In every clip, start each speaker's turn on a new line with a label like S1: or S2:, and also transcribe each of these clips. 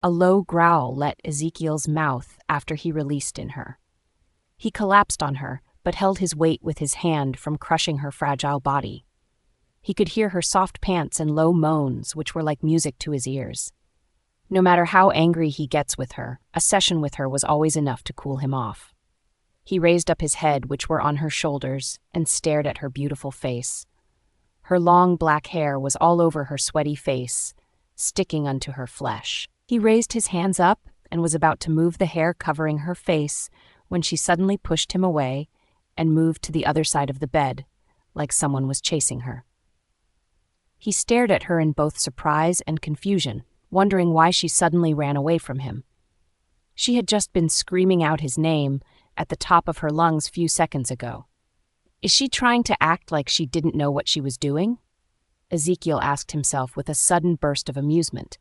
S1: A low growl let Ezekiel's mouth after he released in her. He collapsed on her, but held his weight with his hand from crushing her fragile body. He could hear her soft pants and low moans, which were like music to his ears. No matter how angry he gets with her, a session with her was always enough to cool him off. He raised up his head, which were on her shoulders, and stared at her beautiful face. Her long black hair was all over her sweaty face, sticking unto her flesh. He raised his hands up and was about to move the hair covering her face when she suddenly pushed him away and moved to the other side of the bed, like someone was chasing her. He stared at her in both surprise and confusion, wondering why she suddenly ran away from him. She had just been screaming out his name at the top of her lungs few seconds ago. Is she trying to act like she didn't know what she was doing? Ezekiel asked himself with a sudden burst of amusement.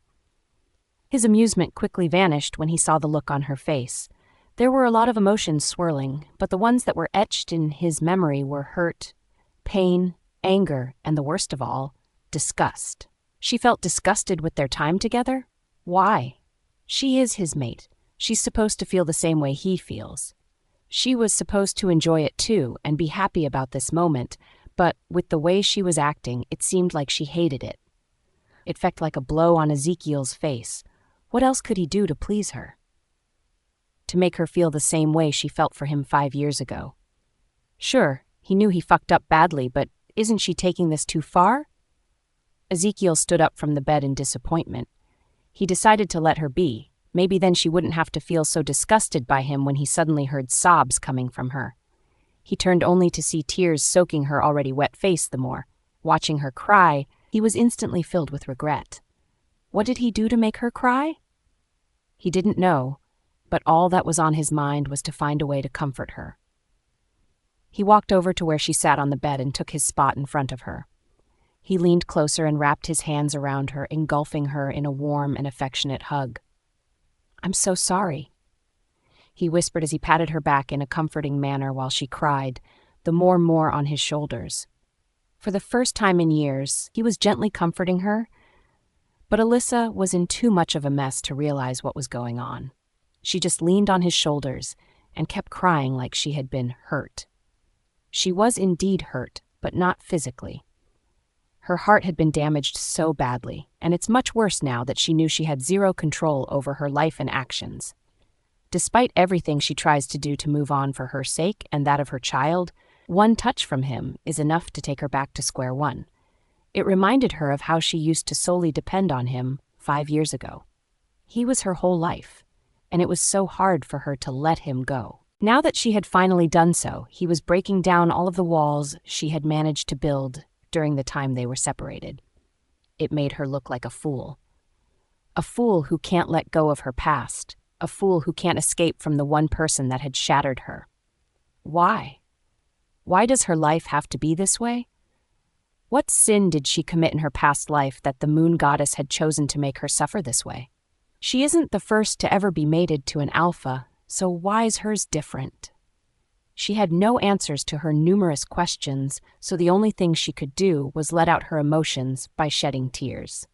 S1: His amusement quickly vanished when he saw the look on her face. There were a lot of emotions swirling, but the ones that were etched in his memory were hurt, pain, anger, and the worst of all, disgust. She felt disgusted with their time together? Why? She is his mate. She's supposed to feel the same way he feels. She was supposed to enjoy it too and be happy about this moment, but with the way she was acting, it seemed like she hated it. It felt like a blow on Ezekiel's face. What else could he do to please her? To make her feel the same way she felt for him 5 years ago. Sure, he knew he fucked up badly, but isn't she taking this too far? Ezekiel stood up from the bed in disappointment. He decided to let her be. Maybe then she wouldn't have to feel so disgusted by him when he suddenly heard sobs coming from her. He turned only to see tears soaking her already wet face the more. Watching her cry, he was instantly filled with regret. What did he do to make her cry? He didn't know, but all that was on his mind was to find a way to comfort her. He walked over to where she sat on the bed and took his spot in front of her. He leaned closer and wrapped his hands around her, engulfing her in a warm and affectionate hug. "I'm so sorry," he whispered as he patted her back in a comforting manner while she cried, the more on his shoulders. For the first time in years, he was gently comforting her, but Alyssa was in too much of a mess to realize what was going on. She just leaned on his shoulders and kept crying like she had been hurt. She was indeed hurt, but not physically. Her heart had been damaged so badly, and it's much worse now that she knew she had zero control over her life and actions. Despite everything she tries to do to move on for her sake and that of her child, one touch from him is enough to take her back to square one. It reminded her of how she used to solely depend on him 5 years ago. He was her whole life, and it was so hard for her to let him go. Now that she had finally done so, he was breaking down all of the walls she had managed to build during the time they were separated. It made her look like a fool. A fool who can't let go of her past. A fool who can't escape from the one person that had shattered her. Why? Why does her life have to be this way? What sin did she commit in her past life that the moon goddess had chosen to make her suffer this way? She isn't the first to ever be mated to an alpha, so why is hers different? She had no answers to her numerous questions, so the only thing she could do was let out her emotions by shedding tears.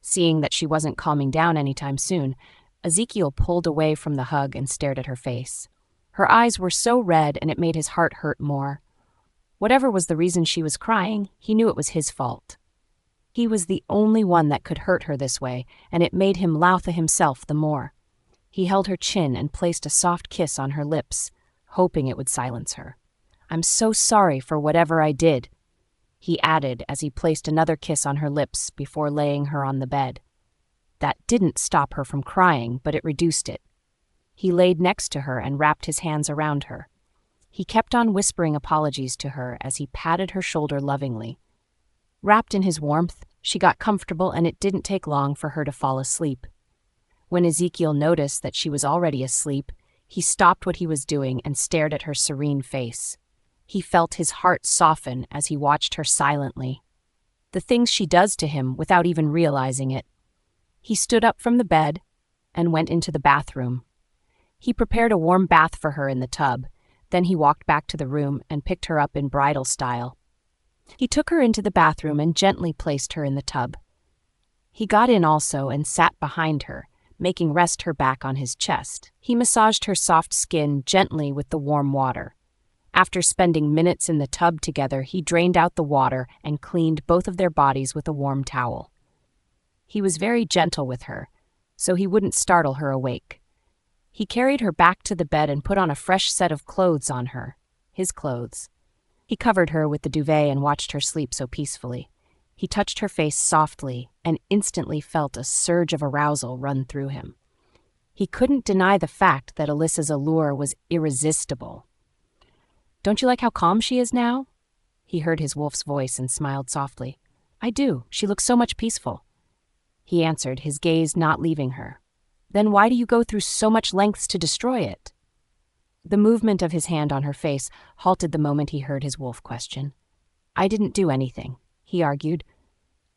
S1: Seeing that she wasn't calming down anytime soon, Ezekiel pulled away from the hug and stared at her face. Her eyes were so red and it made his heart hurt more. Whatever was the reason she was crying, he knew it was his fault. He was the only one that could hurt her this way, and it made him loathe himself the more. He held her chin and placed a soft kiss on her lips, hoping it would silence her. "I'm so sorry for whatever I did," he added as he placed another kiss on her lips before laying her on the bed. That didn't stop her from crying, but it reduced it. He laid next to her and wrapped his hands around her. He kept on whispering apologies to her as he patted her shoulder lovingly. Wrapped in his warmth, she got comfortable and it didn't take long for her to fall asleep. When Ezekiel noticed that she was already asleep, he stopped what he was doing and stared at her serene face. He felt his heart soften as he watched her silently. The things she does to him without even realizing it. He stood up from the bed and went into the bathroom. He prepared a warm bath for her in the tub. Then he walked back to the room and picked her up in bridal style. He took her into the bathroom and gently placed her in the tub. He got in also and sat behind her, making rest her back on his chest. He massaged her soft skin gently with the warm water. After spending minutes in the tub together, he drained out the water and cleaned both of their bodies with a warm towel. He was very gentle with her, so he wouldn't startle her awake. He carried her back to the bed and put on a fresh set of clothes on her, his clothes. He covered her with the duvet and watched her sleep so peacefully. He touched her face softly and instantly felt a surge of arousal run through him. He couldn't deny the fact that Alyssa's allure was irresistible. "Don't you like how calm she is now?" He heard his wolf's voice and smiled softly. "I do. She looks so much peaceful," he answered, his gaze not leaving her. "Then why do you go through so much lengths to destroy it?" The movement of his hand on her face halted the moment he heard his wolf question. "I didn't do anything," he argued.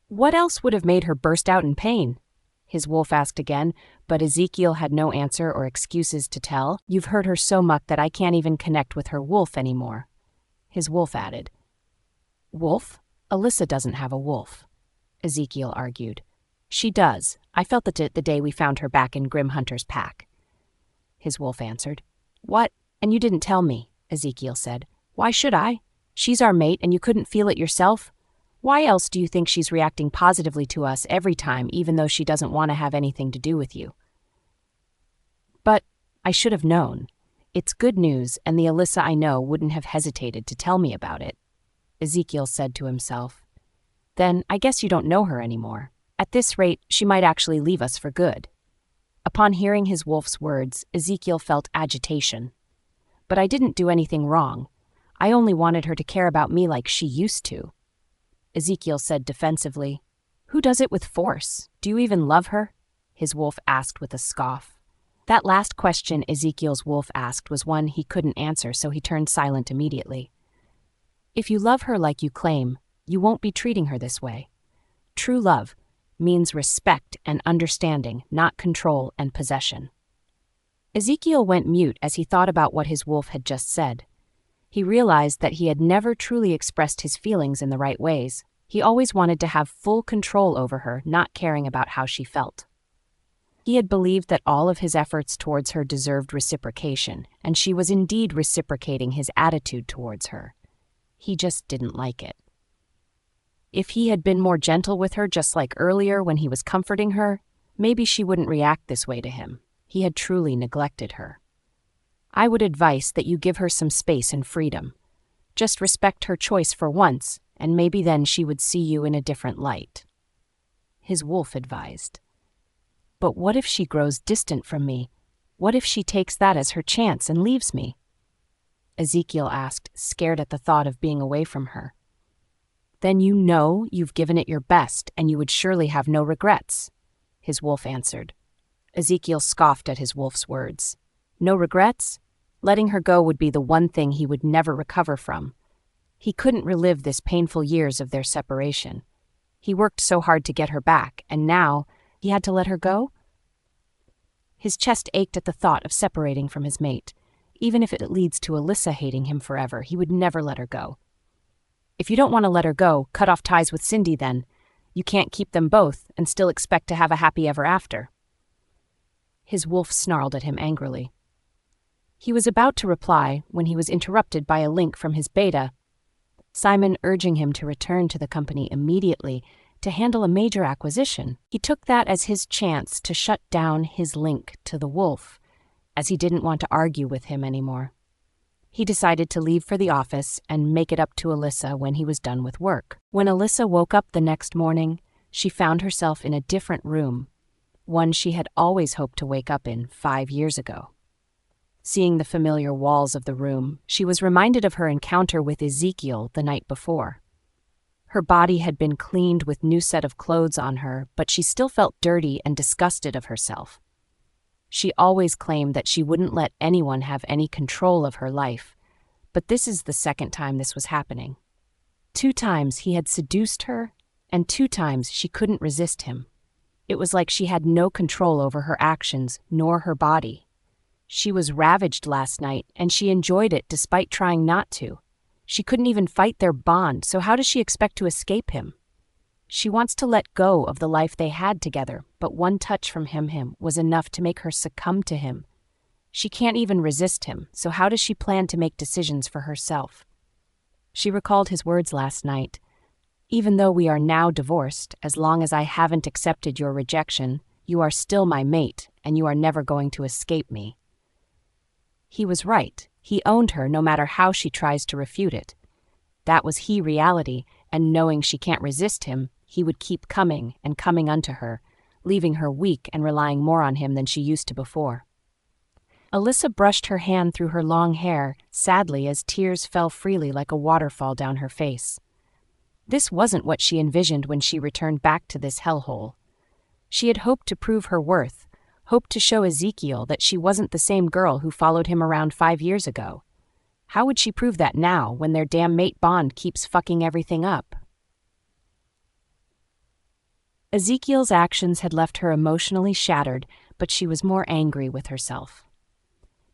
S1: "What else would have made her burst out in pain?" His wolf asked again, but Ezekiel had no answer or excuses to tell. "You've hurt her so much that I can't even connect with her wolf anymore," his wolf added. "Wolf? Alyssa doesn't have a wolf," Ezekiel argued. "She does. I felt it the day we found her back in Grim Hunter's pack," his wolf answered. "What? And you didn't tell me," Ezekiel said. "Why should I? She's our mate and you couldn't feel it yourself? Why else do you think she's reacting positively to us every time, even though she doesn't want to have anything to do with you?" "But I should have known. It's good news, and the Alyssa I know wouldn't have hesitated to tell me about it," Ezekiel said to himself. "Then I guess you don't know her anymore. At this rate, she might actually leave us for good." Upon hearing his wolf's words, Ezekiel felt agitation. "But I didn't do anything wrong. I only wanted her to care about me like she used to," Ezekiel said defensively. "Who does it with force? Do you even love her?" his wolf asked with a scoff. That last question Ezekiel's wolf asked was one he couldn't answer, so he turned silent immediately. "If you love her like you claim, you won't be treating her this way. True love means respect and understanding, not control and possession." Ezekiel went mute as he thought about what his wolf had just said. He realized that he had never truly expressed his feelings in the right ways. He always wanted to have full control over her, not caring about how she felt. He had believed that all of his efforts towards her deserved reciprocation, and she was indeed reciprocating his attitude towards her. He just didn't like it. If he had been more gentle with her, just like earlier when he was comforting her, maybe she wouldn't react this way to him. He had truly neglected her. "I would advise that you give her some space and freedom. Just respect her choice for once, and maybe then she would see you in a different light," his wolf advised. "But what if she grows distant from me? What if she takes that as her chance and leaves me?" Ezekiel asked, scared at the thought of being away from her. "Then you know you've given it your best, and you would surely have no regrets," his wolf answered. Ezekiel scoffed at his wolf's words. No regrets? Letting her go would be the one thing he would never recover from. He couldn't relive this painful years of their separation. He worked so hard to get her back, and now he had to let her go? His chest ached at the thought of separating from his mate. Even if it leads to Alyssa hating him forever, he would never let her go. "If you don't want to let her go, cut off ties with Cindy then. You can't keep them both and still expect to have a happy ever after." His wolf snarled at him angrily. He was about to reply when he was interrupted by a link from his beta, Simon urging him to return to the company immediately to handle a major acquisition. He took that as his chance to shut down his link to the wolf, as he didn't want to argue with him anymore. He decided to leave for the office and make it up to Alyssa when he was done with work. When Alyssa woke up the next morning, she found herself in a different room, one she had always hoped to wake up in 5 years ago. Seeing the familiar walls of the room, she was reminded of her encounter with Ezekiel the night before. Her body had been cleaned with new set of clothes on her, but she still felt dirty and disgusted of herself. She always claimed that she wouldn't let anyone have any control of her life, but this is the second time this was happening. 2 times he had seduced her, and 2 times she couldn't resist him. It was like she had no control over her actions nor her body. She was ravaged last night, and she enjoyed it despite trying not to. She couldn't even fight their bond, so how does she expect to escape him? She wants to let go of the life they had together, but one touch from him was enough to make her succumb to him. She can't even resist him, so how does she plan to make decisions for herself? She recalled his words last night. Even though we are now divorced, as long as I haven't accepted your rejection, you are still my mate, and you are never going to escape me. He was right. He owned her no matter how she tries to refute it. That was reality, and knowing she can't resist him, he would keep coming and coming unto her, leaving her weak and relying more on him than she used to before. Alyssa brushed her hand through her long hair, sadly, as tears fell freely like a waterfall down her face. This wasn't what she envisioned when she returned back to this hellhole. She had hoped to prove her worth, hoped to show Ezekiel that she wasn't the same girl who followed him around 5 years ago. How would she prove that now, when their damn mate bond keeps fucking everything up? Ezekiel's actions had left her emotionally shattered, but she was more angry with herself.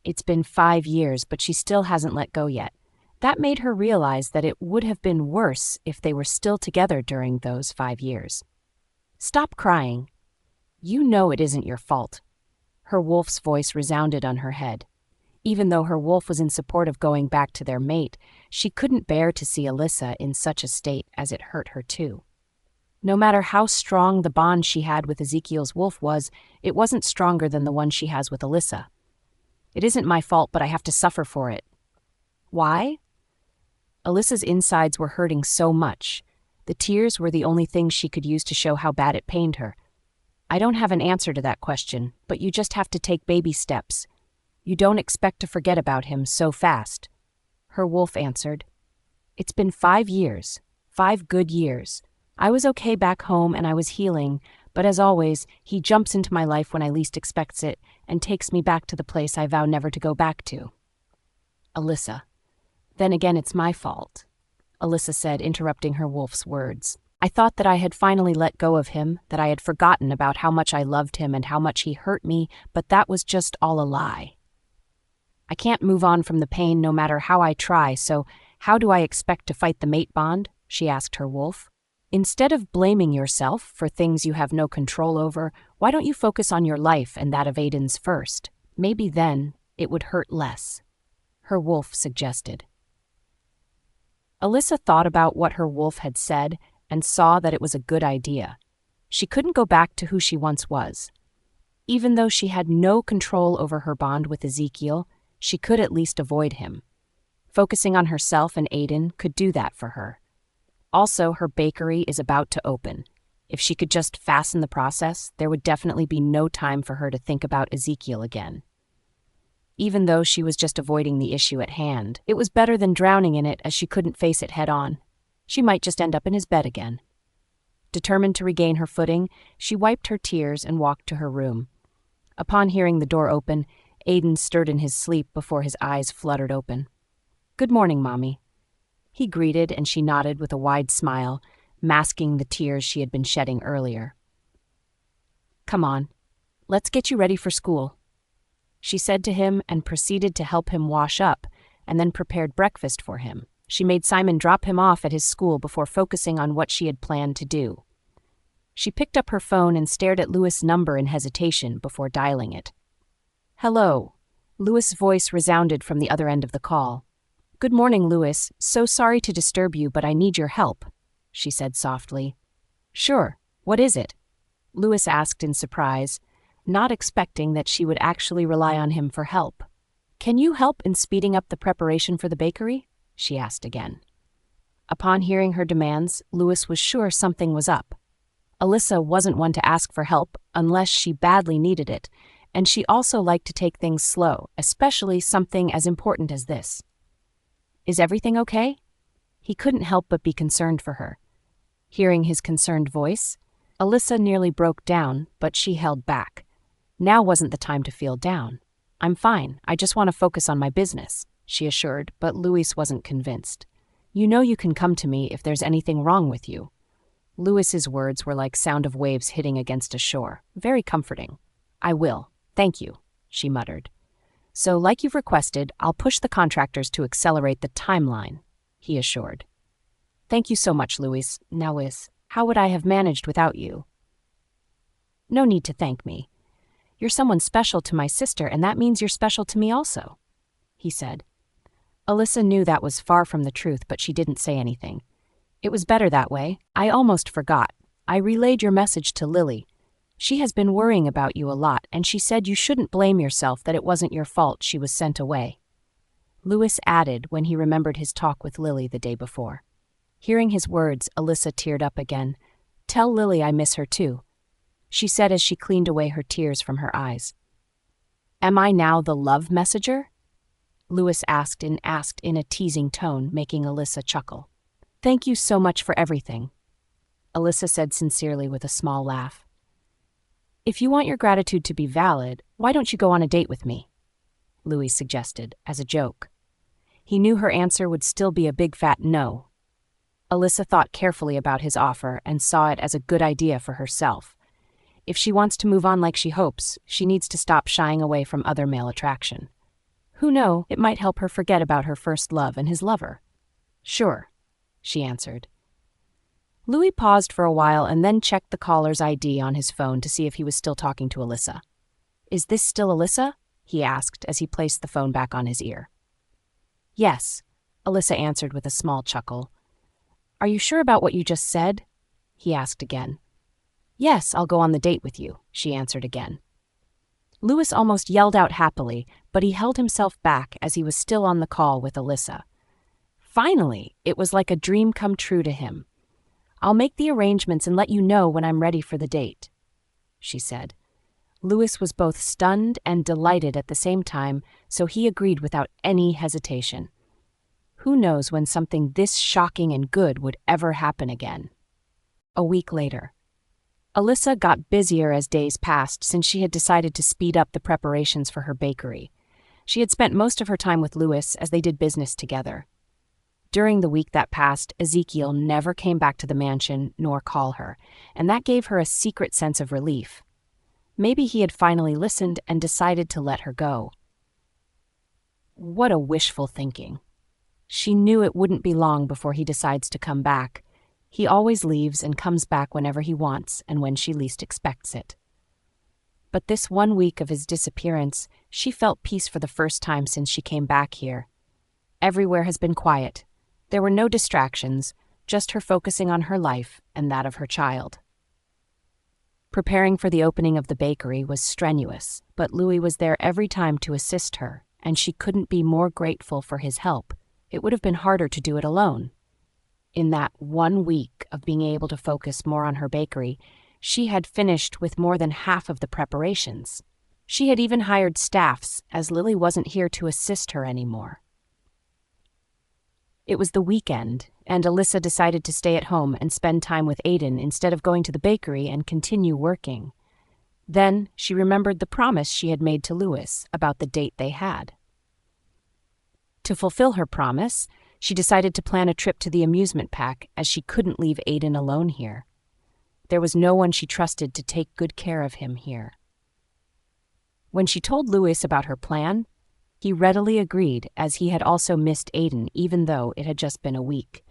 S1: It's been 5 years, but she still hasn't let go yet. That made her realize that it would have been worse if they were still together during those 5 years. Stop crying. You know it isn't your fault. Her wolf's voice resounded on her head. Even though her wolf was in support of going back to their mate, she couldn't bear to see Alyssa in such a state, as it hurt her too. No matter how strong the bond she had with Ezekiel's wolf was, it wasn't stronger than the one she has with Alyssa. It isn't my fault, but I have to suffer for it. Why? Alyssa's insides were hurting so much. The tears were the only thing she could use to show how bad it pained her. I don't have an answer to that question, but you just have to take baby steps. You don't expect to forget about him so fast. Her wolf answered. It's been 5 years, 5 good years. I was okay back home and I was healing, but as always, he jumps into my life when I least expects it and takes me back to the place I vow never to go back to. Alyssa. Then again, it's my fault, Alyssa said, interrupting her wolf's words. I thought that I had finally let go of him, that I had forgotten about how much I loved him and how much he hurt me, but that was just all a lie. I can't move on from the pain no matter how I try, so how do I expect to fight the mate bond? She asked her wolf. Instead of blaming yourself for things you have no control over, why don't you focus on your life and that of Aiden's first? Maybe then it would hurt less, her wolf suggested. Alyssa thought about what her wolf had said and saw that it was a good idea. She couldn't go back to who she once was. Even though she had no control over her bond with Ezekiel, she could at least avoid him. Focusing on herself and Aiden could do that for her. Also, her bakery is about to open. If she could just fasten the process, there would definitely be no time for her to think about Ezekiel again. Even though she was just avoiding the issue at hand, it was better than drowning in it, as she couldn't face it head on. She might just end up in his bed again. Determined to regain her footing, she wiped her tears and walked to her room. Upon hearing the door open, Aiden stirred in his sleep before his eyes fluttered open. Good morning, Mommy. He greeted, and she nodded with a wide smile, masking the tears she had been shedding earlier. Come on, let's get you ready for school, she said to him, and proceeded to help him wash up, and then prepared breakfast for him. She made Simon drop him off at his school before focusing on what she had planned to do. She picked up her phone and stared at Louis' number in hesitation before dialing it. Hello. Louis' voice resounded from the other end of the call. Good morning, Louis. So sorry to disturb you, but I need your help, she said softly. Sure. What is it? Louis asked in surprise, not expecting that she would actually rely on him for help. Can you help in speeding up the preparation for the bakery? She asked again. Upon hearing her demands, Louis was sure something was up. Alyssa wasn't one to ask for help unless she badly needed it, and she also liked to take things slow, especially something as important as this. Is everything okay? He couldn't help but be concerned for her. Hearing his concerned voice, Alyssa nearly broke down, but she held back. Now wasn't the time to feel down. I'm fine, I just want to focus on my business, she assured, but Louis wasn't convinced. You know you can come to me if there's anything wrong with you. Louis's words were like sound of waves hitting against a shore, very comforting. I will, thank you, she muttered. So, like you've requested, I'll push the contractors to accelerate the timeline, he assured. Thank you so much, Louis. Now, how would I have managed without you? No need to thank me. You're someone special to my sister, and that means you're special to me also," he said. Alyssa knew that was far from the truth, but she didn't say anything. "It was better that way. I almost forgot. I relayed your message to Lily. She has been worrying about you a lot, and she said you shouldn't blame yourself, that it wasn't your fault she was sent away." Lewis added when he remembered his talk with Lily the day before. Hearing his words, Alyssa teared up again. "Tell Lily I miss her too," she said as she cleaned away her tears from her eyes. "Am I now the love messenger?" Lewis asked in a teasing tone, making Alyssa chuckle. "Thank you so much for everything," Alyssa said sincerely with a small laugh. "If you want your gratitude to be valid, why don't you go on a date with me?" Louis suggested, as a joke. He knew her answer would still be a big fat no. Alyssa thought carefully about his offer and saw it as a good idea for herself. If she wants to move on like she hopes, she needs to stop shying away from other male attraction. Who knows, it might help her forget about her first love and his lover. "Sure," she answered. Louis paused for a while and then checked the caller's ID on his phone to see if he was still talking to Alyssa. "Is this still Alyssa?" he asked as he placed the phone back on his ear. "Yes," Alyssa answered with a small chuckle. "Are you sure about what you just said?" he asked again. "Yes, I'll go on the date with you," she answered again. Louis almost yelled out happily, but he held himself back as he was still on the call with Alyssa. Finally, it was like a dream come true to him. "I'll make the arrangements and let you know when I'm ready for the date," she said. Louis was both stunned and delighted at the same time, so he agreed without any hesitation. Who knows when something this shocking and good would ever happen again? A week later. Alyssa got busier as days passed since she had decided to speed up the preparations for her bakery. She had spent most of her time with Louis as they did business together. During the week that passed, Ezekiel never came back to the mansion nor call her, and that gave her a secret sense of relief. Maybe he had finally listened and decided to let her go. What a wishful thinking. She knew it wouldn't be long before he decides to come back. He always leaves and comes back whenever he wants and when she least expects it. But this 1 week of his disappearance, she felt peace for the first time since she came back here. Everywhere has been quiet. There were no distractions, just her focusing on her life and that of her child. Preparing for the opening of the bakery was strenuous, but Louis was there every time to assist her, and she couldn't be more grateful for his help. It would have been harder to do it alone. In that 1 week of being able to focus more on her bakery, she had finished with more than half of the preparations. She had even hired staffs, as Lily wasn't here to assist her anymore. It was the weekend, and Alyssa decided to stay at home and spend time with Aiden instead of going to the bakery and continue working. Then she remembered the promise she had made to Louis about the date they had. To fulfill her promise, she decided to plan a trip to the amusement park as she couldn't leave Aiden alone here. There was no one she trusted to take good care of him here. When she told Louis about her plan, he readily agreed, as he had also missed Aiden even though it had just been a week.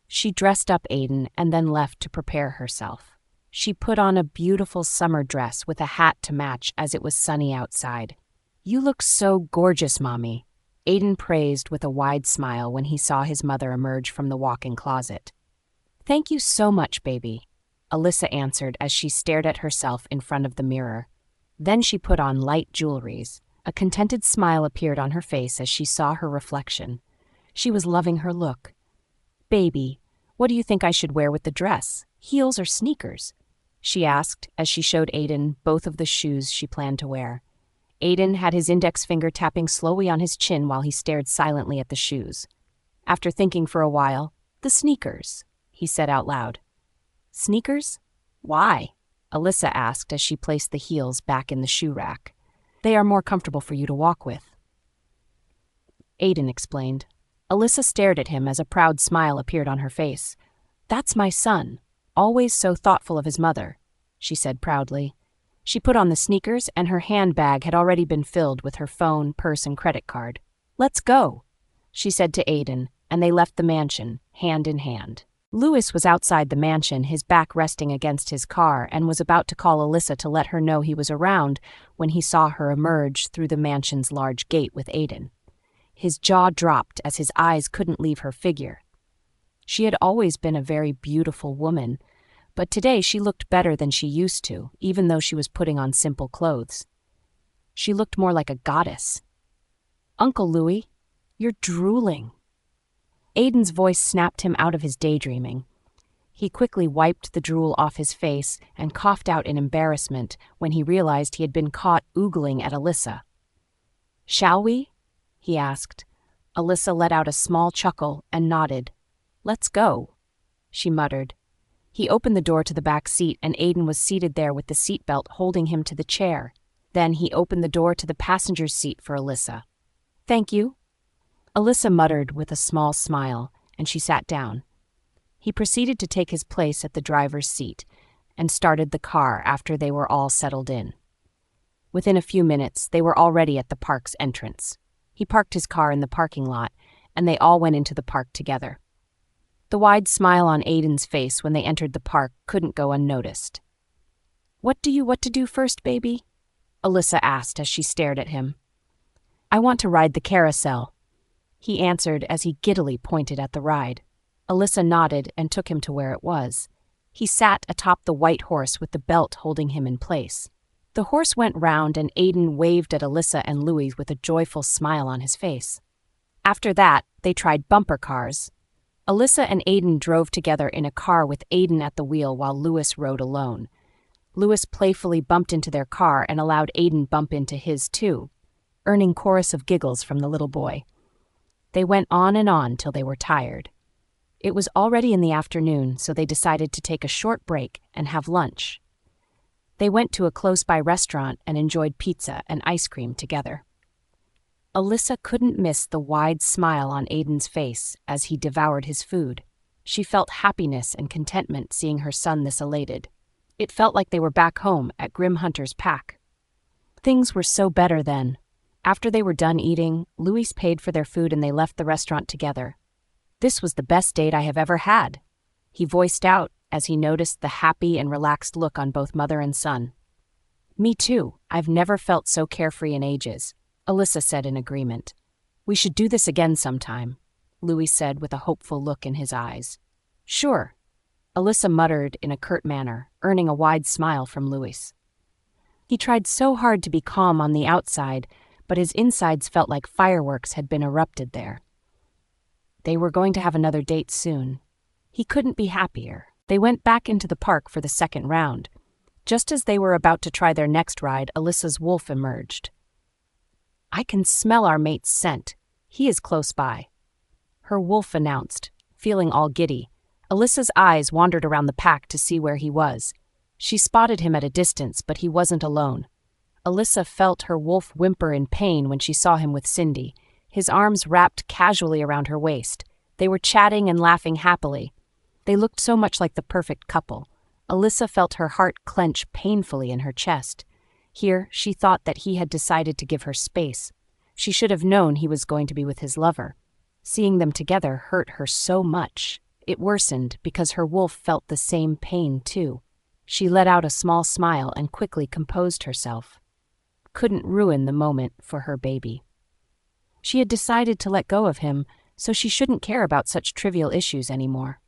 S1: She dressed up Aiden and then left to prepare herself. She put on a beautiful summer dress with a hat to match as it was sunny outside. "You look so gorgeous, Mommy," Aiden praised with a wide smile when he saw his mother emerge from the walk-in closet. "Thank you so much, baby," Alyssa answered as she stared at herself in front of the mirror. Then she put on light jewelries. A contented smile appeared on her face as she saw her reflection. She was loving her look. "Baby, what do you think I should wear with the dress? Heels or sneakers?" she asked as she showed Aiden both of the shoes she planned to wear. Aiden had his index finger tapping slowly on his chin while he stared silently at the shoes. After thinking for a while, "The sneakers," he said out loud. "Sneakers? Why?" Alyssa asked as she placed the heels back in the shoe rack. "They are more comfortable for you to walk with," Aiden explained. Alyssa stared at him as a proud smile appeared on her face. "That's my son, always so thoughtful of his mother," she said proudly. She put on the sneakers, and her handbag had already been filled with her phone, purse, and credit card. "Let's go," she said to Aiden, and they left the mansion, hand in hand. Louis was outside the mansion, his back resting against his car, and was about to call Alyssa to let her know he was around when he saw her emerge through the mansion's large gate with Aiden. His jaw dropped as his eyes couldn't leave her figure. She had always been a very beautiful woman, but today she looked better than she used to, even though she was putting on simple clothes. She looked more like a goddess. "Uncle Louis, you're drooling." Aiden's voice snapped him out of his daydreaming. He quickly wiped the drool off his face and coughed out in embarrassment when he realized he had been caught oogling at Alyssa. "Shall we?" he asked. Alyssa let out a small chuckle and nodded. "Let's go," she muttered. He opened the door to the back seat, and Aiden was seated there with the seatbelt holding him to the chair. Then he opened the door to the passenger's seat for Alyssa. "Thank you." Alyssa muttered with a small smile, and she sat down. He proceeded to take his place at the driver's seat and started the car after they were all settled in. Within a few minutes, they were already at the park's entrance. He parked his car in the parking lot, and they all went into the park together. The wide smile on Aiden's face when they entered the park couldn't go unnoticed. What do you want to do first, baby?" Alyssa asked as she stared at him. "I want to ride the carousel," he answered as he giddily pointed at the ride. Alyssa nodded and took him to where it was. He sat atop the white horse with the belt holding him in place. The horse went round, and Aiden waved at Alyssa and Louis with a joyful smile on his face. After that, they tried bumper cars. Alyssa and Aiden drove together in a car with Aiden at the wheel while Louis rode alone. Louis playfully bumped into their car and allowed Aiden bump into his too, earning chorus of giggles from the little boy. They went on and on till they were tired. It was already in the afternoon, so they decided to take a short break and have lunch. They went to a close-by restaurant and enjoyed pizza and ice cream together. Alyssa couldn't miss the wide smile on Aiden's face as he devoured his food. She felt happiness and contentment seeing her son this elated. It felt like they were back home at Grim Hunter's pack. Things were so better then. After they were done eating, Louis paid for their food and they left the restaurant together. "This was the best date I have ever had," he voiced out as he noticed the happy and relaxed look on both mother and son. "Me too. I've never felt so carefree in ages," Alyssa said in agreement. "We should do this again sometime," Louis said with a hopeful look in his eyes. "Sure," Alyssa muttered in a curt manner, earning a wide smile from Louis. He tried so hard to be calm on the outside, but his insides felt like fireworks had been erupted there. They were going to have another date soon. He couldn't be happier. They went back into the park for the second round. Just as they were about to try their next ride, Alyssa's wolf emerged. "I can smell our mate's scent. He is close by," her wolf announced, feeling all giddy. Alyssa's eyes wandered around the pack to see where he was. She spotted him at a distance, but he wasn't alone. Alyssa felt her wolf whimper in pain when she saw him with Cindy, his arms wrapped casually around her waist. They were chatting and laughing happily. They looked so much like the perfect couple. Alyssa felt her heart clench painfully in her chest. Here, she thought that he had decided to give her space. She should have known he was going to be with his lover. Seeing them together hurt her so much. It worsened because her wolf felt the same pain too. She let out a small smile and quickly composed herself. Couldn't ruin the moment for her baby. She had decided to let go of him, so she shouldn't care about such trivial issues anymore.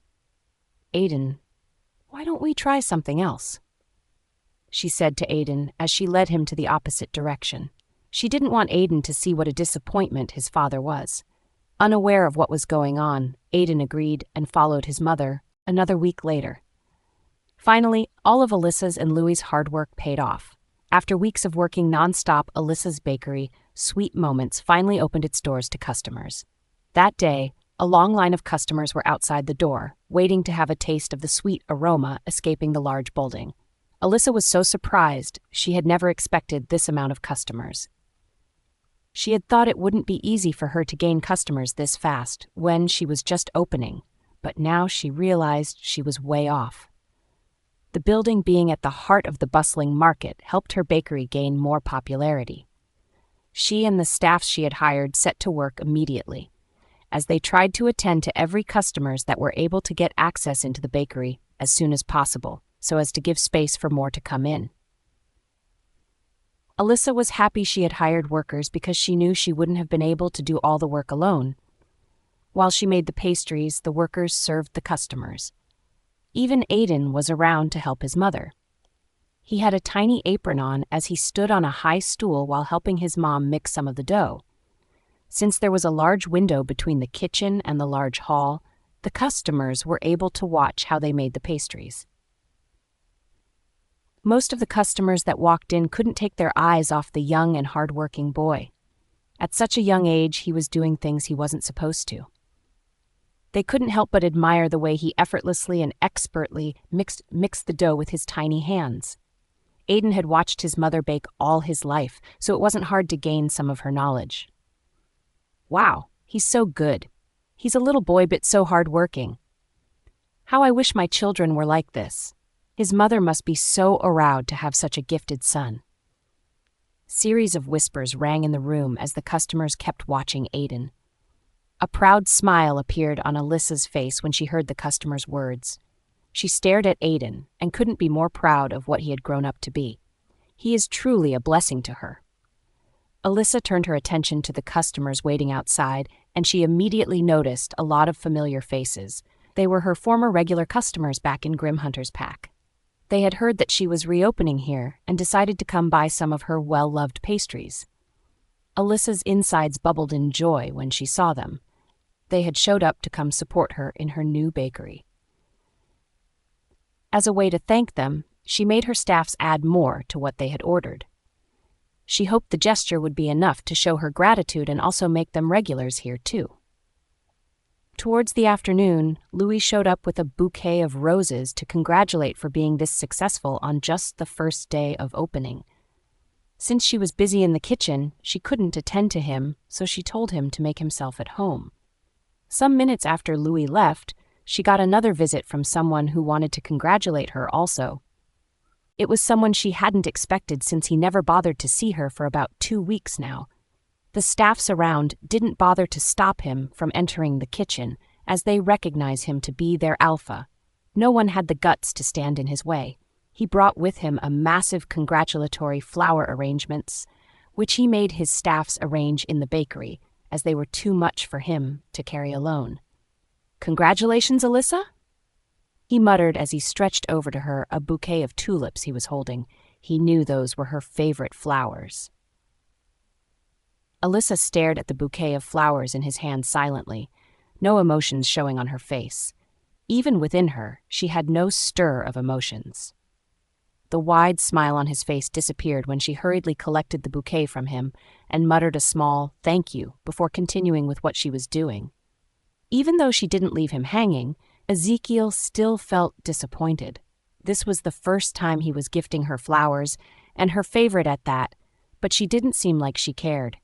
S1: "Aiden, why don't we try something else?" she said to Aiden as she led him to the opposite direction. She didn't want Aiden to see what a disappointment his father was. Unaware of what was going on, Aiden agreed and followed his mother another week later. Finally, all of Alyssa's and Louis' hard work paid off. After weeks of working non-stop, Alyssa's bakery, Sweet Moments, finally opened its doors to customers. That day, a long line of customers were outside the door, waiting to have a taste of the sweet aroma escaping the large building. Alyssa was so surprised. She had never expected this amount of customers. She had thought it wouldn't be easy for her to gain customers this fast when she was just opening, but now she realized she was way off. The building being at the heart of the bustling market helped her bakery gain more popularity. She and the staff she had hired set to work immediately. as they tried to attend to every customers that were able to get access into the bakery as soon as possible, so as to give space for more to come in. Alyssa was happy she had hired workers because she knew she wouldn't have been able to do all the work alone. While she made the pastries, the workers served the customers. Even Aiden was around to help his mother. He had a tiny apron on as he stood on a high stool while helping his mom mix some of the dough. Since there was a large window between the kitchen and the large hall, the customers were able to watch how they made the pastries. Most of the customers that walked in couldn't take their eyes off the young and hard-working boy. At such a young age, he was doing things he wasn't supposed to. They couldn't help but admire the way he effortlessly and expertly mixed the dough with his tiny hands. Aiden had watched his mother bake all his life, so it wasn't hard to gain some of her knowledge. Wow, he's so good. He's a little boy but so hard-working. How I wish my children were like this. His mother must be so proud to have such a gifted son. Series of whispers rang in the room as the customers kept watching Aiden. A proud smile appeared on Alyssa's face when she heard the customer's words. She stared at Aiden and couldn't be more proud of what he had grown up to be. He is truly a blessing to her. Alyssa turned her attention to the customers waiting outside, and she immediately noticed a lot of familiar faces. They were her former regular customers back in Grim Hunter's pack. They had heard that she was reopening here and decided to come buy some of her well-loved pastries. Alyssa's insides bubbled in joy when she saw them. They had showed up to come support her in her new bakery. As a way to thank them, she made her staffs add more to what they had ordered. She hoped the gesture would be enough to show her gratitude and also make them regulars here too. Towards the afternoon, Louis showed up with a bouquet of roses to congratulate for being this successful on just the first day of opening. Since she was busy in the kitchen, she couldn't attend to him, so she told him to make himself at home. Some minutes after Louis left, she got another visit from someone who wanted to congratulate her also. It was someone she hadn't expected since he never bothered to see her for about 2 weeks now. The staffs around didn't bother to stop him from entering the kitchen, as they recognize him to be their alpha. No one had the guts to stand in his way. He brought with him a massive congratulatory flower arrangements, which he made his staffs arrange in the bakery, as they were too much for him to carry alone. "Congratulations, Alyssa?" he muttered as he stretched over to her a bouquet of tulips he was holding. He knew those were her favorite flowers. Alyssa stared at the bouquet of flowers in his hand silently, no emotions showing on her face. Even within her, she had no stir of emotions. The wide smile on his face disappeared when she hurriedly collected the bouquet from him and muttered a small "thank you" before continuing with what she was doing. Even though she didn't leave him hanging, Ezekiel still felt disappointed. This was the first time he was gifting her flowers, and her favorite at that, but she didn't seem like she cared.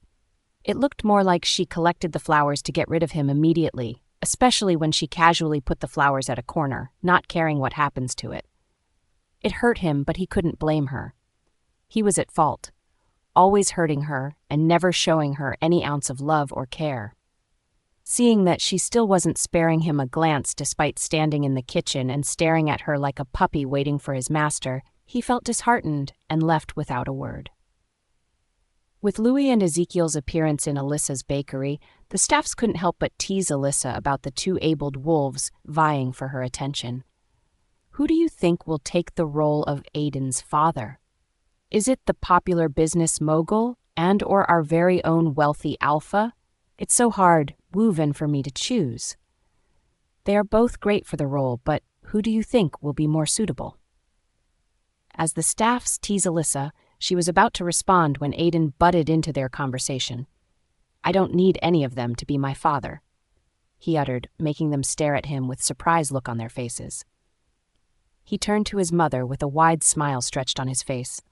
S1: It looked more like she collected the flowers to get rid of him immediately, especially when she casually put the flowers at a corner, not caring what happens to it. It hurt him, but he couldn't blame her. He was at fault, always hurting her and never showing her any ounce of love or care. Seeing that she still wasn't sparing him a glance despite standing in the kitchen and staring at her like a puppy waiting for his master, he felt disheartened and left without a word. With Louis and Ezekiel's appearance in Alyssa's bakery, the staffs couldn't help but tease Alyssa about the 2 abled wolves vying for her attention. Who do you think will take the role of Aiden's father? Is it the popular business mogul and/or our very own wealthy alpha? It's so hard, woven for me to choose. They are both great for the role, but who do you think will be more suitable? As the staffs tease Alyssa, she was about to respond when Aiden butted into their conversation. "I don't need any of them to be my father," he uttered, making them stare at him with surprised look on their faces. He turned to his mother with a wide smile stretched on his face.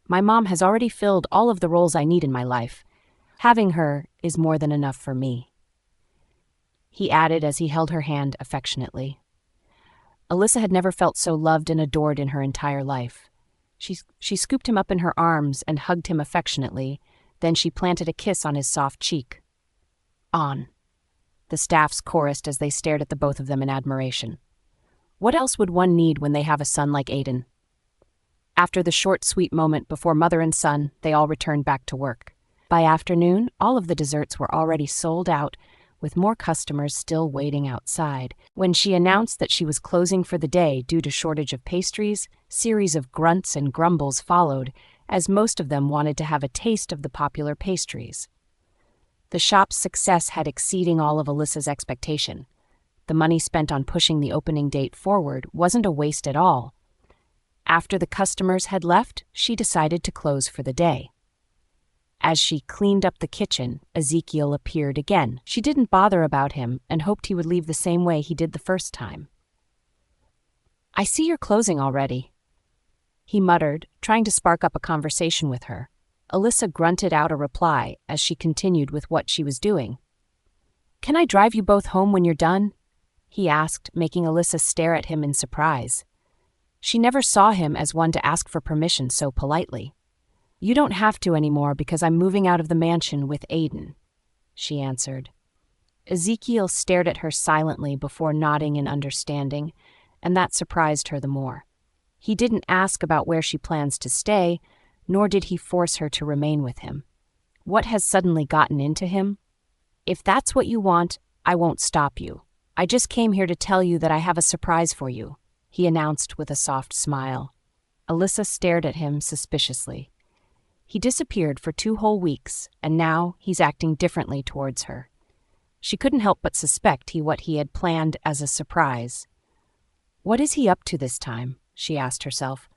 S1: "My mom has already filled all of the roles I need in my life. Having her is more than enough for me," he added as he held her hand affectionately. Alyssa had never felt so loved and adored in her entire life. She scooped him up in her arms and hugged him affectionately, then she planted a kiss on his soft cheek. "On." the staffs chorused as they stared at the both of them in admiration. What else would one need when they have a son like Aiden? After the short, sweet moment before mother and son, they all returned back to work. By afternoon, all of the desserts were already sold out, with more customers still waiting outside. When she announced that she was closing for the day due to shortage of pastries, series of grunts and grumbles followed, as most of them wanted to have a taste of the popular pastries. The shop's success had exceeding all of Alyssa's expectation. The money spent on pushing the opening date forward wasn't a waste at all. After the customers had left, she decided to close for the day. As she cleaned up the kitchen, Ezekiel appeared again. She didn't bother about him and hoped he would leave the same way he did the first time. "I see you're closing already," he muttered, trying to spark up a conversation with her. Alyssa grunted out a reply as she continued with what she was doing. "Can I drive you both home when you're done?" he asked, making Alyssa stare at him in surprise. She never saw him as one to ask for permission so politely. "You don't have to anymore because I'm moving out of the mansion with Aiden," she answered. Ezekiel stared at her silently before nodding in understanding, and that surprised her the more. He didn't ask about where she plans to stay, nor did he force her to remain with him. What has suddenly gotten into him? "If that's what you want, I won't stop you. I just came here to tell you that I have a surprise for you," he announced with a soft smile. Alyssa stared at him suspiciously. He disappeared for 2 whole weeks, and now he's acting differently towards her. She couldn't help but suspect what he had planned as a surprise. What is he up to this time? She asked herself.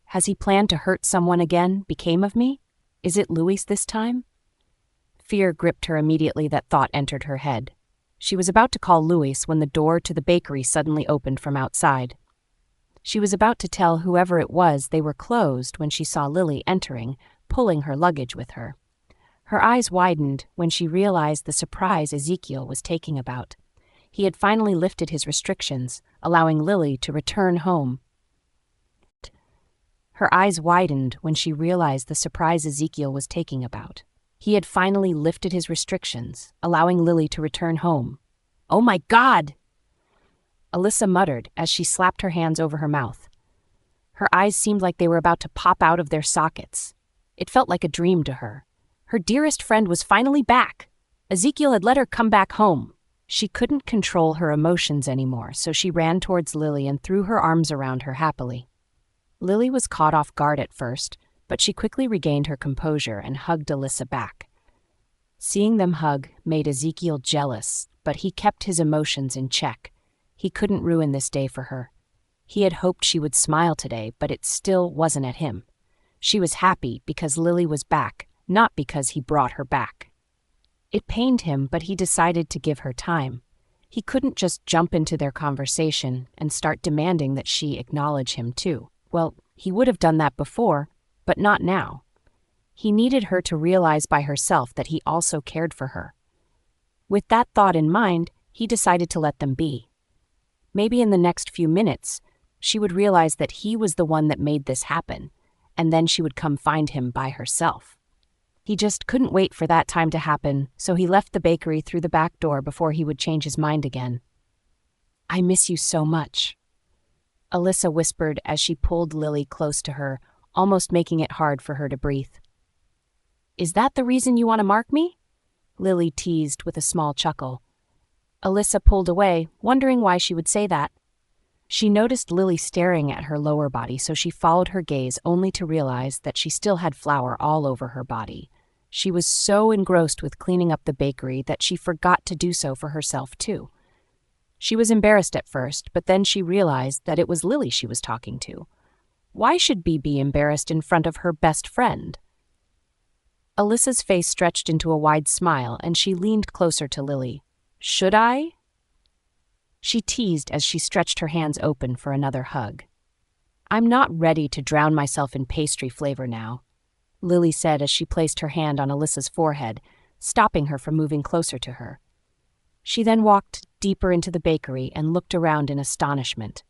S1: Has he planned to hurt someone again, became of me? Is it Louis this time? Fear gripped her immediately that thought entered her head. She was about to call Louis when the door to the bakery suddenly opened from outside. She was about to tell whoever it was they were closed when she saw Lily entering, pulling her luggage with her. Her eyes widened when she realized the surprise Ezekiel was taking about. He had finally lifted his restrictions, allowing Lily to return home. Her eyes widened when she realized the surprise Ezekiel was taking about. He had finally lifted his restrictions, allowing Lily to return home. "Oh my God!" Alyssa muttered as she slapped her hands over her mouth. Her eyes seemed like they were about to pop out of their sockets. It felt like a dream to her. Her dearest friend was finally back. Ezekiel had let her come back home. She couldn't control her emotions anymore, so she ran towards Lily and threw her arms around her happily. Lily was caught off guard at first, but she quickly regained her composure and hugged Alyssa back. Seeing them hug made Ezekiel jealous, but he kept his emotions in check. He couldn't ruin this day for her. He had hoped she would smile today, but it still wasn't at him. She was happy because Lily was back, not because he brought her back. It pained him, but he decided to give her time. He couldn't just jump into their conversation and start demanding that she acknowledge him too. Well, he would have done that before, but not now. He needed her to realize by herself that he also cared for her. With that thought in mind, he decided to let them be. Maybe in the next few minutes, she would realize that he was the one that made this happen, and then she would come find him by herself. He just couldn't wait for that time to happen, so he left the bakery through the back door before he would change his mind again. "I miss you so much," Alyssa whispered as she pulled Lily close to her, almost making it hard for her to breathe. "Is that the reason you want to mark me?" Lily teased with a small chuckle. Alyssa pulled away, wondering why she would say that. She noticed Lily staring at her lower body, so she followed her gaze only to realize that she still had flour all over her body. She was so engrossed with cleaning up the bakery that she forgot to do so for herself too. She was embarrassed at first, but then she realized that it was Lily she was talking to. Why should Bea be embarrassed in front of her best friend? Alyssa's face stretched into a wide smile, and she leaned closer to Lily. "Should I?" She teased as she stretched her hands open for another hug. "I'm not ready to drown myself in pastry flavor now," Lily said as she placed her hand on Alyssa's forehead, stopping her from moving closer to her. She then walked deeper into the bakery and looked around in astonishment.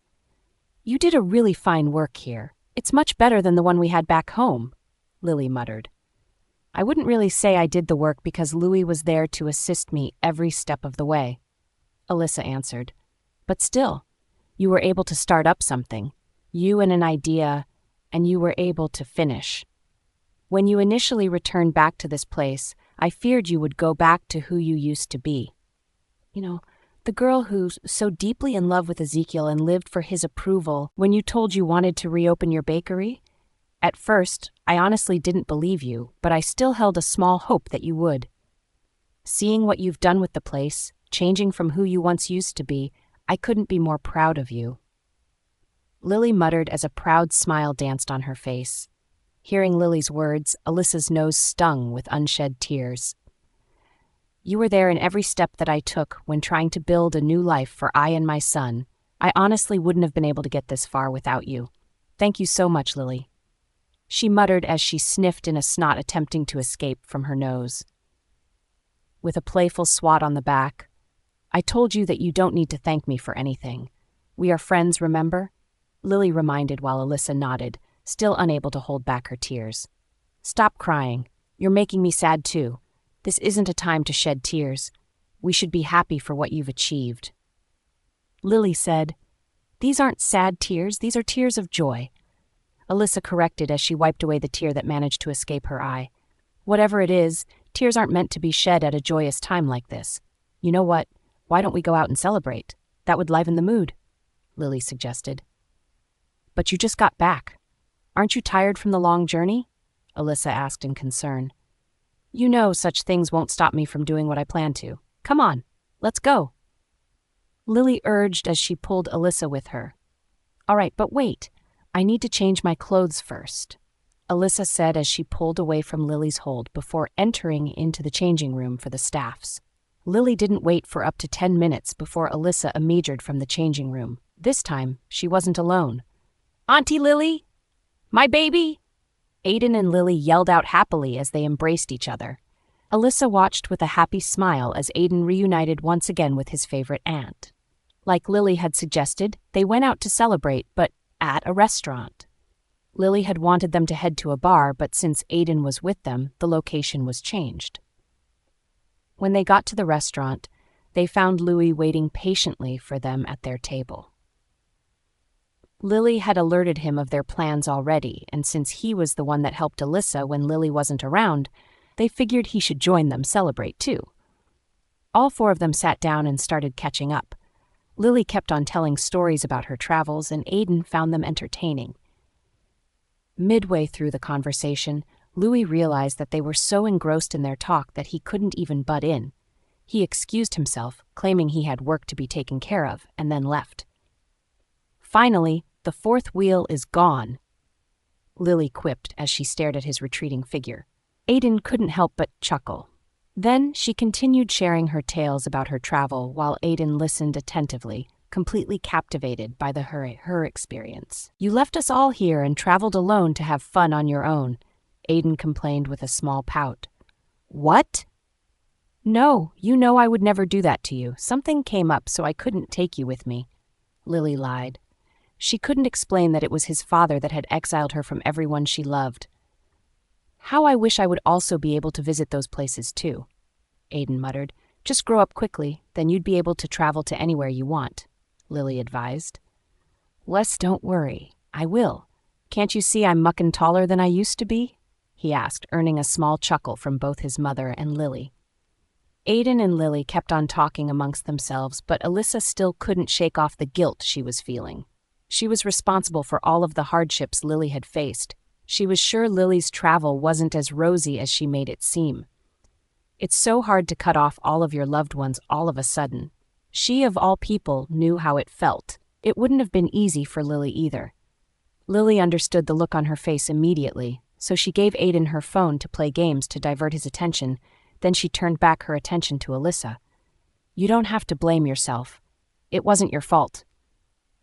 S1: "You did a really fine work here. It's much better than the one we had back home," Lily muttered. I wouldn't really say I did the work because Louis was there to assist me every step of the way, Alyssa answered. But still, you were able to start up something. You and an idea, and you were able to finish. When you initially returned back to this place, I feared you would go back to who you used to be. The girl who's so deeply in love with Ezekiel and lived for his approval when you told you wanted to reopen your bakery? At first, I honestly didn't believe you, but I still held a small hope that you would. Seeing what you've done with the place, changing from who you once used to be, I couldn't be more proud of you. Lily muttered as a proud smile danced on her face. Hearing Lily's words, Alyssa's nose stung with unshed tears. You were there in every step that I took when trying to build a new life for I and my son. I honestly wouldn't have been able to get this far without you. Thank you so much, Lily. She muttered as she sniffed in a snot attempting to escape from her nose. With a playful swat on the back, I told you that you don't need to thank me for anything. We are friends, remember? Lily reminded while Alyssa nodded, still unable to hold back her tears. Stop crying. You're making me sad too. This isn't a time to shed tears. We should be happy for what you've achieved. Lily said, These aren't sad tears, these are tears of joy. Alyssa corrected as she wiped away the tear that managed to escape her eye. Whatever it is, tears aren't meant to be shed at a joyous time like this. You know what? Why don't we go out and celebrate? That would liven the mood, Lily suggested. But you just got back. Aren't you tired from the long journey? Alyssa asked in concern. You know such things won't stop me from doing what I plan to. Come on, let's go. Lily urged as she pulled Alyssa with her. All right, but wait. I need to change my clothes first, Alyssa said as she pulled away from Lily's hold before entering into the changing room for the staffs. Lily didn't wait for up to 10 minutes before Alyssa emerged from the changing room. This time, she wasn't alone. Auntie Lily? My baby? Aiden and Lily yelled out happily as they embraced each other. Alyssa watched with a happy smile as Aiden reunited once again with his favorite aunt. Like Lily had suggested, they went out to celebrate, but at a restaurant. Lily had wanted them to head to a bar, but since Aiden was with them, the location was changed. When they got to the restaurant, they found Louis waiting patiently for them at their table. Lily had alerted him of their plans already, and since he was the one that helped Alyssa when Lily wasn't around, they figured he should join them celebrate too. All four of them sat down and started catching up. Lily kept on telling stories about her travels, and Aiden found them entertaining. Midway through the conversation, Louis realized that they were so engrossed in their talk that he couldn't even butt in. He excused himself, claiming he had work to be taken care of, and then left. Finally, the fourth wheel is gone, Lily quipped as she stared at his retreating figure. Aiden couldn't help but chuckle. Then she continued sharing her tales about her travel while Aiden listened attentively, completely captivated by her experience. You left us all here and traveled alone to have fun on your own, Aiden complained with a small pout. What? No, you know I would never do that to you. Something came up, so I couldn't take you with me, Lily lied. She couldn't explain that it was his father that had exiled her from everyone she loved. How I wish I would also be able to visit those places too, Aiden muttered. Just grow up quickly, then you'd be able to travel to anywhere you want, Lily advised. Les, don't worry. I will. Can't you see I'm muckin' taller than I used to be? He asked, earning a small chuckle from both his mother and Lily. Aiden and Lily kept on talking amongst themselves, but Alyssa still couldn't shake off the guilt she was feeling. She was responsible for all of the hardships Lily had faced. She was sure Lily's travel wasn't as rosy as she made it seem. It's so hard to cut off all of your loved ones all of a sudden. She, of all people, knew how it felt. It wouldn't have been easy for Lily either. Lily understood the look on her face immediately, so she gave Aiden her phone to play games to divert his attention. Then she turned back her attention to Alyssa. You don't have to blame yourself. It wasn't your fault,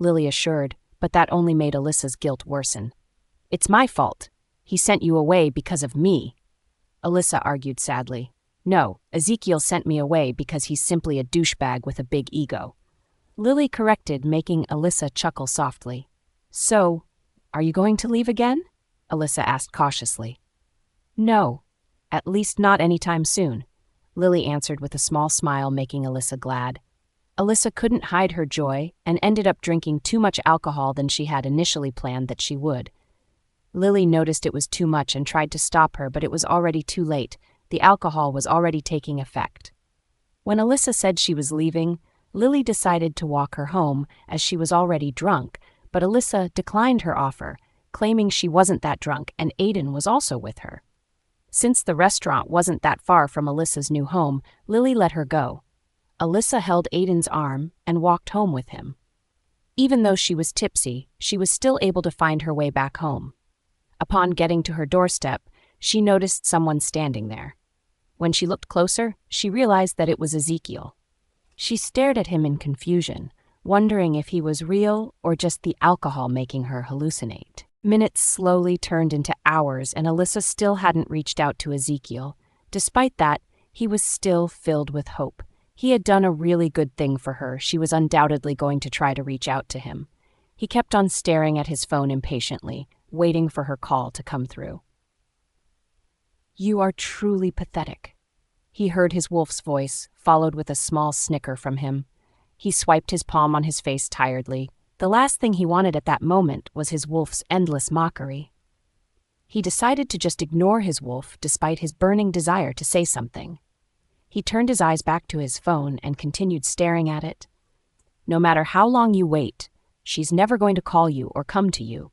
S1: Lily assured, but that only made Alyssa's guilt worsen. It's my fault. He sent you away because of me, Alyssa argued sadly. No, Ezekiel sent me away because he's simply a douchebag with a big ego, Lily corrected, making Alyssa chuckle softly. So, are you going to leave again? Alyssa asked cautiously. No, At least not anytime soon, Lily answered with a small smile, making Alyssa glad. Alyssa couldn't hide her joy and ended up drinking too much alcohol than she had initially planned that she would. Lily noticed it was too much and tried to stop her, but it was already too late. The alcohol was already taking effect. When Alyssa said she was leaving, Lily decided to walk her home as she was already drunk, but Alyssa declined her offer, claiming she wasn't that drunk and Aiden was also with her. Since the restaurant wasn't that far from Alyssa's new home, Lily let her go. Alyssa held Aiden's arm and walked home with him. Even though she was tipsy, she was still able to find her way back home. Upon getting to her doorstep, she noticed someone standing there. When she looked closer, she realized that it was Ezekiel. She stared at him in confusion, wondering if he was real or just the alcohol making her hallucinate. Minutes slowly turned into hours, and Alyssa still hadn't reached out to Ezekiel. Despite that, he was still filled with hope. He had done a really good thing for her. She was undoubtedly going to try to reach out to him. He kept on staring at his phone impatiently, waiting for her call to come through. "You are truly pathetic." He heard his wolf's voice, followed with a small snicker from him. He swiped his palm on his face tiredly. The last thing he wanted at that moment was his wolf's endless mockery. He decided to just ignore his wolf despite his burning desire to say something. He turned his eyes back to his phone and continued staring at it. "No matter how long you wait, she's never going to call you or come to you.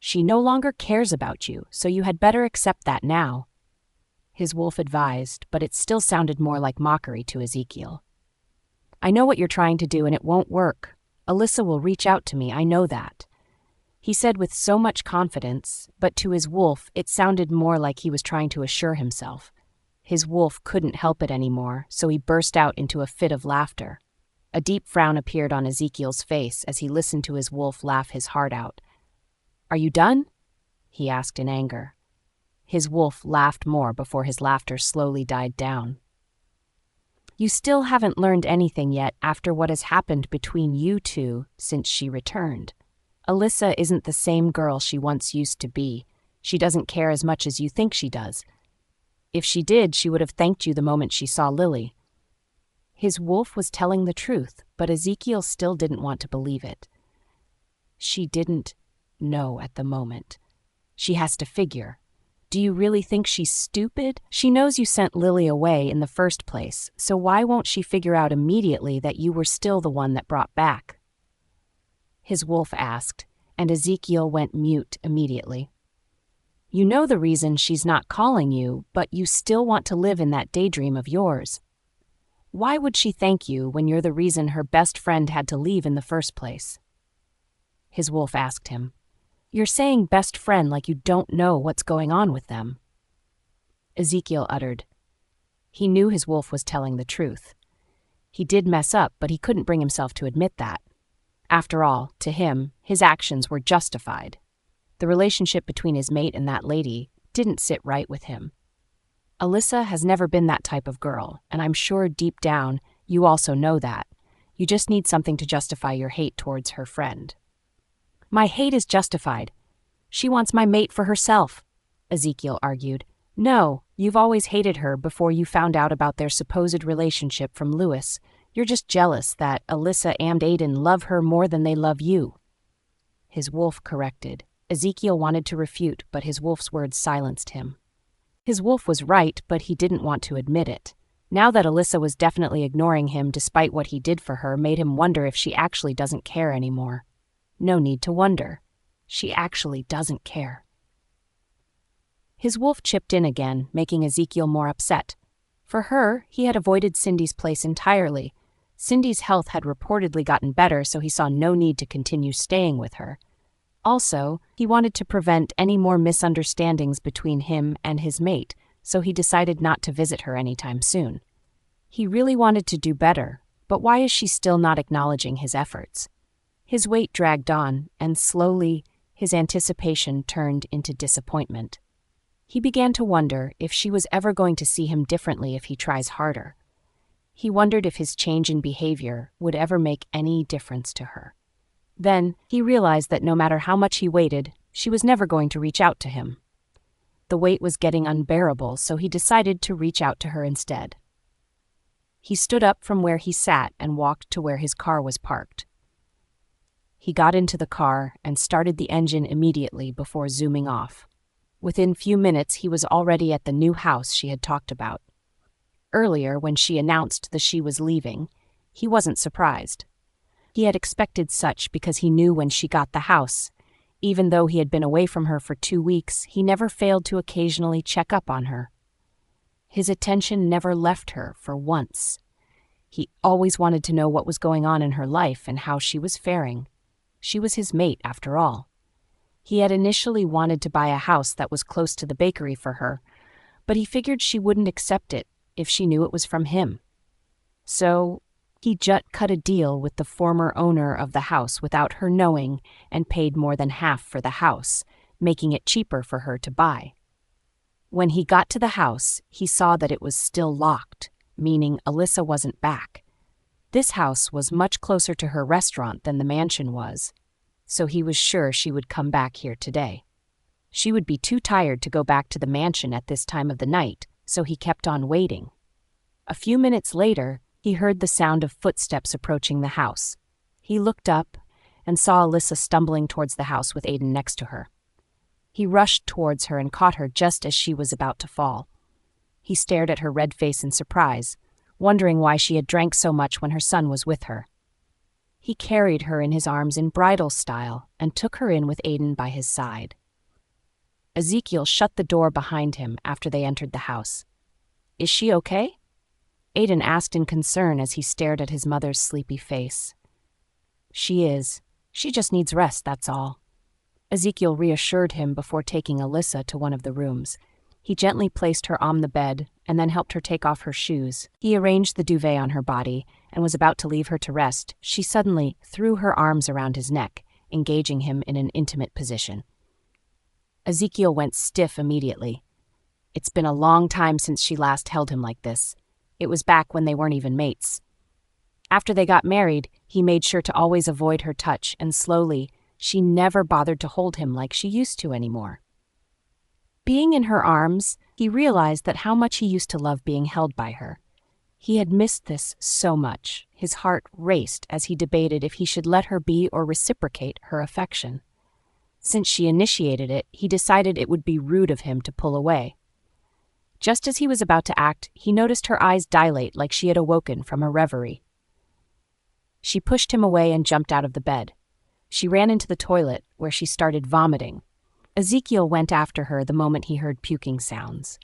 S1: She no longer cares about you, so you had better accept that now," his wolf advised, but it still sounded more like mockery to Ezekiel. "I know what you're trying to do and it won't work. Alyssa will reach out to me, I know that," he said with so much confidence, but to his wolf it sounded more like he was trying to assure himself. His wolf couldn't help it anymore, so he burst out into a fit of laughter. A deep frown appeared on Ezekiel's face as he listened to his wolf laugh his heart out. "Are you done?" he asked in anger. His wolf laughed more before his laughter slowly died down. "You still haven't learned anything yet after what has happened between you two since she returned. Alyssa isn't the same girl she once used to be. She doesn't care as much as you think she does. If she did, she would have thanked you the moment she saw Lily." His wolf was telling the truth, but Ezekiel still didn't want to believe it. She didn't know at the moment. She has to figure. Do you really think she's stupid? She knows you sent Lily away in the first place, so why won't she figure out immediately that you were still the one that brought back? His wolf asked, and Ezekiel went mute immediately. You know the reason she's not calling you, but you still want to live in that daydream of yours. Why would she thank you when you're the reason her best friend had to leave in the first place? His wolf asked him. You're saying best friend like you don't know what's going on with them. Ezekiel uttered. He knew his wolf was telling the truth. He did mess up, but he couldn't bring himself to admit that. After all, to him, his actions were justified. The relationship between his mate and that lady didn't sit right with him. Alyssa has never been that type of girl, and I'm sure deep down you also know that. You just need something to justify your hate towards her friend. My hate is justified. She wants my mate for herself, Ezekiel argued. No, you've always hated her before you found out about their supposed relationship from Lewis. You're just jealous that Alyssa and Aiden love her more than they love you. His wolf corrected. Ezekiel wanted to refute, but his wolf's words silenced him. His wolf was right, but he didn't want to admit it. Now that Alyssa was definitely ignoring him despite what he did for her made him wonder if she actually doesn't care anymore. No need to wonder. She actually doesn't care. His wolf chipped in again, making Ezekiel more upset. For her, he had avoided Cindy's place entirely. Cindy's health had reportedly gotten better, so he saw no need to continue staying with her. Also, he wanted to prevent any more misunderstandings between him and his mate, so he decided not to visit her anytime soon. He really wanted to do better, but why is she still not acknowledging his efforts? His wait dragged on, and slowly, his anticipation turned into disappointment. He began to wonder if she was ever going to see him differently if he tries harder. He wondered if his change in behavior would ever make any difference to her. Then, he realized that no matter how much he waited, she was never going to reach out to him. The weight was getting unbearable, so he decided to reach out to her instead. He stood up from where he sat and walked to where his car was parked. He got into the car and started the engine immediately before zooming off. Within few minutes, he was already at the new house she had talked about. Earlier, when she announced that she was leaving, he wasn't surprised. He had expected such because he knew when she got the house. Even though he had been away from her for 2 weeks, he never failed to occasionally check up on her. His attention never left her for once. He always wanted to know what was going on in her life and how she was faring. She was his mate, after all. He had initially wanted to buy a house that was close to the bakery for her, but he figured she wouldn't accept it if she knew it was from him. So he cut a deal with the former owner of the house without her knowing and paid more than half for the house, making it cheaper for her to buy. When he got to the house, he saw that it was still locked, meaning Alyssa wasn't back. This house was much closer to her restaurant than the mansion was, so he was sure she would come back here today. She would be too tired to go back to the mansion at this time of the night, so he kept on waiting. A few minutes later, he heard the sound of footsteps approaching the house. He looked up and saw Alyssa stumbling towards the house with Aiden next to her. He rushed towards her and caught her just as she was about to fall. He stared at her red face in surprise, wondering why she had drank so much when her son was with her. He carried her in his arms in bridal style and took her in with Aiden by his side. Ezekiel shut the door behind him after they entered the house. "Is she okay?" Aiden asked in concern as he stared at his mother's sleepy face. "She is. She just needs rest, that's all." Ezekiel reassured him before taking Alyssa to one of the rooms. He gently placed her on the bed and then helped her take off her shoes. He arranged the duvet on her body and was about to leave her to rest. She suddenly threw her arms around his neck, engaging him in an intimate position. Ezekiel went stiff immediately. It's been a long time since she last held him like this. It was back when they weren't even mates. After they got married, he made sure to always avoid her touch, and slowly, she never bothered to hold him like she used to anymore. Being in her arms, he realized that how much he used to love being held by her. He had missed this so much. His heart raced as he debated if he should let her be or reciprocate her affection. Since she initiated it, he decided it would be rude of him to pull away. Just as he was about to act, he noticed her eyes dilate like she had awoken from a reverie. She pushed him away and jumped out of the bed. She ran into the toilet, where she started vomiting. Ezekiel went after her the moment he heard puking sounds.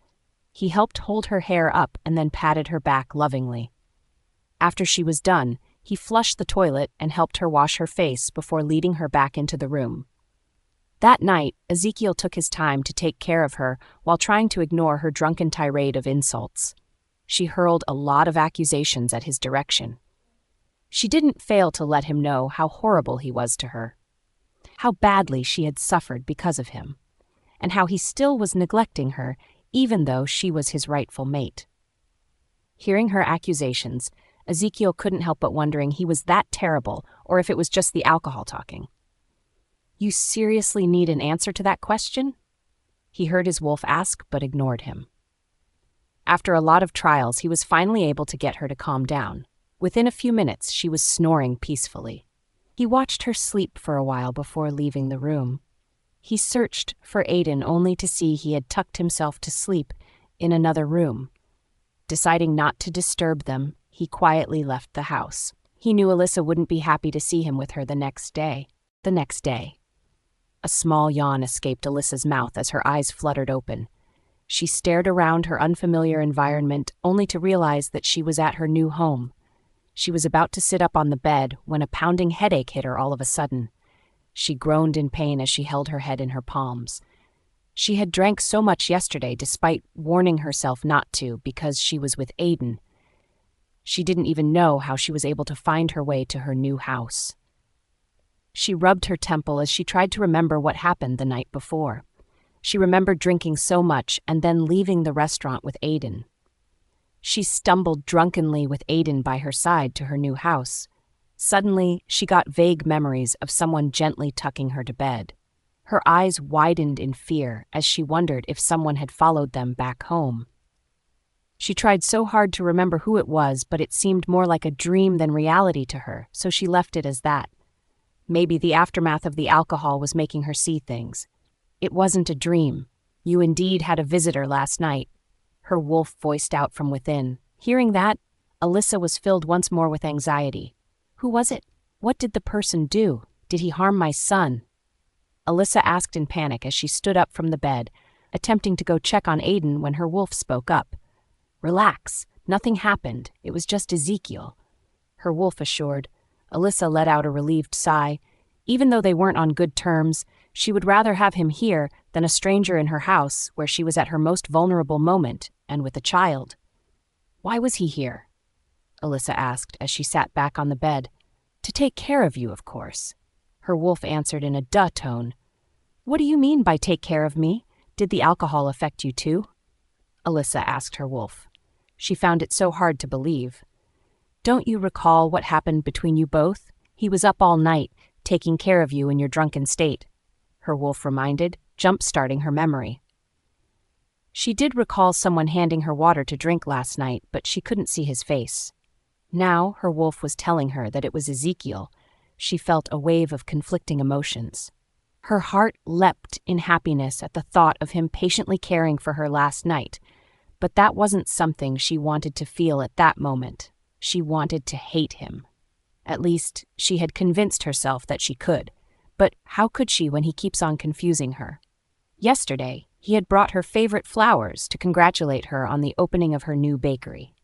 S1: He helped hold her hair up and then patted her back lovingly. After she was done, he flushed the toilet and helped her wash her face before leading her back into the room. That night, Ezekiel took his time to take care of her while trying to ignore her drunken tirade of insults. She hurled a lot of accusations at his direction. She didn't fail to let him know how horrible he was to her, how badly she had suffered because of him, and how he still was neglecting her even though she was his rightful mate. Hearing her accusations, Ezekiel couldn't help but wondering he was that terrible or if it was just the alcohol talking. "You seriously need an answer to that question?" He heard his wolf ask, but ignored him. After a lot of trials, he was finally able to get her to calm down. Within a few minutes, she was snoring peacefully. He watched her sleep for a while before leaving the room. He searched for Aiden only to see he had tucked himself to sleep in another room. Deciding not to disturb them, he quietly left the house. He knew Alyssa wouldn't be happy to see him with her the next day. A small yawn escaped Alyssa's mouth as her eyes fluttered open. She stared around her unfamiliar environment only to realize that she was at her new home. She was about to sit up on the bed when a pounding headache hit her all of a sudden. She groaned in pain as she held her head in her palms. She had drank so much yesterday despite warning herself not to because she was with Aiden. She didn't even know how she was able to find her way to her new house. She rubbed her temple as she tried to remember what happened the night before. She remembered drinking so much and then leaving the restaurant with Aiden. She stumbled drunkenly with Aiden by her side to her new house. Suddenly, she got vague memories of someone gently tucking her to bed. Her eyes widened in fear as she wondered if someone had followed them back home. She tried so hard to remember who it was, but it seemed more like a dream than reality to her, so she left it as that. Maybe the aftermath of the alcohol was making her see things. It wasn't a dream. You indeed had a visitor last night, her wolf voiced out from within. Hearing that, Alyssa was filled once more with anxiety. Who was it? What did the person do? Did he harm my son? Alyssa asked in panic as she stood up from the bed, attempting to go check on Aiden when her wolf spoke up. Relax, nothing happened. It was just Ezekiel, her wolf assured. Alyssa let out a relieved sigh. Even though they weren't on good terms, she would rather have him here than a stranger in her house where she was at her most vulnerable moment and with a child. Why was he here? Alyssa asked as she sat back on the bed. To take care of you, of course. Her wolf answered in a duh tone. What do you mean by take care of me? Did the alcohol affect you too? Alyssa asked her wolf. She found it so hard to believe. Don't you recall what happened between you both? He was up all night, taking care of you in your drunken state, her wolf reminded, jump-starting her memory. She did recall someone handing her water to drink last night, but she couldn't see his face. Now her wolf was telling her that it was Ezekiel. She felt a wave of conflicting emotions. Her heart leapt in happiness at the thought of him patiently caring for her last night, but that wasn't something she wanted to feel at that moment. She wanted to hate him. At least, she had convinced herself that she could. But how could she when he keeps on confusing her? Yesterday, he had brought her favorite flowers to congratulate her on the opening of her new bakery.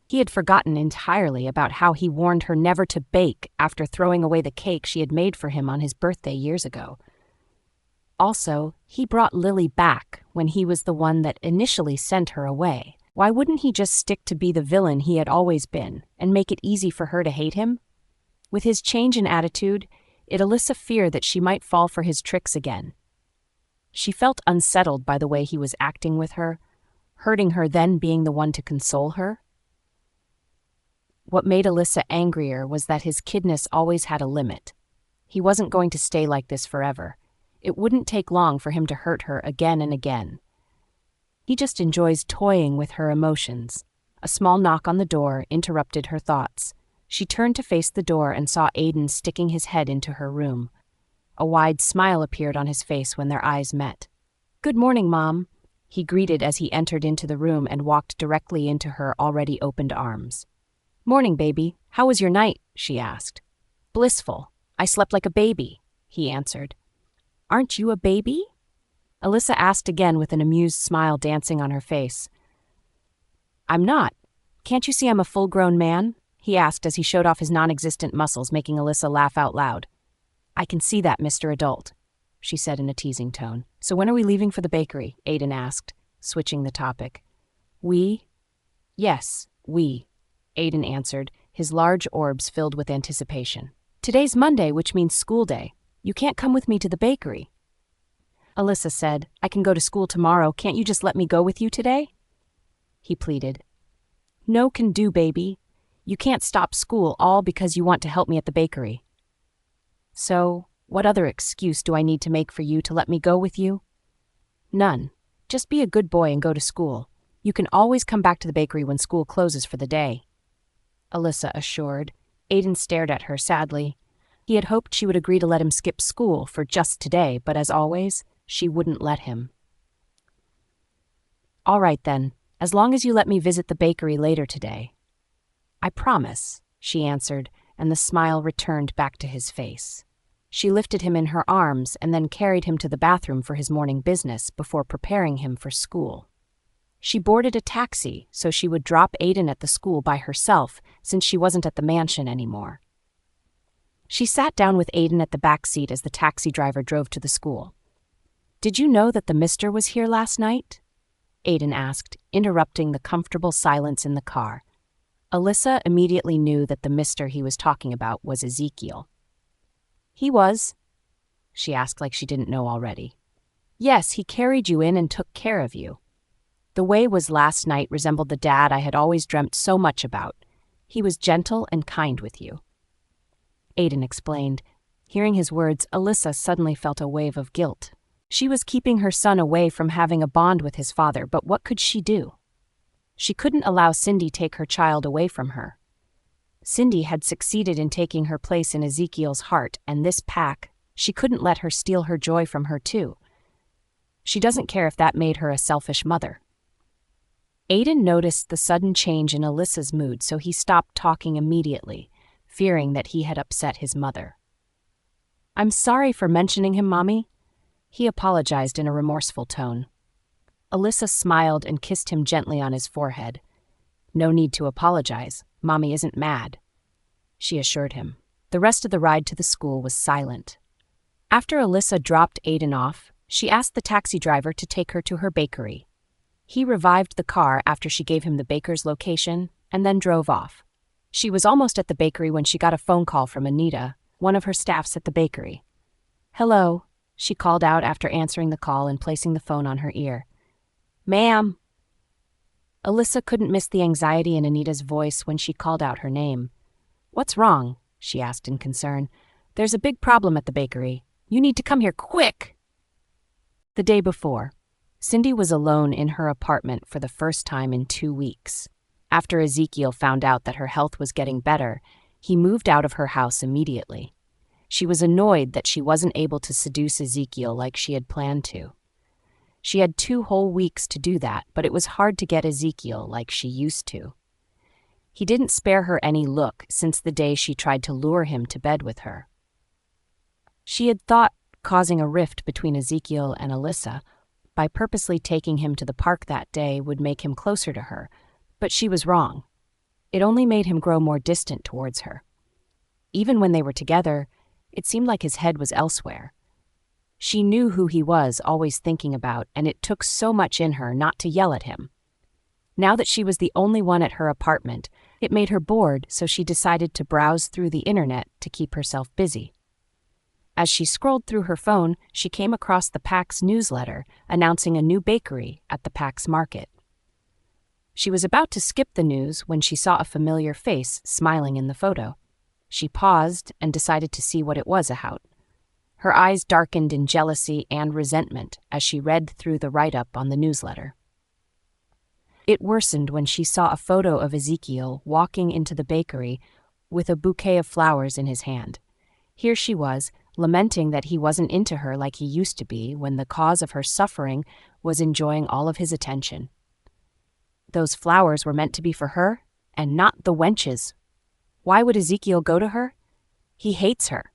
S1: He had forgotten entirely about how he warned her never to bake after throwing away the cake she had made for him on his birthday years ago. Also, he brought Lily back when he was the one that initially sent her away. Why wouldn't he just stick to be the villain he had always been and make it easy for her to hate him? With his change in attitude, it Alyssa feared that she might fall for his tricks again. She felt unsettled by the way he was acting with her, hurting her then being the one to console her. What made Alyssa angrier was that his kidness always had a limit. He wasn't going to stay like this forever. It wouldn't take long for him to hurt her again and again. He just enjoys toying with her emotions. A small knock on the door interrupted her thoughts. She turned to face the door and saw Aiden sticking his head into her room. A wide smile appeared on his face when their eyes met. "Good morning, Mom," he greeted as he entered into the room and walked directly into her already opened arms. "Morning, baby. How was your night?" she asked. "Blissful. I slept like a baby," he answered. "Aren't you a baby?" Alyssa asked again with an amused smile dancing on her face. "I'm not. Can't you see I'm a full-grown man?" he asked as he showed off his non-existent muscles, making Alyssa laugh out loud. "I can see that, Mr. Adult," she said in a teasing tone. "So when are we leaving for the bakery?" Aiden asked, switching the topic. "We?" "Yes, we," Aiden answered, his large orbs filled with anticipation. "Today's Monday, which means school day. You can't come with me to the bakery." Alyssa said, "I can go to school tomorrow. Can't you just let me go with you today?" He pleaded. "No can do, baby. You can't stop school all because you want to help me at the bakery." "So, what other excuse do I need to make for you to let me go with you?" "None. Just be a good boy and go to school. You can always come back to the bakery when school closes for the day," Alyssa assured. Aiden stared at her sadly. He had hoped she would agree to let him skip school for just today, but as always, she wouldn't let him. "All right then, as long as you let me visit the bakery later today." "I promise," she answered, and the smile returned back to his face. She lifted him in her arms and then carried him to the bathroom for his morning business before preparing him for school. She boarded a taxi so she would drop Aiden at the school by herself since she wasn't at the mansion anymore. She sat down with Aiden at the back seat as the taxi driver drove to the school. "Did you know that the mister was here last night?" Aiden asked, interrupting the comfortable silence in the car. Alyssa immediately knew that the mister he was talking about was Ezekiel. "He was?" she asked like she didn't know already. "Yes, he carried you in and took care of you. The way was last night resembled the dad I had always dreamt so much about. He was gentle and kind with you." Aiden explained. Hearing his words, Alyssa suddenly felt a wave of guilt. She was keeping her son away from having a bond with his father, but what could she do? She couldn't allow Cindy take her child away from her. Cindy had succeeded in taking her place in Ezekiel's heart, and this pack, she couldn't let her steal her joy from her too. She doesn't care if that made her a selfish mother. Aiden noticed the sudden change in Alyssa's mood, so he stopped talking immediately, fearing that he had upset his mother. "I'm sorry for mentioning him, Mommy," he apologized in a remorseful tone. Alyssa smiled and kissed him gently on his forehead. "No need to apologize. Mommy isn't mad," she assured him. The rest of the ride to the school was silent. After Alyssa dropped Aiden off, she asked the taxi driver to take her to her bakery. He revived the car after she gave him the baker's location and then drove off. She was almost at the bakery when she got a phone call from Anita, one of her staffs at the bakery. "Hello," she called out after answering the call and placing the phone on her ear. "Ma'am." Alyssa couldn't miss the anxiety in Anita's voice when she called out her name. "What's wrong?" she asked in concern. "There's a big problem at the bakery. You need to come here quick." The day before, Cindy was alone in her apartment for the first time in 2 weeks. After Ezekiel found out that her health was getting better, he moved out of her house immediately. She was annoyed that she wasn't able to seduce Ezekiel like she had planned to. She had 2 whole weeks to do that, but it was hard to get Ezekiel like she used to. He didn't spare her any look since the day she tried to lure him to bed with her. She had thought causing a rift between Ezekiel and Alyssa by purposely taking him to the park that day would make him closer to her, but she was wrong. It only made him grow more distant towards her. Even when they were together, it seemed like his head was elsewhere. She knew who he was always thinking about, and it took so much in her not to yell at him. Now that she was the only one at her apartment, it made her bored, so she decided to browse through the internet to keep herself busy. As she scrolled through her phone, she came across the PAX newsletter announcing a new bakery at the PAX market. She was about to skip the news when she saw a familiar face smiling in the photo. She paused and decided to see what it was about. Her eyes darkened in jealousy and resentment as she read through the write-up on the newsletter. It worsened when she saw a photo of Ezekiel walking into the bakery with a bouquet of flowers in his hand. Here she was, lamenting that he wasn't into her like he used to be when the cause of her suffering was enjoying all of his attention. Those flowers were meant to be for her, and not the wench's. Why would Ezekiel go to her? He hates her.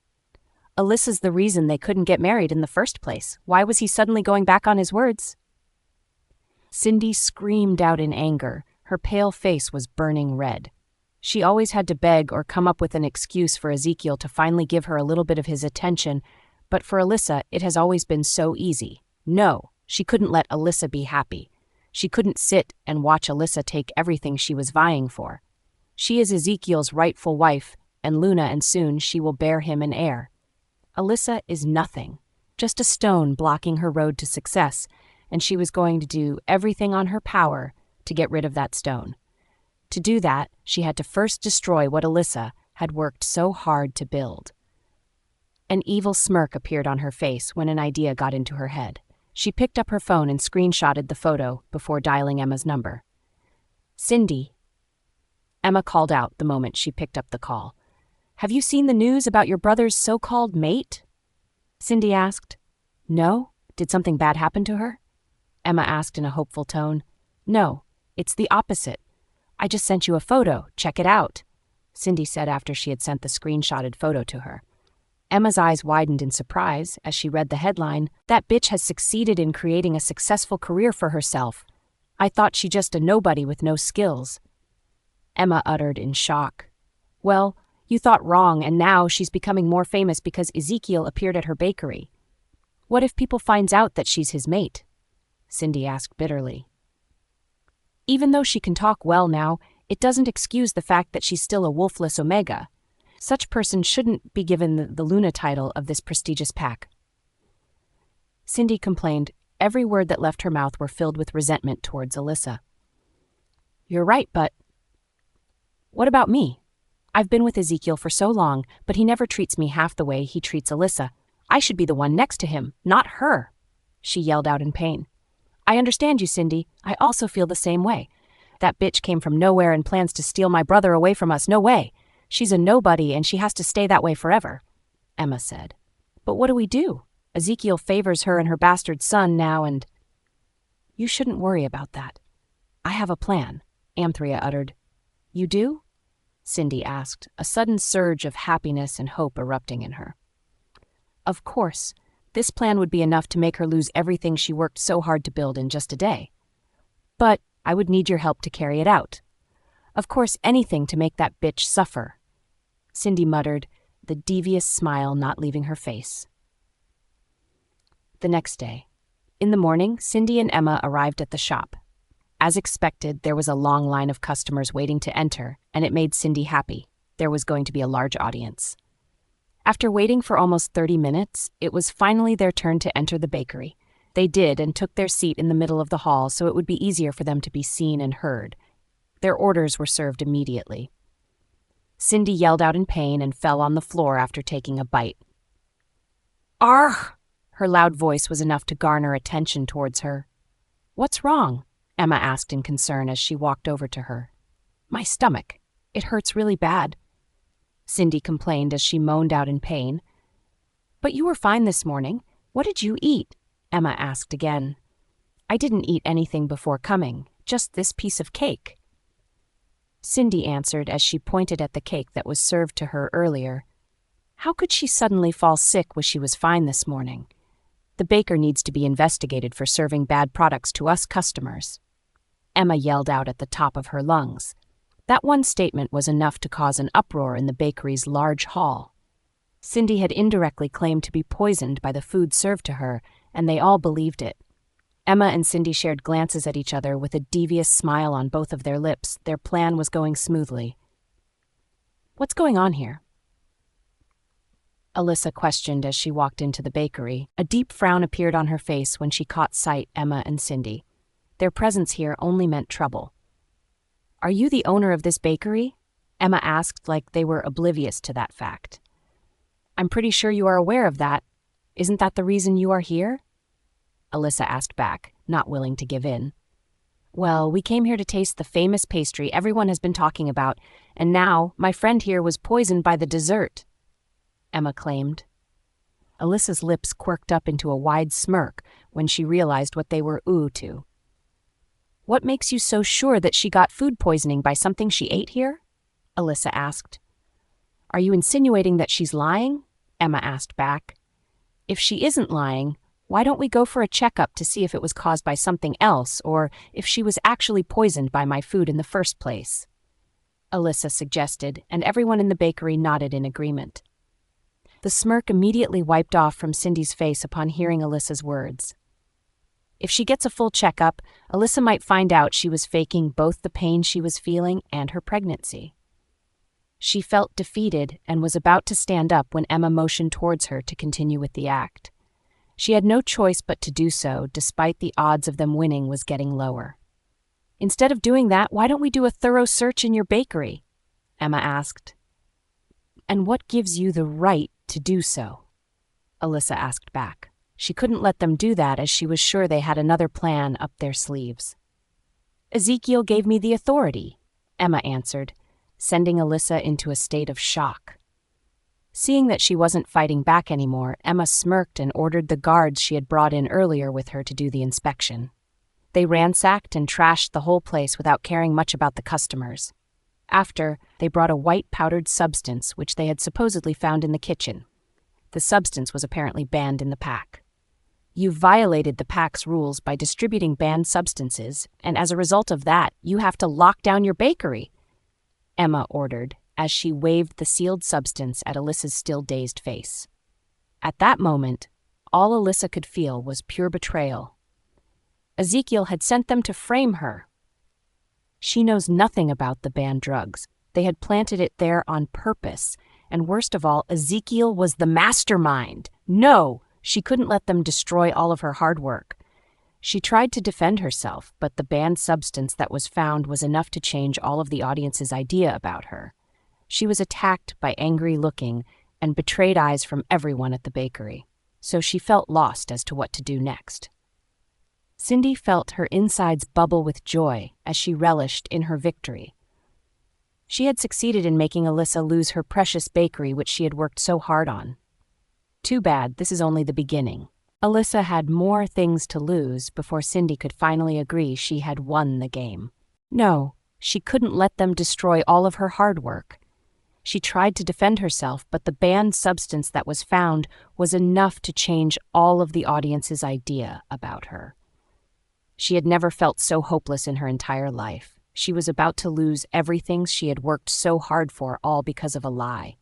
S1: Alyssa's the reason they couldn't get married in the first place. Why was he suddenly going back on his words? Cindy screamed out in anger. Her pale face was burning red. She always had to beg or come up with an excuse for Ezekiel to finally give her a little bit of his attention, but for Alyssa, it has always been so easy. No, she couldn't let Alyssa be happy. She couldn't sit and watch Alyssa take everything she was vying for. She is Ezekiel's rightful wife, and Luna, and soon she will bear him an heir. Alyssa is nothing, just a stone blocking her road to success, and she was going to do everything on her power to get rid of that stone. To do that, she had to first destroy what Alyssa had worked so hard to build. An evil smirk appeared on her face when an idea got into her head. She picked up her phone and screenshotted the photo before dialing Emma's number. "Cindy," Emma called out the moment she picked up the call. "Have you seen the news about your brother's so-called mate?" Cindy asked. "No? Did something bad happen to her?" Emma asked in a hopeful tone. "No, it's the opposite. I just sent you a photo. Check it out," Cindy said after she had sent the screenshotted photo to her. Emma's eyes widened in surprise as she read the headline, "That bitch has succeeded in creating a successful career for herself. I thought she just a nobody with no skills." Emma uttered in shock. "Well, you thought wrong, and now she's becoming more famous because Ezekiel appeared at her bakery. What if people finds out that she's his mate?" Cindy asked bitterly. Even though she can talk well now, it doesn't excuse the fact that she's still a wolfless omega. Such person shouldn't be given the Luna title of this prestigious pack. Cindy complained. Every word that left her mouth were filled with resentment towards Alyssa. "You're right, but what about me? I've been with Ezekiel for so long, but he never treats me half the way he treats Alyssa. I should be the one next to him, not her," she yelled out in pain. "I understand you, Cindy. I also feel the same way. That bitch came from nowhere and plans to steal my brother away from us. No way. She's a nobody and she has to stay that way forever," Emma said. "But what do we do? Ezekiel favors her and her bastard son now and—" "You shouldn't worry about that. I have a plan," Amthria uttered. "You do?" Cindy asked, a sudden surge of happiness and hope erupting in her. Of course, this plan would be enough to make her lose everything she worked so hard to build in just a day. But I would need your help to carry it out. Of course, anything to make that bitch suffer," Cindy muttered, the devious smile not leaving her face. The next day. In the morning, Cindy and Emma arrived at the shop. As expected, there was a long line of customers waiting to enter, and it made Cindy happy. There was going to be a large audience. After waiting for almost 30 minutes, it was finally their turn to enter the bakery. They did and took their seat in the middle of the hall so it would be easier for them to be seen and heard. Their orders were served immediately. Cindy yelled out in pain and fell on the floor after taking a bite. "Argh!" Her loud voice was enough to garner attention towards her. "What's wrong?" Emma asked in concern as she walked over to her. "My stomach. It hurts really bad," Cindy complained as she moaned out in pain. "But you were fine this morning. What did you eat?" Emma asked again. "I didn't eat anything before coming, just this piece of cake," Cindy answered as she pointed at the cake that was served to her earlier. How could she suddenly fall sick when she was fine this morning? The baker needs to be investigated for serving bad products to us customers, Emma yelled out at the top of her lungs. That one statement was enough to cause an uproar in the bakery's large hall. Cindy had indirectly claimed to be poisoned by the food served to her, and they all believed it. Emma and Cindy shared glances at each other with a devious smile on both of their lips. Their plan was going smoothly. "What's going on here?" Alyssa questioned as she walked into the bakery. A deep frown appeared on her face when she caught sight of Emma and Cindy. Their presence here only meant trouble. "Are you the owner of this bakery?" Emma asked like they were oblivious to that fact. "I'm pretty sure you are aware of that. Isn't that the reason you are here?" Alyssa asked back, not willing to give in. "Well, we came here to taste the famous pastry everyone has been talking about, and now my friend here was poisoned by the dessert," Emma claimed. Alyssa's lips quirked up into a wide smirk when she realized what they were to. "What makes you so sure that she got food poisoning by something she ate here?" Alyssa asked. "Are you insinuating that she's lying?" Emma asked back. "If she isn't lying, why don't we go for a checkup to see if it was caused by something else or if she was actually poisoned by my food in the first place?" Alyssa suggested, and everyone in the bakery nodded in agreement. The smirk immediately wiped off from Cindy's face upon hearing Alyssa's words. If she gets a full checkup, Alyssa might find out she was faking both the pain she was feeling and her pregnancy. She felt defeated and was about to stand up when Emma motioned towards her to continue with the act. She had no choice but to do so, despite the odds of them winning was getting lower. "Instead of doing that, why don't we do a thorough search in your bakery?" Emma asked. "And what gives you the right to do so?" Alyssa asked back. She couldn't let them do that as she was sure they had another plan up their sleeves. "Ezekiel gave me the authority," Emma answered, sending Alyssa into a state of shock. Seeing that she wasn't fighting back anymore, Emma smirked and ordered the guards she had brought in earlier with her to do the inspection. They ransacked and trashed the whole place without caring much about the customers. After, they brought a white powdered substance which they had supposedly found in the kitchen. The substance was apparently banned in the pack. "You violated the pack's rules by distributing banned substances, and as a result of that, you have to lock down your bakery," Emma ordered, as she waved the sealed substance at Alyssa's still dazed face. At that moment, all Alyssa could feel was pure betrayal. Ezekiel had sent them to frame her. She knows nothing about the banned drugs. They had planted it there on purpose, and worst of all, Ezekiel was the mastermind. No, she couldn't let them destroy all of her hard work. She tried to defend herself, but the banned substance that was found was enough to change all of the audience's idea about her. She was attacked by angry-looking and betrayed eyes from everyone at the bakery, so she felt lost as to what to do next. Cindy felt her insides bubble with joy as she relished in her victory. She had succeeded in making Alyssa lose her precious bakery which she had worked so hard on. Too bad, this is only the beginning. Alyssa had more things to lose before Cindy could finally agree she had won the game. No, she couldn't let them destroy all of her hard work. She tried to defend herself, but the banned substance that was found was enough to change all of the audience's idea about her. She had never felt so hopeless in her entire life. She was about to lose everything she had worked so hard for, all because of a lie.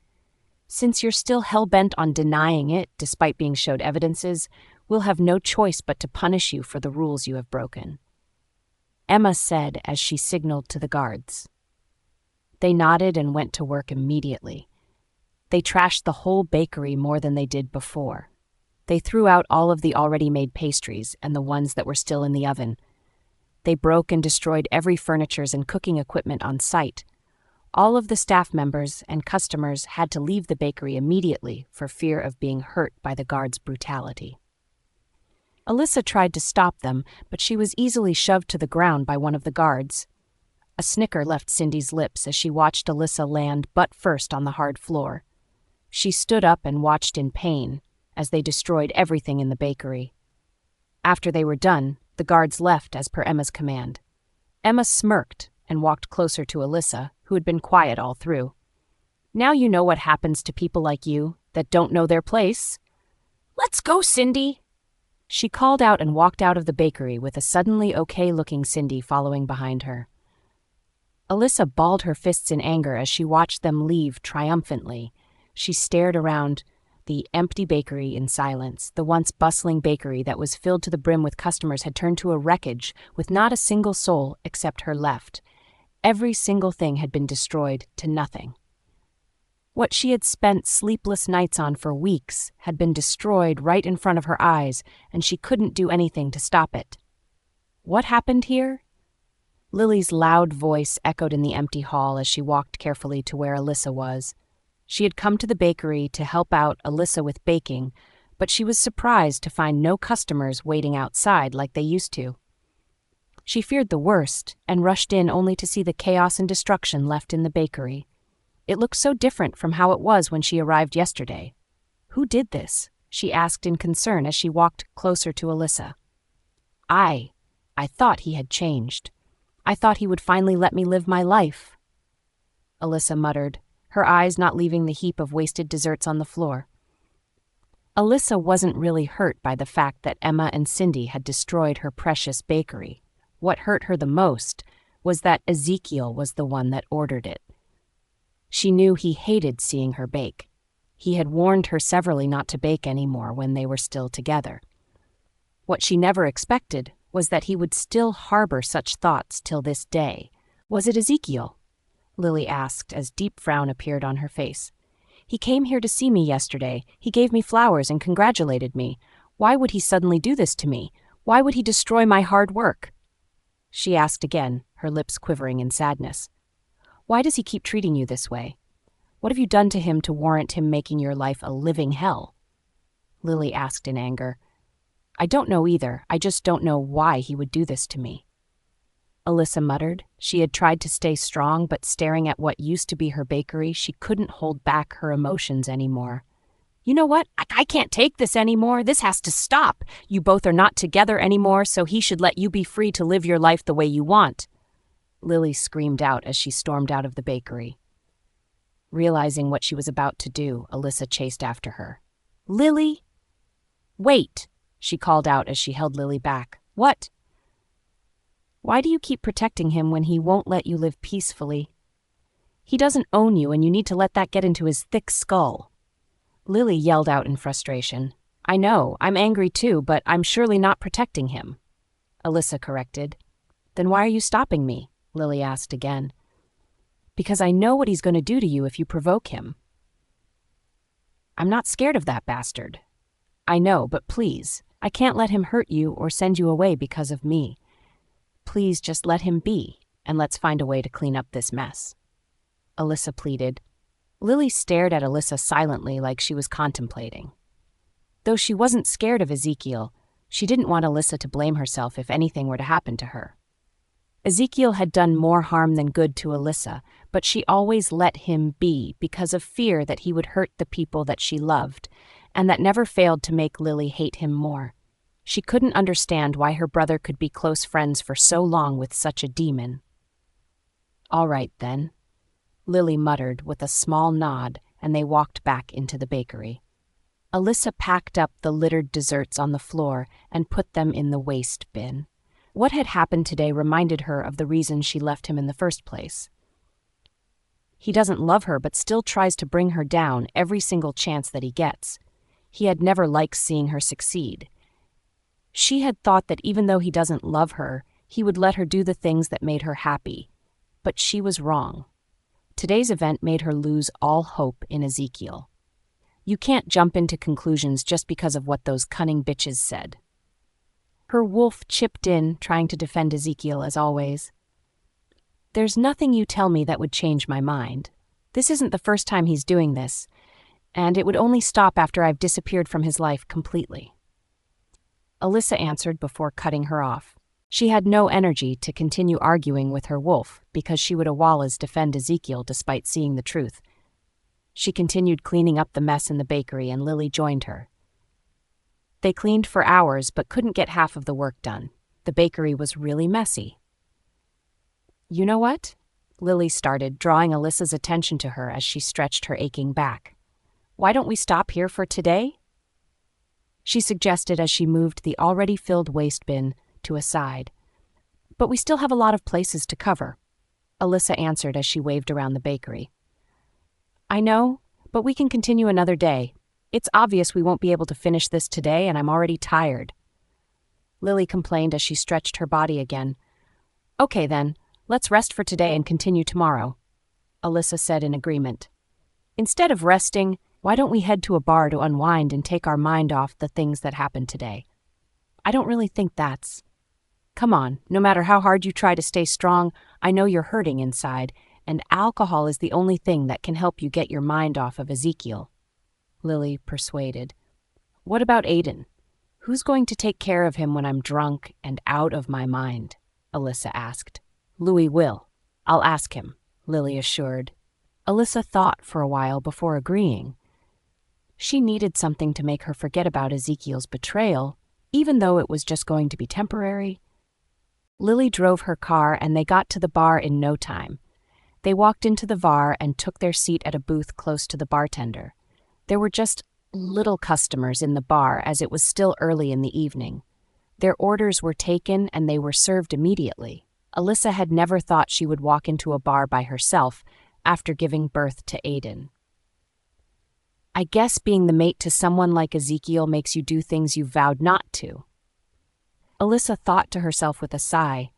S1: Since you're still hell-bent on denying it, despite being showed evidences, we'll have no choice but to punish you for the rules you have broken, Emma said as she signaled to the guards. They nodded and went to work immediately. They trashed the whole bakery more than they did before. They threw out all of the already made pastries and the ones that were still in the oven. They broke and destroyed every furniture and cooking equipment on site. All of the staff members and customers had to leave the bakery immediately for fear of being hurt by the guards' brutality. Alyssa tried to stop them, but she was easily shoved to the ground by one of the guards. A snicker left Cindy's lips as she watched Alyssa land butt first on the hard floor. She stood up and watched in pain as they destroyed everything in the bakery. After they were done, the guards left as per Emma's command. Emma smirked and walked closer to Alyssa, who had been quiet all through. Now you know what happens to people like you that don't know their place. Let's go, Cindy! She called out and walked out of the bakery with a suddenly okay-looking Cindy following behind her. Alyssa balled her fists in anger as she watched them leave triumphantly. She stared around the empty bakery in silence. The once bustling bakery that was filled to the brim with customers had turned to a wreckage with not a single soul except her left. Every single thing had been destroyed to nothing. What she had spent sleepless nights on for weeks had been destroyed right in front of her eyes, and she couldn't do anything to stop it. What happened here? Lily's loud voice echoed in the empty hall as she walked carefully to where Alyssa was. She had come to the bakery to help out Alyssa with baking, but she was surprised to find no customers waiting outside like they used to. She feared the worst and rushed in only to see the chaos and destruction left in the bakery. It looked so different from how it was when she arrived yesterday. Who did this? She asked in concern as she walked closer to Alyssa. I thought he had changed. I thought he would finally let me live my life. Alyssa muttered, her eyes not leaving the heap of wasted desserts on the floor. Alyssa wasn't really hurt by the fact that Emma and Cindy had destroyed her precious bakery. What hurt her the most was that Ezekiel was the one that ordered it. She knew he hated seeing her bake. He had warned her severally not to bake anymore when they were still together. What she never expected was that he would still harbor such thoughts till this day. Was it Ezekiel? Lily asked as deep frown appeared on her face. He came here to see me yesterday. He gave me flowers and congratulated me. Why would he suddenly do this to me? Why would he destroy my hard work? She asked again, her lips quivering in sadness. Why does he keep treating you this way? What have you done to him to warrant him making your life a living hell? Lily asked in anger. I don't know either. I just don't know why he would do this to me. Alyssa muttered. She had tried to stay strong, but staring at what used to be her bakery, she couldn't hold back her emotions anymore. You know what? I can't take this anymore. This has to stop. You both are not together anymore, so he should let you be free to live your life the way you want. Lily screamed out as she stormed out of the bakery. Realizing what she was about to do, Alyssa chased after her. Lily? Wait, she called out as she held Lily back. What? Why do you keep protecting him when he won't let you live peacefully? He doesn't own you, and you need to let that get into his thick skull. Lily yelled out in frustration. I know, I'm angry too, but I'm surely not protecting him. Alyssa corrected. Then why are you stopping me? Lily asked again. Because I know what he's going to do to you if you provoke him. I'm not scared of that bastard. I know, but please, I can't let him hurt you or send you away because of me. Please just let him be, and let's find a way to clean up this mess. Alyssa pleaded. Lily stared at Alyssa silently like she was contemplating. Though she wasn't scared of Ezekiel, she didn't want Alyssa to blame herself if anything were to happen to her. Ezekiel had done more harm than good to Alyssa, but she always let him be because of fear that he would hurt the people that she loved, and that never failed to make Lily hate him more. She couldn't understand why her brother could be close friends for so long with such a demon. "All right, then," Lily muttered with a small nod, and they walked back into the bakery. Alyssa packed up the littered desserts on the floor and put them in the waste bin. What had happened today reminded her of the reason she left him in the first place. He doesn't love her but still tries to bring her down every single chance that he gets. He had never liked seeing her succeed. She had thought that even though he doesn't love her, he would let her do the things that made her happy. But she was wrong. Today's event made her lose all hope in Ezekiel. You can't jump into conclusions just because of what those cunning bitches said. Her wolf chipped in, trying to defend Ezekiel as always. "There's nothing you tell me that would change my mind. This isn't the first time he's doing this, and it would only stop after I've disappeared from his life completely." Alyssa answered before cutting her off. She had no energy to continue arguing with her wolf because she would always defend Ezekiel despite seeing the truth. She continued cleaning up the mess in the bakery and Lily joined her. They cleaned for hours but couldn't get half of the work done. The bakery was really messy. "You know what?" Lily started, drawing Alyssa's attention to her as she stretched her aching back. "Why don't we stop here for today?" She suggested as she moved the already filled waste bin to a side. "But we still have a lot of places to cover," Alyssa answered as she waved around the bakery. "I know, but we can continue another day. It's obvious we won't be able to finish this today, and I'm already tired," Lily complained as she stretched her body again. "Okay then, let's rest for today and continue tomorrow," Alyssa said in agreement. "Instead of resting, why don't we head to a bar to unwind and take our mind off the things that happened today? I don't really think that's... Come on, no matter how hard you try to stay strong, I know you're hurting inside, and alcohol is the only thing that can help you get your mind off of Ezekiel," Lily persuaded. "What about Aiden? Who's going to take care of him when I'm drunk and out of my mind?" Alyssa asked. "Louis will. I'll ask him," Lily assured. Alyssa thought for a while before agreeing. She needed something to make her forget about Ezekiel's betrayal, even though it was just going to be temporary. Lily drove her car and they got to the bar in no time. They walked into the bar and took their seat at a booth close to the bartender. There were just little customers in the bar as it was still early in the evening. Their orders were taken and they were served immediately. Alyssa had never thought she would walk into a bar by herself after giving birth to Aiden. "I guess being the mate to someone like Ezekiel makes you do things you vowed not to," Alyssa thought to herself with a sigh.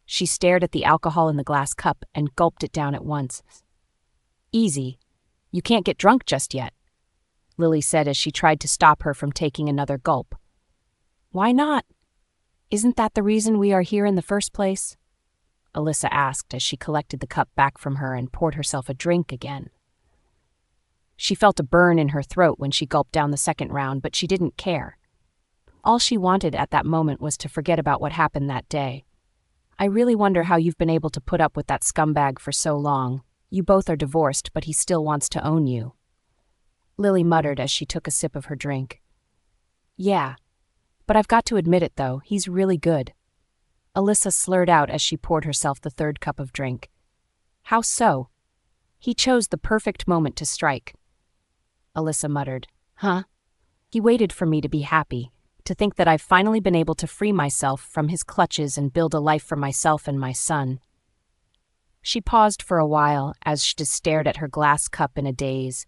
S1: She stared at the alcohol in the glass cup and gulped it down at once. "Easy. You can't get drunk just yet," Lily said as she tried to stop her from taking another gulp. "Why not? Isn't that the reason we are here in the first place?" Alyssa asked as she collected the cup back from her and poured herself a drink again. She felt a burn in her throat when she gulped down the second round, but she didn't care. All she wanted at that moment was to forget about what happened that day. "I really wonder how you've been able to put up with that scumbag for so long. You both are divorced, but he still wants to own you," Lily muttered as she took a sip of her drink. "Yeah, but I've got to admit it, though, he's really good," Alyssa slurred out as she poured herself the third cup of drink. "How so?" "He chose the perfect moment to strike," Alyssa muttered. "Huh? He waited for me to be happy, to think that I've finally been able to free myself from his clutches and build a life for myself and my son." She paused for a while as she just stared at her glass cup in a daze.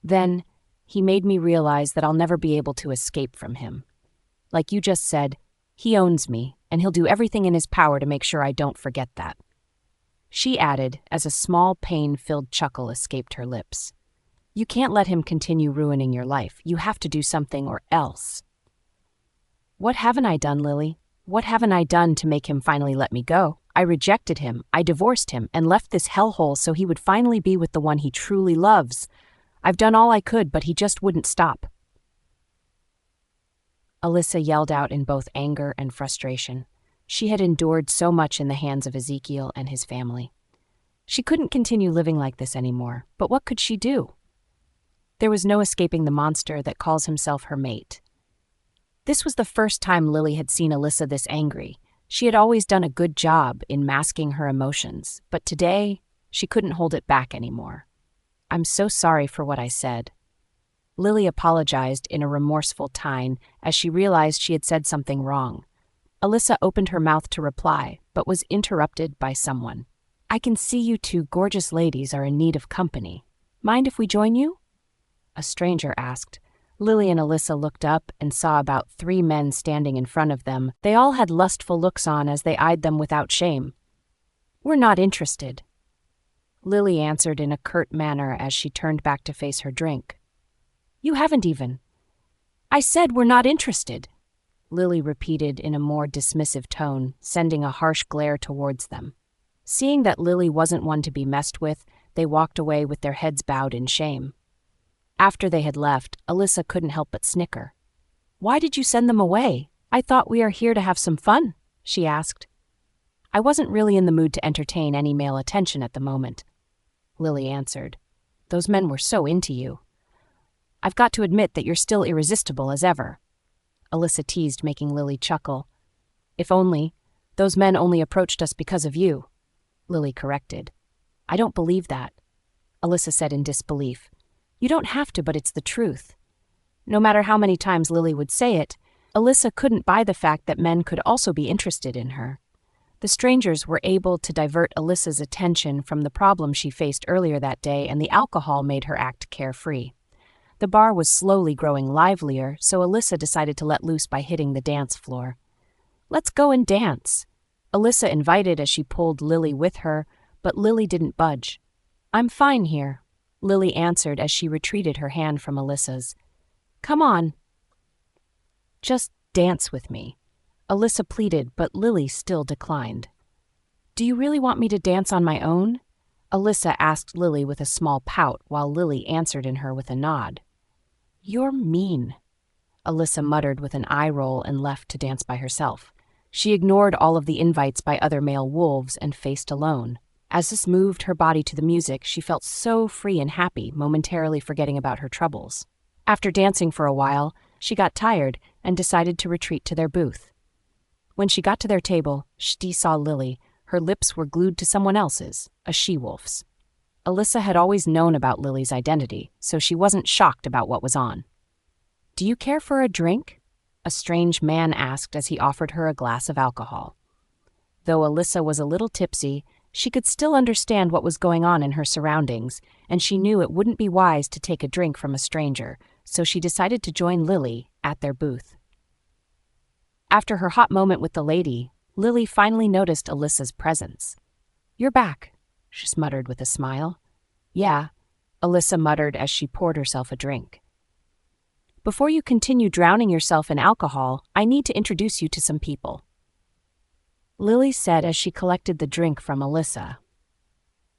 S1: "Then, he made me realize that I'll never be able to escape from him. Like you just said, he owns me, and he'll do everything in his power to make sure I don't forget that," she added as a small pain-filled chuckle escaped her lips. "You can't let him continue ruining your life. You have to do something or else." "What haven't I done, Lily? What haven't I done to make him finally let me go?" I rejected him, I divorced him, and left this hellhole so he would finally be with the one he truly loves. I've done all I could, but he just wouldn't stop." Alyssa yelled out in both anger and frustration. She had endured so much in the hands of Ezekiel and his family. She couldn't continue living like this anymore, but what could she do? There was no escaping the monster that calls himself her mate. This was the first time Lily had seen Alyssa this angry. She had always done a good job in masking her emotions, but today she couldn't hold it back anymore. "I'm so sorry for what I said." Lily apologized in a remorseful tone as she realized she had said something wrong. Alyssa opened her mouth to reply, but was interrupted by someone. "I can see you two gorgeous ladies are in need of company. Mind if we join you?" a stranger asked. Lily and Alyssa looked up and saw about 3 men standing in front of them. They all had lustful looks on as they eyed them without shame. "We're not interested," Lily answered in a curt manner as she turned back to face her drink. "You haven't even." "I said we're not interested," Lily repeated in a more dismissive tone, sending a harsh glare towards them. Seeing that Lily wasn't one to be messed with, they walked away with their heads bowed in shame. After they had left, Alyssa couldn't help but snicker. "Why did you send them away? I thought we are here to have some fun," she asked. "I wasn't really in the mood to entertain any male attention at the moment," Lily answered. "Those men were so into you. I've got to admit that you're still irresistible as ever," Alyssa teased, making Lily chuckle. "If only, those men only approached us because of you," Lily corrected. "I don't believe that," Alyssa said in disbelief. "You don't have to, but it's the truth." No matter how many times Lily would say it, Alyssa couldn't buy the fact that men could also be interested in her. The strangers were able to divert Alyssa's attention from the problem she faced earlier that day, and the alcohol made her act carefree. The bar was slowly growing livelier, so Alyssa decided to let loose by hitting the dance floor. "Let's go and dance," Alyssa invited as she pulled Lily with her, but Lily didn't budge. "I'm fine here," Lily answered as she retreated her hand from Alyssa's. "Come on. Just dance with me," Alyssa pleaded, but Lily still declined. "Do you really want me to dance on my own?" Alyssa asked Lily with a small pout, while Lily answered in her with a nod. "You're mean," Alyssa muttered with an eye roll and left to dance by herself. She ignored all of the invites by other male wolves and faced alone. As this moved her body to the music, she felt so free and happy, momentarily forgetting about her troubles. After dancing for a while, she got tired and decided to retreat to their booth. When she got to their table, she saw Lily. Her lips were glued to someone else's, a she-wolf's. Alyssa had always known about Lily's identity, so she wasn't shocked about what was on. "Do you care for a drink?" a strange man asked as he offered her a glass of alcohol. Though Alyssa was a little tipsy, she could still understand what was going on in her surroundings, and she knew it wouldn't be wise to take a drink from a stranger, so she decided to join Lily at their booth. After her hot moment with the lady, Lily finally noticed Alyssa's presence. "You're back," she muttered with a smile. "Yeah," Alyssa muttered as she poured herself a drink. "Before you continue drowning yourself in alcohol, I need to introduce you to some people," Lily said as she collected the drink from Alyssa.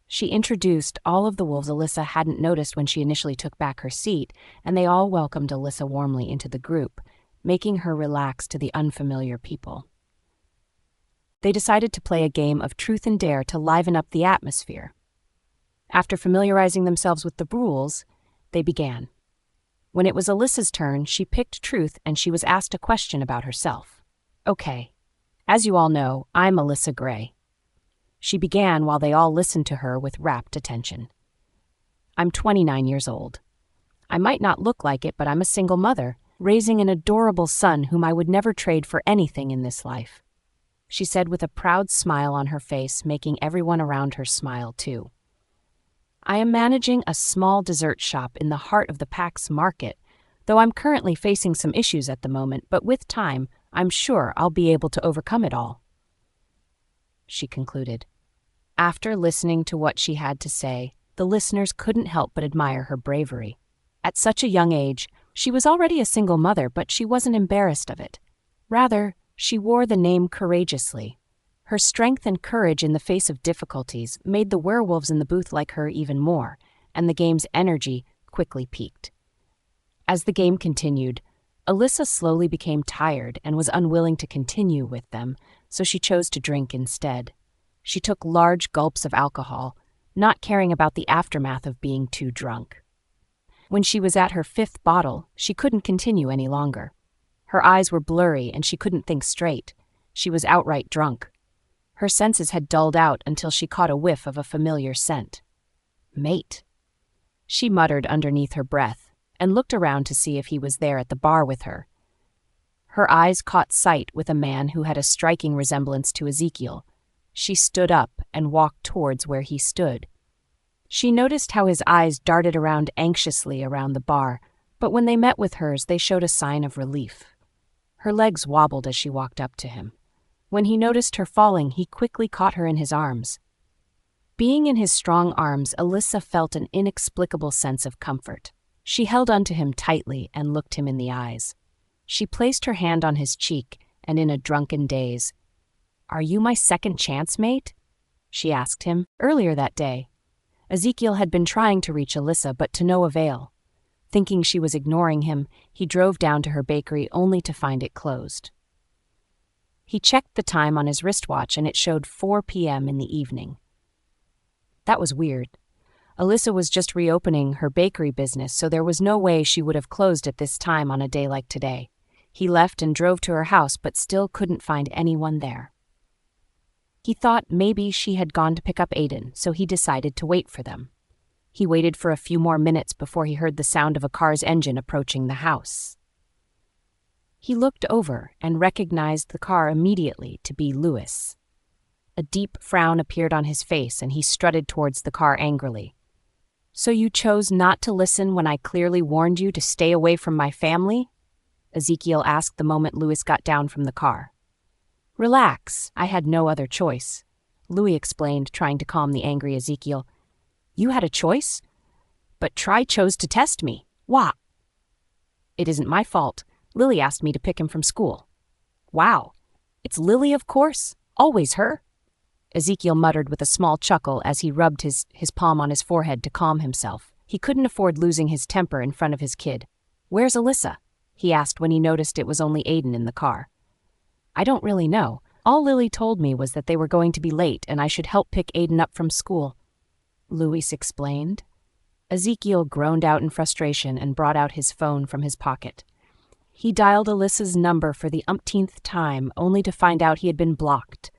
S1: She introduced all of the wolves Alyssa hadn't noticed when she initially took back her seat, and they all welcomed Alyssa warmly into the group, making her relax to the unfamiliar people. They decided to play a game of truth and dare to liven up the atmosphere. After familiarizing themselves with the rules, they began. When it was Alyssa's turn, she picked truth and she was asked a question about herself. "Okay. As you all know, I'm Alyssa Gray." She began while they all listened to her with rapt attention. "I'm 29 years old. I might not look like it, but I'm a single mother, raising an adorable son whom I would never trade for anything in this life," she said with a proud smile on her face, making everyone around her smile too. "I am managing a small dessert shop in the heart of the Pax market, though I'm currently facing some issues at the moment, but with time, I'm sure I'll be able to overcome it all," she concluded. After listening to what she had to say, the listeners couldn't help but admire her bravery. At such a young age, she was already a single mother, but she wasn't embarrassed of it. Rather, she wore the name courageously. Her strength and courage in the face of difficulties made the werewolves in the booth like her even more, and the game's energy quickly peaked. As the game continued, Alyssa slowly became tired and was unwilling to continue with them, so she chose to drink instead. She took large gulps of alcohol, not caring about the aftermath of being too drunk. When she was at her 5th bottle, she couldn't continue any longer. Her eyes were blurry and she couldn't think straight. She was outright drunk. Her senses had dulled out until she caught a whiff of a familiar scent. Mate. She muttered underneath her breath and looked around to see if he was there at the bar with her. Her eyes caught sight with a man who had a striking resemblance to Ezekiel. She stood up and walked towards where he stood. She noticed how his eyes darted around anxiously around the bar, but when they met with hers, they showed a sign of relief. Her legs wobbled as she walked up to him. When he noticed her falling, he quickly caught her in his arms. Being in his strong arms, Alyssa felt an inexplicable sense of comfort. She held onto him tightly and looked him in the eyes. She placed her hand on his cheek, and in a drunken daze, "Are you my second chance, mate?" she asked him. Earlier that day, Ezekiel had been trying to reach Alyssa, but to no avail. Thinking she was ignoring him, he drove down to her bakery only to find it closed. He checked the time on his wristwatch and it showed 4 p.m. in the evening. That was weird. Alyssa was just reopening her bakery business, so there was no way she would have closed at this time on a day like today. He left and drove to her house, but still couldn't find anyone there. He thought maybe she had gone to pick up Aiden, so he decided to wait for them. He waited for a few more minutes before he heard the sound of a car's engine approaching the house. He looked over and recognized the car immediately to be Lewis. A deep frown appeared on his face and he strutted towards the car angrily. "So you chose not to listen when I clearly warned you to stay away from my family?" Ezekiel asked the moment Lewis got down from the car. "Relax, I had no other choice," Louis explained, trying to calm the angry Ezekiel. "You had a choice? But Try chose to test me. Why?" "It isn't my fault. Lily asked me to pick him from school." "Wow. It's Lily, of course. Always her." Ezekiel muttered with a small chuckle as he rubbed his palm on his forehead to calm himself. He couldn't afford losing his temper in front of his kid. "Where's Alyssa?" he asked when he noticed it was only Aiden in the car. "I don't really know. All Lily told me was that they were going to be late and I should help pick Aiden up from school," Louis explained. Ezekiel groaned out in frustration and brought out his phone from his pocket. He dialed Alyssa's number for the umpteenth time, only to find out he had been blocked.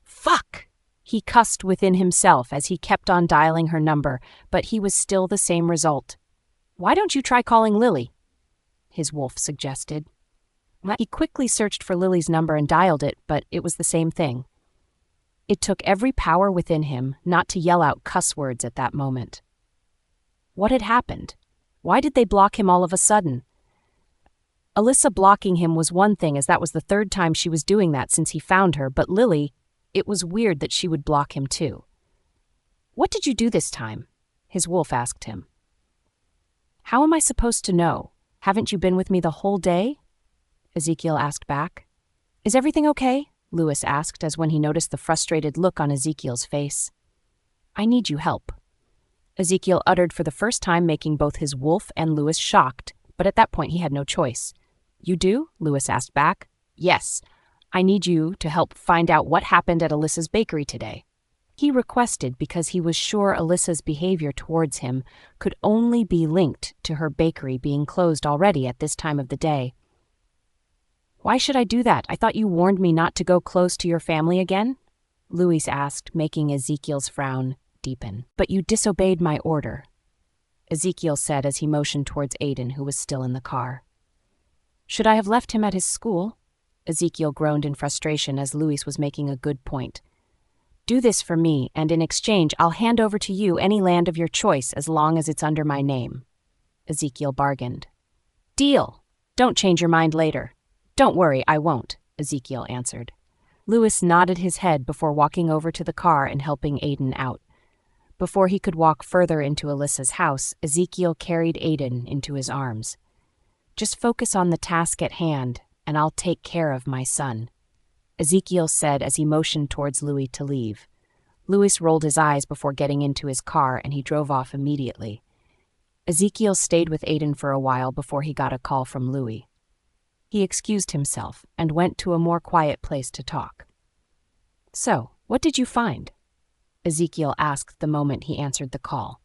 S1: "Fuck!" He cussed within himself as he kept on dialing her number, but he was still the same result. "Why don't you try calling Lily?" his wolf suggested. He quickly searched for Lily's number and dialed it, but it was the same thing. It took every power within him not to yell out cuss words at that moment. What had happened? Why did they block him all of a sudden? Alyssa blocking him was one thing, as that was the 3rd time she was doing that since he found her, but Lily, it was weird that she would block him too. "What did you do this time?" his wolf asked him. "How am I supposed to know? Haven't you been with me the whole day?" Ezekiel asked back. "Is everything okay?" Lewis asked as when he noticed the frustrated look on Ezekiel's face. "I need you help," Ezekiel uttered for the first time, making both his wolf and Lewis shocked, but at that point he had no choice. "You do?" Lewis asked back. "Yes. I need you to help find out what happened at Alyssa's bakery today." He requested because he was sure Alyssa's behavior towards him could only be linked to her bakery being closed already at this time of the day. "Why should I do that? I thought you warned me not to go close to your family again?" Louis asked, making Ezekiel's frown deepen. "But you disobeyed my order," Ezekiel said as he motioned towards Aiden, who was still in the car. "Should I have left him at his school?" Ezekiel groaned in frustration as Louis was making a good point. "Do this for me, and in exchange I'll hand over to you any land of your choice as long as it's under my name," Ezekiel bargained. "Deal. Don't change your mind later." "Don't worry, I won't," Ezekiel answered. Louis nodded his head before walking over to the car and helping Aiden out. Before he could walk further into Alyssa's house, Ezekiel carried Aiden into his arms. "Just focus on the task at hand, and I'll take care of my son." Ezekiel said as he motioned towards Louis to leave. Louis rolled his eyes before getting into his car, and he drove off immediately. Ezekiel stayed with Aiden for a while before he got a call from Louis. He excused himself and went to a more quiet place to talk. "So, what did you find?" Ezekiel asked the moment he answered the call.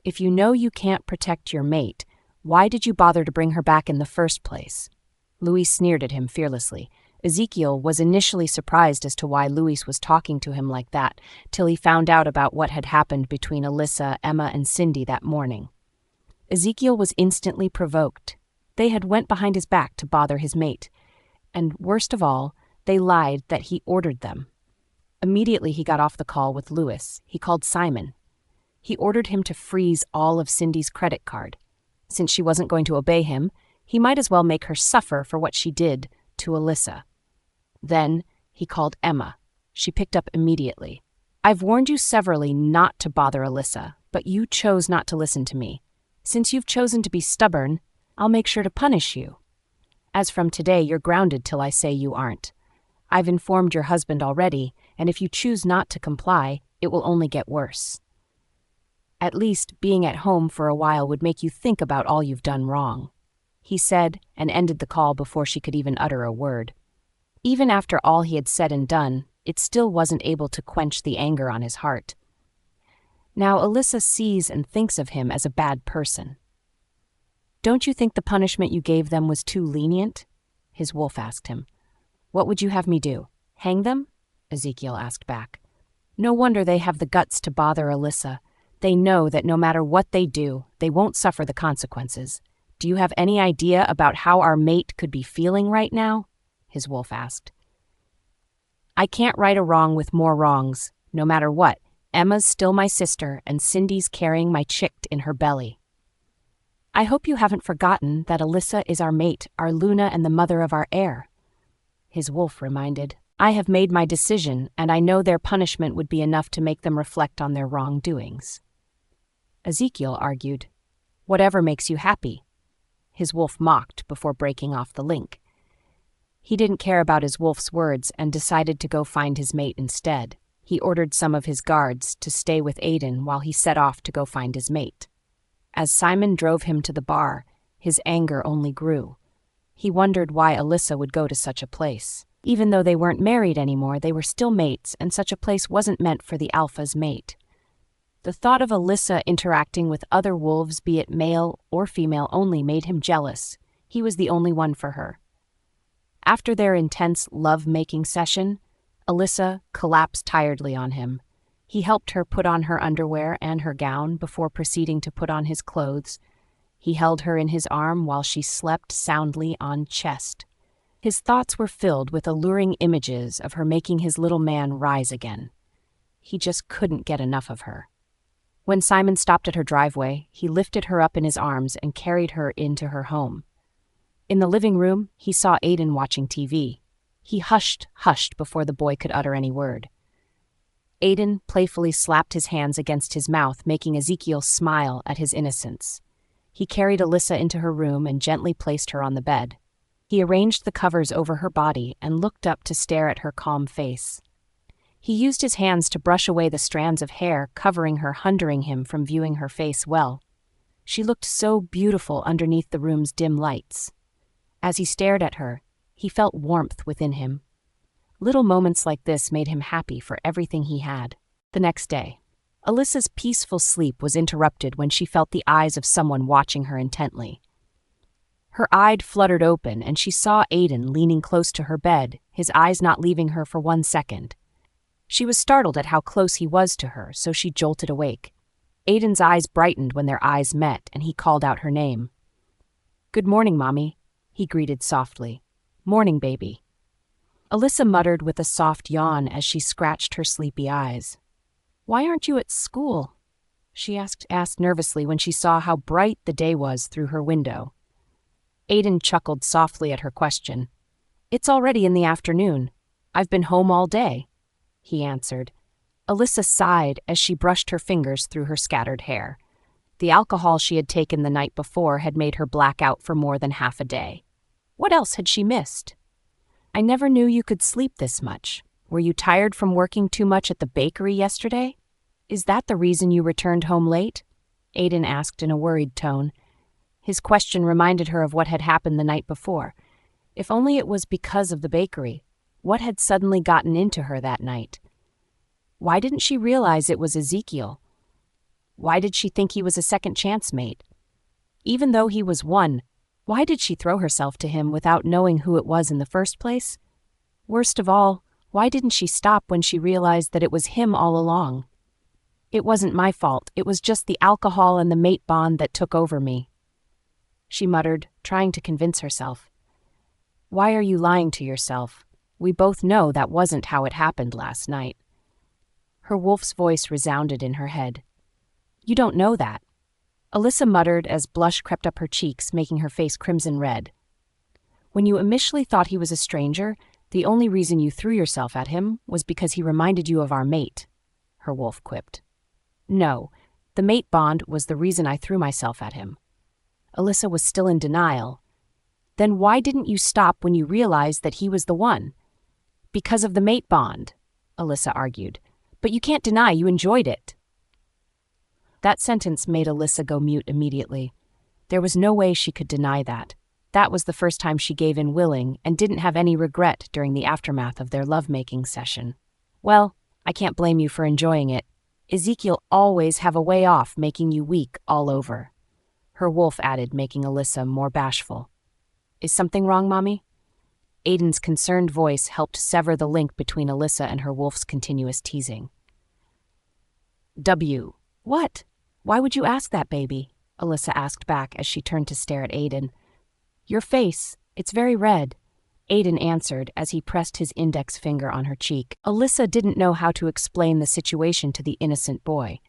S1: "If you know you can't protect your mate, why did you bother to bring her back in the first place?" Louis sneered at him fearlessly. Ezekiel was initially surprised as to why Louis was talking to him like that, till he found out about what had happened between Alyssa, Emma, and Cindy that morning. Ezekiel was instantly provoked. They had went behind his back to bother his mate, and worst of all, they lied that he ordered them. Immediately he got off the call with Louis. He called Simon. He ordered him to freeze all of Cindy's credit card. Since she wasn't going to obey him, he might as well make her suffer for what she did to Alyssa. Then he called Emma. She picked up immediately. "I've warned you severally not to bother Alyssa, but you chose not to listen to me. Since you've chosen to be stubborn, I'll make sure to punish you. As from today, you're grounded till I say you aren't. I've informed your husband already, and if you choose not to comply, it will only get worse. At least, being at home for a while would make you think about all you've done wrong," he said, and ended the call before she could even utter a word. Even after all he had said and done, it still wasn't able to quench the anger on his heart. Now Alyssa sees and thinks of him as a bad person. "Don't you think the punishment you gave them was too lenient?" his wolf asked him. "What would you have me do? Hang them?" Ezekiel asked back. "No wonder they have the guts to bother Alyssa. They know that no matter what they do, they won't suffer the consequences. Do you have any idea about how our mate could be feeling right now?" his wolf asked. "I can't right a wrong with more wrongs. No matter what, Emma's still my sister, and Cindy's carrying my chick in her belly. I hope you haven't forgotten that Alyssa is our mate, our Luna, and the mother of our heir," his wolf reminded. "I have made my decision, and I know their punishment would be enough to make them reflect on their wrongdoings." Ezekiel argued, "Whatever makes you happy," his wolf mocked before breaking off the link. He didn't care about his wolf's words and decided to go find his mate instead. He ordered some of his guards to stay with Aiden while he set off to go find his mate. As Simon drove him to the bar, his anger only grew. He wondered why Alyssa would go to such a place. Even though they weren't married anymore, they were still mates, and such a place wasn't meant for the alpha's mate. The thought of Alyssa interacting with other wolves, be it male or female only, made him jealous. He was the only one for her. After their intense love-making session, Alyssa collapsed tiredly on him. He helped her put on her underwear and her gown before proceeding to put on his clothes. He held her in his arm while she slept soundly on chest. His thoughts were filled with alluring images of her making his little man rise again. He just couldn't get enough of her. When Simon stopped at her driveway, he lifted her up in his arms and carried her into her home. In the living room, he saw Aiden watching TV. He hushed before the boy could utter any word. Aiden playfully slapped his hands against his mouth, making Ezekiel smile at his innocence. He carried Alyssa into her room and gently placed her on the bed. He arranged the covers over her body and looked up to stare at her calm face. He used his hands to brush away the strands of hair covering her, hindering him from viewing her face well. She looked so beautiful underneath the room's dim lights. As he stared at her, he felt warmth within him. Little moments like this made him happy for everything he had. The next day, Alyssa's peaceful sleep was interrupted when she felt the eyes of someone watching her intently. Her eye fluttered open, and she saw Aiden leaning close to her bed, his eyes not leaving her for 1 second. She was startled at how close he was to her, so she jolted awake. Aiden's eyes brightened when their eyes met, and he called out her name. "Good morning, Mommy," he greeted softly. "Morning, baby." Alyssa muttered with a soft yawn as she scratched her sleepy eyes. "Why aren't you at school?" she asked nervously when she saw how bright the day was through her window. Aiden chuckled softly at her question. "It's already in the afternoon. I've been home all day," he answered. Alyssa sighed as she brushed her fingers through her scattered hair. The alcohol she had taken the night before had made her black out for more than half a day. What else had she missed? I never knew you could sleep this much. Were you tired from working too much at the bakery yesterday? Is that the reason you returned home late? Aiden asked in a worried tone. His question reminded her of what had happened the night before. If only it was because of the bakery. What had suddenly gotten into her that night? Why didn't she realize it was Ezekiel? Why did she think he was a second chance mate? Even though he was one, why did she throw herself to him without knowing who it was in the first place? Worst of all, why didn't she stop when she realized that it was him all along? It wasn't my fault, it was just the alcohol and the mate bond that took over me, she muttered, trying to convince herself. Why are you lying to yourself? We both know that wasn't how it happened last night. Her wolf's voice resounded in her head. You don't know that. Alyssa muttered as blush crept up her cheeks, making her face crimson red. When you initially thought he was a stranger, the only reason you threw yourself at him was because he reminded you of our mate, her wolf quipped. No, the mate bond was the reason I threw myself at him. Alyssa was still in denial. Then why didn't you stop when you realized that he was the one? Because of the mate bond, Alyssa argued. But you can't deny you enjoyed it. That sentence made Alyssa go mute immediately. There was no way she could deny that. That was the first time she gave in willing and didn't have any regret during the aftermath of their lovemaking session. Well, I can't blame you for enjoying it. Ezekiel always have a way off making you weak all over, her wolf added, making Alyssa more bashful. Is something wrong, Mommy? Aiden's concerned voice helped sever the link between Alyssa and her wolf's continuous teasing. What? Why would you ask that, baby? Alyssa asked back as she turned to stare at Aiden. Your face, it's very red, Aiden answered as he pressed his index finger on her cheek. Alyssa didn't know how to explain the situation to the innocent boy.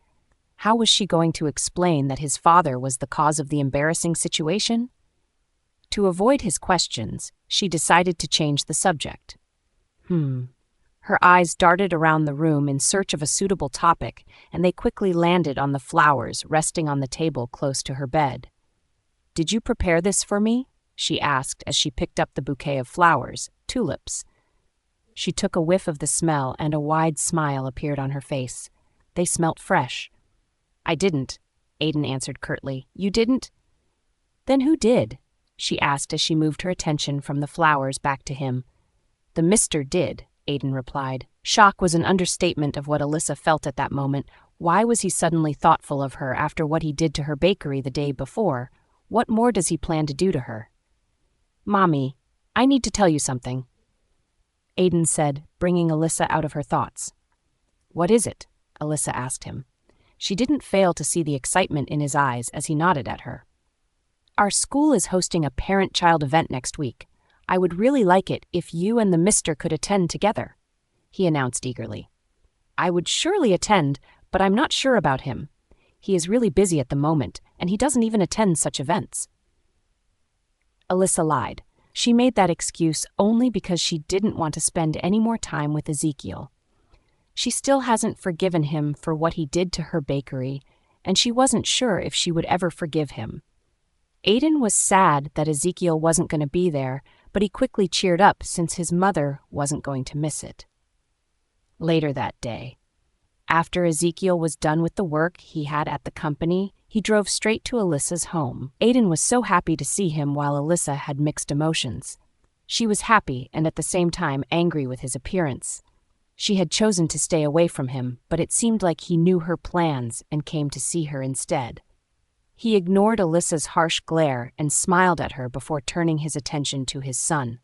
S1: How was she going to explain that his father was the cause of the embarrassing situation? To avoid his questions, she decided to change the subject. Her eyes darted around the room in search of a suitable topic, and they quickly landed on the flowers resting on the table close to her bed. Did you prepare this for me? She asked as she picked up the bouquet of flowers, tulips. She took a whiff of the smell and a wide smile appeared on her face. They smelt fresh. I didn't, Aiden answered curtly. You didn't? Then who did? She asked as she moved her attention from the flowers back to him. The Mr. did, Aiden replied. Shock was an understatement of what Alyssa felt at that moment. Why was he suddenly thoughtful of her after what he did to her bakery the day before? What more does he plan to do to her? Mommy, I need to tell you something, Aiden said, bringing Alyssa out of her thoughts. What is it? Alyssa asked him. She didn't fail to see the excitement in his eyes as he nodded at her. Our school is hosting a parent-child event next week. I would really like it if you and the Mr. could attend together, he announced eagerly. I would surely attend, but I'm not sure about him. He is really busy at the moment, and he doesn't even attend such events. Alyssa lied. She made that excuse only because she didn't want to spend any more time with Ezekiel. She still hasn't forgiven him for what he did to her bakery, and she wasn't sure if she would ever forgive him. Aiden was sad that Ezekiel wasn't going to be there, but he quickly cheered up since his mother wasn't going to miss it. Later that day, after Ezekiel was done with the work he had at the company, he drove straight to Alyssa's home. Aiden was so happy to see him while Alyssa had mixed emotions. She was happy and at the same time angry with his appearance. She had chosen to stay away from him, but it seemed like he knew her plans and came to see her instead. He ignored Alyssa's harsh glare and smiled at her before turning his attention to his son.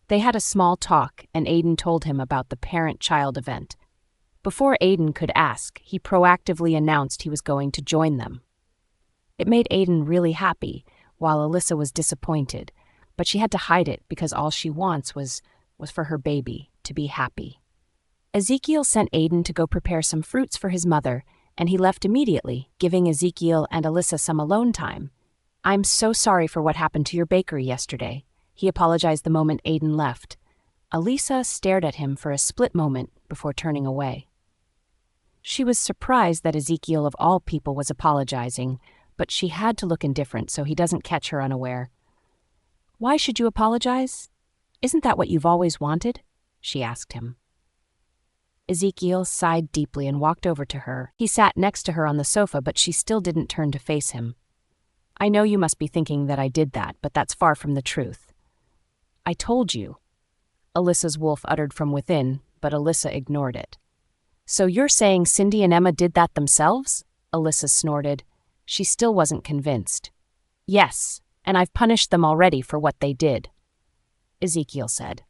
S1: They had a small talk, and Aiden told him about the parent-child event. Before Aiden could ask, he proactively announced he was going to join them. It made Aiden really happy, while Alyssa was disappointed, but she had to hide it because all she wants was for her baby to be happy. Ezekiel sent Aiden to go prepare some fruits for his mother, and he left immediately, giving Ezekiel and Alyssa some alone time. I'm so sorry for what happened to your bakery yesterday, he apologized the moment Aiden left. Alyssa stared at him for a split moment before turning away. She was surprised that Ezekiel of all people was apologizing, but she had to look indifferent so he doesn't catch her unaware. Why should you apologize? Isn't that what you've always wanted? She asked him. Ezekiel sighed deeply and walked over to her. He sat next to her on the sofa, but she still didn't turn to face him. I know you must be thinking that I did that, but that's far from the truth. I told you, Alyssa's wolf uttered from within, but Alyssa ignored it. So you're saying Cindy and Emma did that themselves? Alyssa snorted. She still wasn't convinced. Yes, and I've punished them already for what they did, Ezekiel said.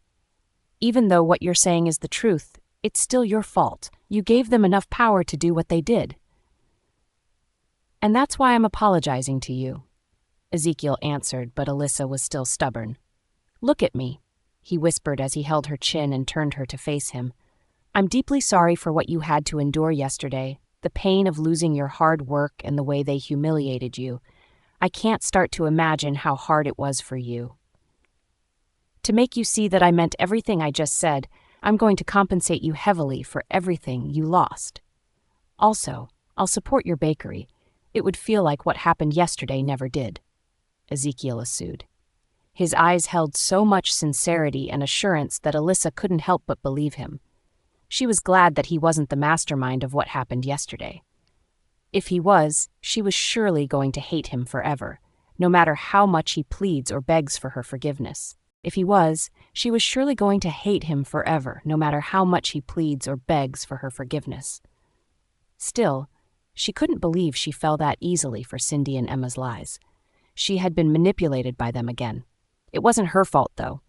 S1: Even though what you're saying is the truth, it's still your fault. You gave them enough power to do what they did. And that's why I'm apologizing to you, Ezekiel answered, but Alyssa was still stubborn. Look at me, he whispered as he held her chin and turned her to face him. I'm deeply sorry for what you had to endure yesterday, the pain of losing your hard work and the way they humiliated you. I can't start to imagine how hard it was for you. To make you see that I meant everything I just said, I'm going to compensate you heavily for everything you lost. Also, I'll support your bakery. It would feel like what happened yesterday never did, Ezekiel assured. His eyes held so much sincerity and assurance that Alyssa couldn't help but believe him. She was glad that he wasn't the mastermind of what happened yesterday. If he was, she was surely going to hate him forever, no matter how much he pleads or begs for her forgiveness. If he was, she was surely going to hate him forever, no matter how much he pleads or begs for her forgiveness. Still, she couldn't believe she fell that easily for Cindy and Emma's lies. She had been manipulated by them again. It wasn't her fault, though.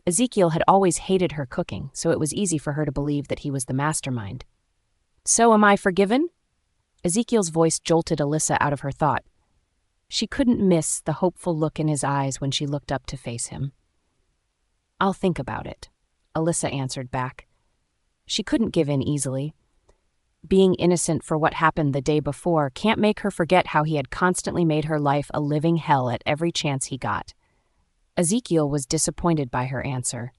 S1: Ezekiel had always hated her cooking, so it was easy for her to believe that he was the mastermind. So am I forgiven? Ezekiel's voice jolted Alyssa out of her thought. She couldn't miss the hopeful look in his eyes when she looked up to face him. I'll think about it, Alyssa answered back. She couldn't give in easily. Being innocent for what happened the day before can't make her forget how he had constantly made her life a living hell at every chance he got. Ezekiel was disappointed by her answer.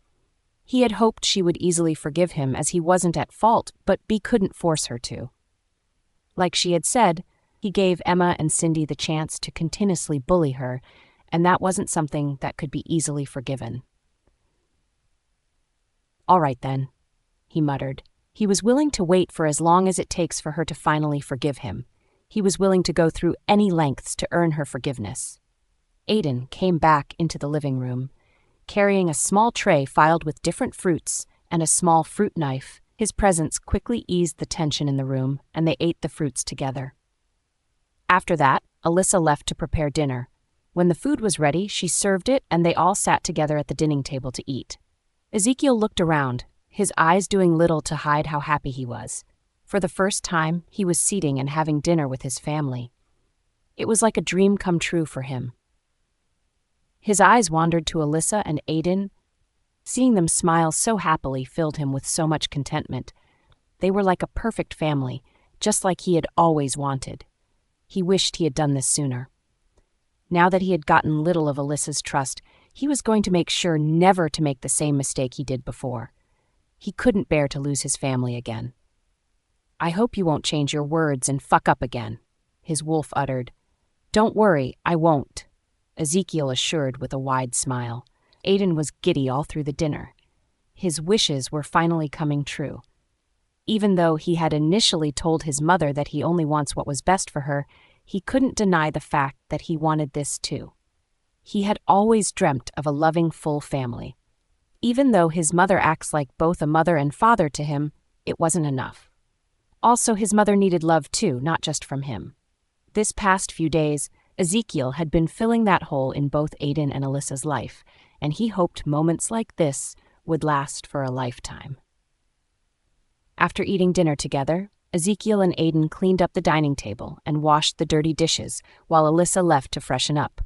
S1: He had hoped she would easily forgive him as he wasn't at fault, but B couldn't force her to. Like she had said, he gave Emma and Cindy the chance to continuously bully her, and that wasn't something that could be easily forgiven. All right then, he muttered. He was willing to wait for as long as it takes for her to finally forgive him. He was willing to go through any lengths to earn her forgiveness. Aiden came back into the living room, carrying a small tray filled with different fruits and a small fruit knife. His presence quickly eased the tension in the room, and they ate the fruits together. After that, Alyssa left to prepare dinner. When the food was ready, she served it, and they all sat together at the dining table to eat. Ezekiel looked around, his eyes doing little to hide how happy he was. For the first time, he was seating and having dinner with his family. It was like a dream come true for him. His eyes wandered to Alyssa and Aiden. Seeing them smile so happily filled him with so much contentment. They were like a perfect family, just like he had always wanted. He wished he had done this sooner. Now that he had gotten little of Alyssa's trust, he was going to make sure never to make the same mistake he did before. He couldn't bear to lose his family again. I hope you won't change your words and fuck up again, his wolf uttered. Don't worry, I won't, Ezekiel assured with a wide smile. Aiden was giddy all through the dinner. His wishes were finally coming true. Even though he had initially told his mother that he only wants what was best for her, he couldn't deny the fact that he wanted this too. He had always dreamt of a loving, full family. Even though his mother acts like both a mother and father to him, it wasn't enough. Also, his mother needed love too, not just from him. This past few days, Ezekiel had been filling that hole in both Aiden and Alyssa's life, and he hoped moments like this would last for a lifetime. After eating dinner together, Ezekiel and Aiden cleaned up the dining table and washed the dirty dishes while Alyssa left to freshen up.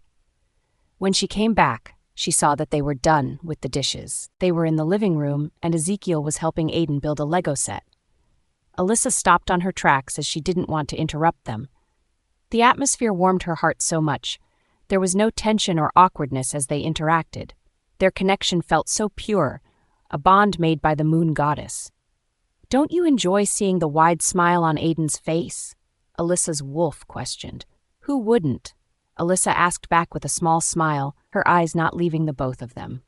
S1: When she came back, she saw that they were done with the dishes. They were in the living room, and Ezekiel was helping Aiden build a Lego set. Alyssa stopped on her tracks as she didn't want to interrupt them. The atmosphere warmed her heart so much. There was no tension or awkwardness as they interacted. Their connection felt so pure, a bond made by the moon goddess. Don't you enjoy seeing the wide smile on Aiden's face? Alyssa's wolf questioned. Who wouldn't? Alyssa asked back with a small smile, her eyes not leaving the both of them.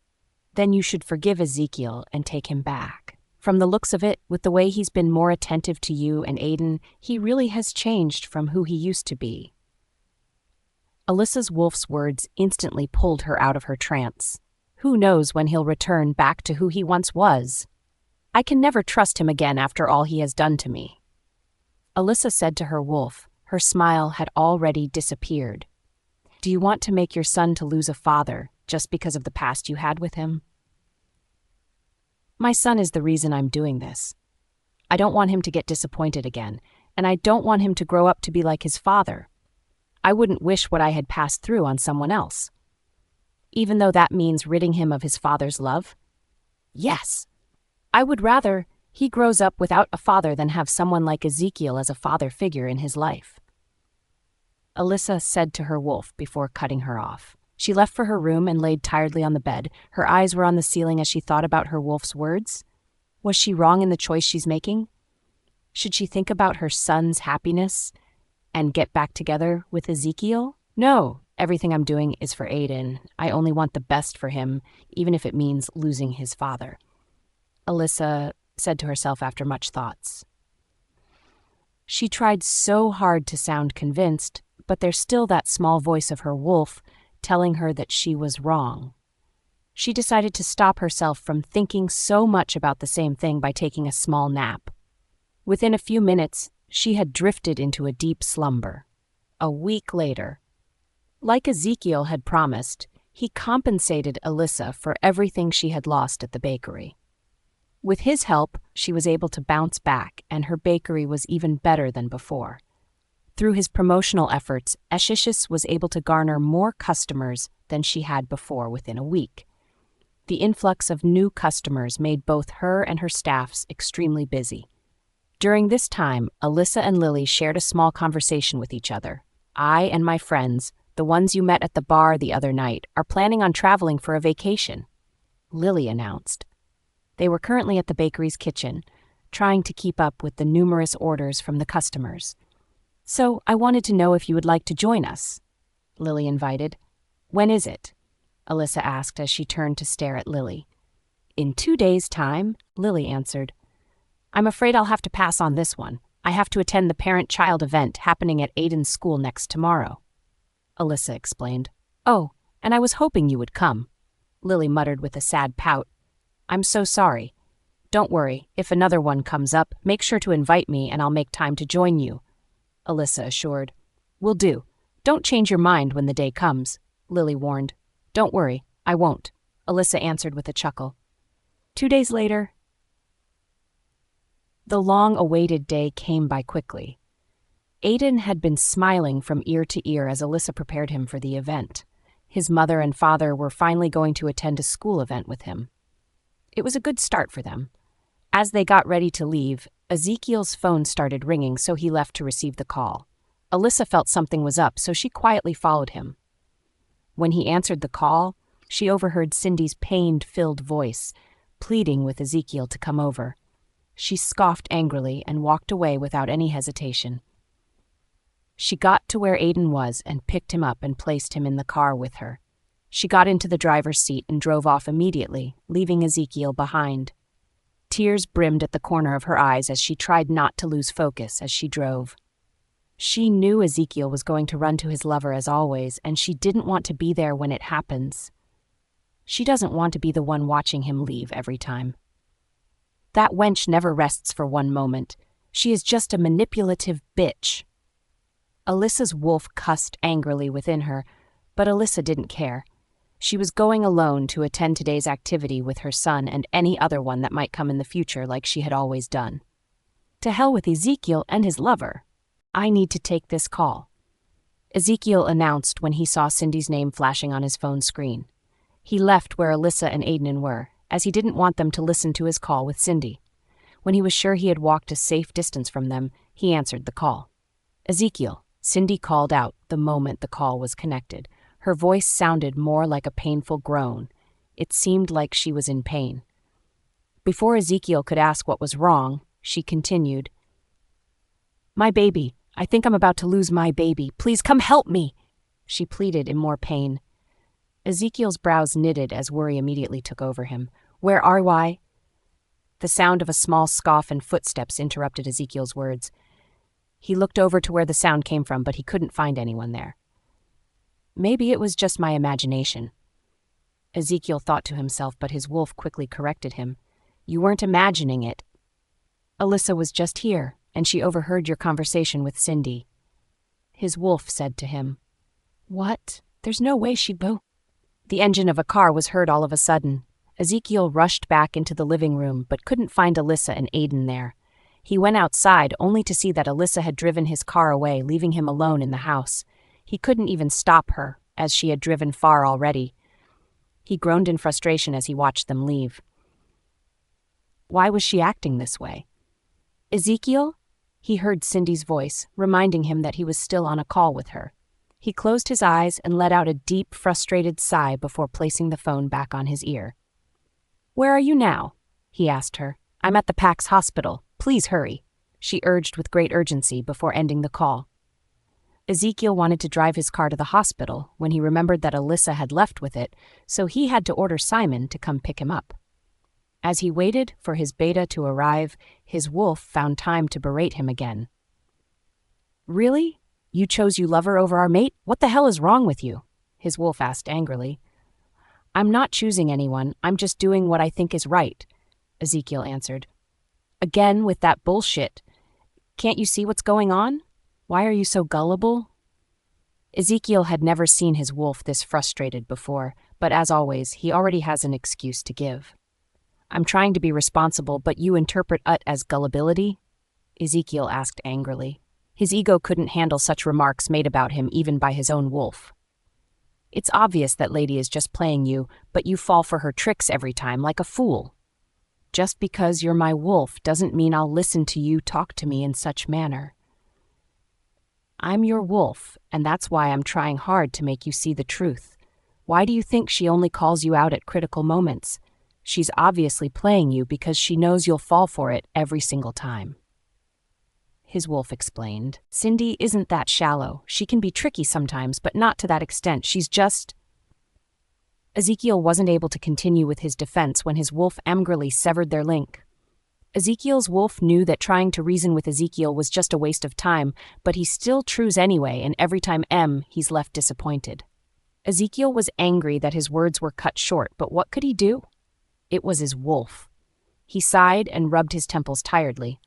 S1: then you should forgive Ezekiel and take him back. From the looks of it, with the way he's been more attentive to you and Aiden, he really has changed from who he used to be." Alyssa's wolf's words instantly pulled her out of her trance. Who knows when he'll return back to who he once was? I can never trust him again after all he has done to me. Alyssa said to her wolf. Her smile had already disappeared. "Do you want to make your son to lose a father just because of the past you had with him?" "My son is the reason I'm doing this. I don't want him to get disappointed again, and I don't want him to grow up to be like his father. I wouldn't wish what I had passed through on someone else. Even though that means ridding him of his father's love? Yes. I would rather he grows up without a father than have someone like Ezekiel as a father figure in his life," Alyssa said to her wolf before cutting her off. She left for her room and laid tiredly on the bed. Her eyes were on the ceiling as she thought about her wolf's words. Was she wrong in the choice she's making? Should she think about her son's happiness and get back together with Ezekiel? No, everything I'm doing is for Aiden. I only want the best for him, even if it means losing his father, Alyssa said to herself after much thoughts. She tried so hard to sound convinced, but there's still that small voice of her wolf telling her that she was wrong. She decided to stop herself from thinking so much about the same thing by taking a small nap. Within a few minutes, she had drifted into a deep slumber. A week later, like Ezekiel had promised, he compensated Alyssa for everything she had lost at the bakery. With his help, she was able to bounce back, and her bakery was even better than before. Through his promotional efforts, Ezekiel was able to garner more customers than she had before within a week. The influx of new customers made both her and her staffs extremely busy. During this time, Alyssa and Lily shared a small conversation with each other. "I and my friends, the ones you met at the bar the other night, are planning on traveling for a vacation," Lily announced. They were currently at the bakery's kitchen, trying to keep up with the numerous orders from the customers. "So I wanted to know if you would like to join us," Lily invited. "When is it?" Alyssa asked as she turned to stare at Lily. "In 2 days' time," Lily answered. "I'm afraid I'll have to pass on this one. I have to attend the parent-child event happening at Aiden's school next tomorrow," Alyssa explained. "Oh, and I was hoping you would come," Lily muttered with a sad pout. "I'm so sorry. Don't worry, if another one comes up, make sure to invite me and I'll make time to join you," Alyssa assured. "Will do. Don't change your mind when the day comes," Lily warned. "Don't worry, I won't," Alyssa answered with a chuckle. 2 days later, the long-awaited day came by quickly. Aiden had been smiling from ear to ear as Alyssa prepared him for the event. His mother and father were finally going to attend a school event with him. It was a good start for them. As they got ready to leave, Ezekiel's phone started ringing, so he left to receive the call. Alyssa felt something was up, so she quietly followed him. When he answered the call, she overheard Cindy's pain-filled voice, pleading with Ezekiel to come over. She scoffed angrily and walked away without any hesitation. She got to where Aiden was and picked him up and placed him in the car with her. She got into the driver's seat and drove off immediately, leaving Ezekiel behind. Tears brimmed at the corner of her eyes as she tried not to lose focus as she drove. She knew Ezekiel was going to run to his lover as always, and she didn't want to be there when it happens. She doesn't want to be the one watching him leave every time. That wench never rests for one moment. She is just a manipulative bitch. Alyssa's wolf cussed angrily within her, but Alyssa didn't care. She was going alone to attend today's activity with her son and any other one that might come in the future like she had always done. To hell with Ezekiel and his lover. I need to take this call, Ezekiel announced when he saw Cindy's name flashing on his phone screen. He left where Alyssa and Aiden were, as he didn't want them to listen to his call with Cindy. When he was sure he had walked a safe distance from them, he answered the call. "Ezekiel," Cindy called out the moment the call was connected. Her voice sounded more like a painful groan. It seemed like she was in pain. Before Ezekiel could ask what was wrong, she continued, "My baby, I think I'm about to lose my baby. Please come help me," she pleaded in more pain. Ezekiel's brows knitted as worry immediately took over him. Where are we? The sound of a small scoff and footsteps interrupted Ezekiel's words. He looked over to where the sound came from, but he couldn't find anyone there. Maybe it was just my imagination. Ezekiel thought to himself, but his wolf quickly corrected him. You weren't imagining it. Alyssa was just here, and she overheard your conversation with Cindy. His wolf said to him. What? There's no way she'd go. The engine of a car was heard all of a sudden. Ezekiel rushed back into the living room, but couldn't find Alyssa and Aiden there. He went outside only to see that Alyssa had driven his car away, leaving him alone in the house. He couldn't even stop her, as she had driven far already. He groaned in frustration as he watched them leave. Why was she acting this way? Ezekiel? He heard Cindy's voice, reminding him that he was still on a call with her. He closed his eyes and let out a deep, frustrated sigh before placing the phone back on his ear. Where are you now? He asked her. I'm at the PAX hospital. Please hurry, she urged with great urgency before ending the call. Ezekiel wanted to drive his car to the hospital when he remembered that Alyssa had left with it, so he had to order Simon to come pick him up. As he waited for his beta to arrive, his wolf found time to berate him again. Really? You chose you lover over our mate? What the hell is wrong with you? His wolf asked angrily. I'm not choosing anyone, I'm just doing what I think is right, Ezekiel answered. Again with that bullshit. Can't you see what's going on? Why are you so gullible? Ezekiel had never seen his wolf this frustrated before, but as always, he already has an excuse to give. I'm trying to be responsible, but you interpret it as gullibility? Ezekiel asked angrily. His ego couldn't handle such remarks made about him even by his own wolf. It's obvious that lady is just playing you, but you fall for her tricks every time like a fool. Just because you're my wolf doesn't mean I'll listen to you talk to me in such manner. I'm your wolf, and that's why I'm trying hard to make you see the truth. Why do you think she only calls you out at critical moments? She's obviously playing you because she knows you'll fall for it every single time. His wolf explained. Cindy isn't that shallow. She can be tricky sometimes, but not to that extent. She's just... Ezekiel wasn't able to continue with his defense when his wolf angrily severed their link. Ezekiel's wolf knew that trying to reason with Ezekiel was just a waste of time, but he still trues anyway, and every time he's left disappointed. Ezekiel was angry that his words were cut short, but what could he do? It was his wolf. He sighed and rubbed his temples tiredly.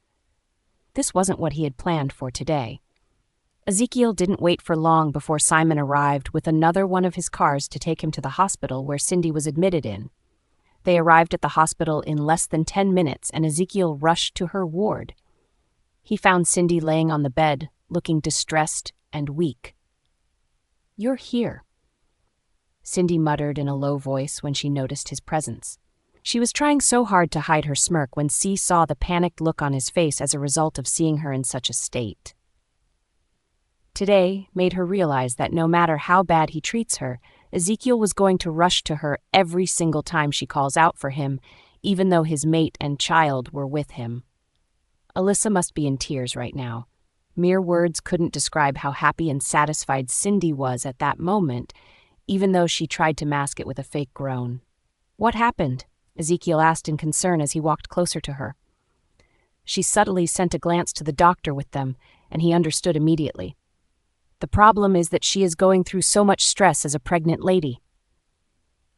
S1: This wasn't what he had planned for today. Ezekiel didn't wait for long before Simon arrived with another one of his cars to take him to the hospital where Cindy was admitted in. They arrived at the hospital in less than 10 minutes, and Ezekiel rushed to her ward. He found Cindy laying on the bed, looking distressed and weak. You're here, Cindy muttered in a low voice when she noticed his presence. She was trying so hard to hide her smirk when C saw the panicked look on his face as a result of seeing her in such a state. Today made her realize that no matter how bad he treats her, Ezekiel was going to rush to her every single time she calls out for him, even though his mate and child were with him. Alyssa must be in tears right now. Mere words couldn't describe how happy and satisfied Cindy was at that moment, even though she tried to mask it with a fake groan. What happened? Ezekiel asked in concern as he walked closer to her. She subtly sent a glance to the doctor with them, and he understood immediately. The problem is that she is going through so much stress as a pregnant lady.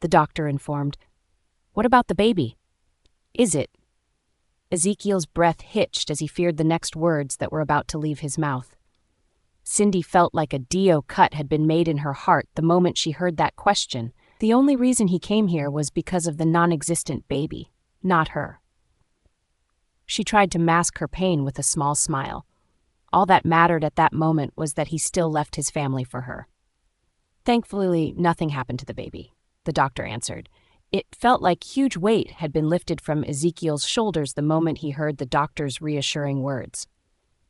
S1: The doctor informed. What about the baby? Is it? Ezekiel's breath hitched as he feared the next words that were about to leave his mouth. Cindy felt like a Dio cut had been made in her heart the moment she heard that question. The only reason he came here was because of the non-existent baby, not her. She tried to mask her pain with a small smile. All that mattered at that moment was that he still left his family for her. Thankfully, nothing happened to the baby, the doctor answered. It felt like huge weight had been lifted from Ezekiel's shoulders the moment he heard the doctor's reassuring words.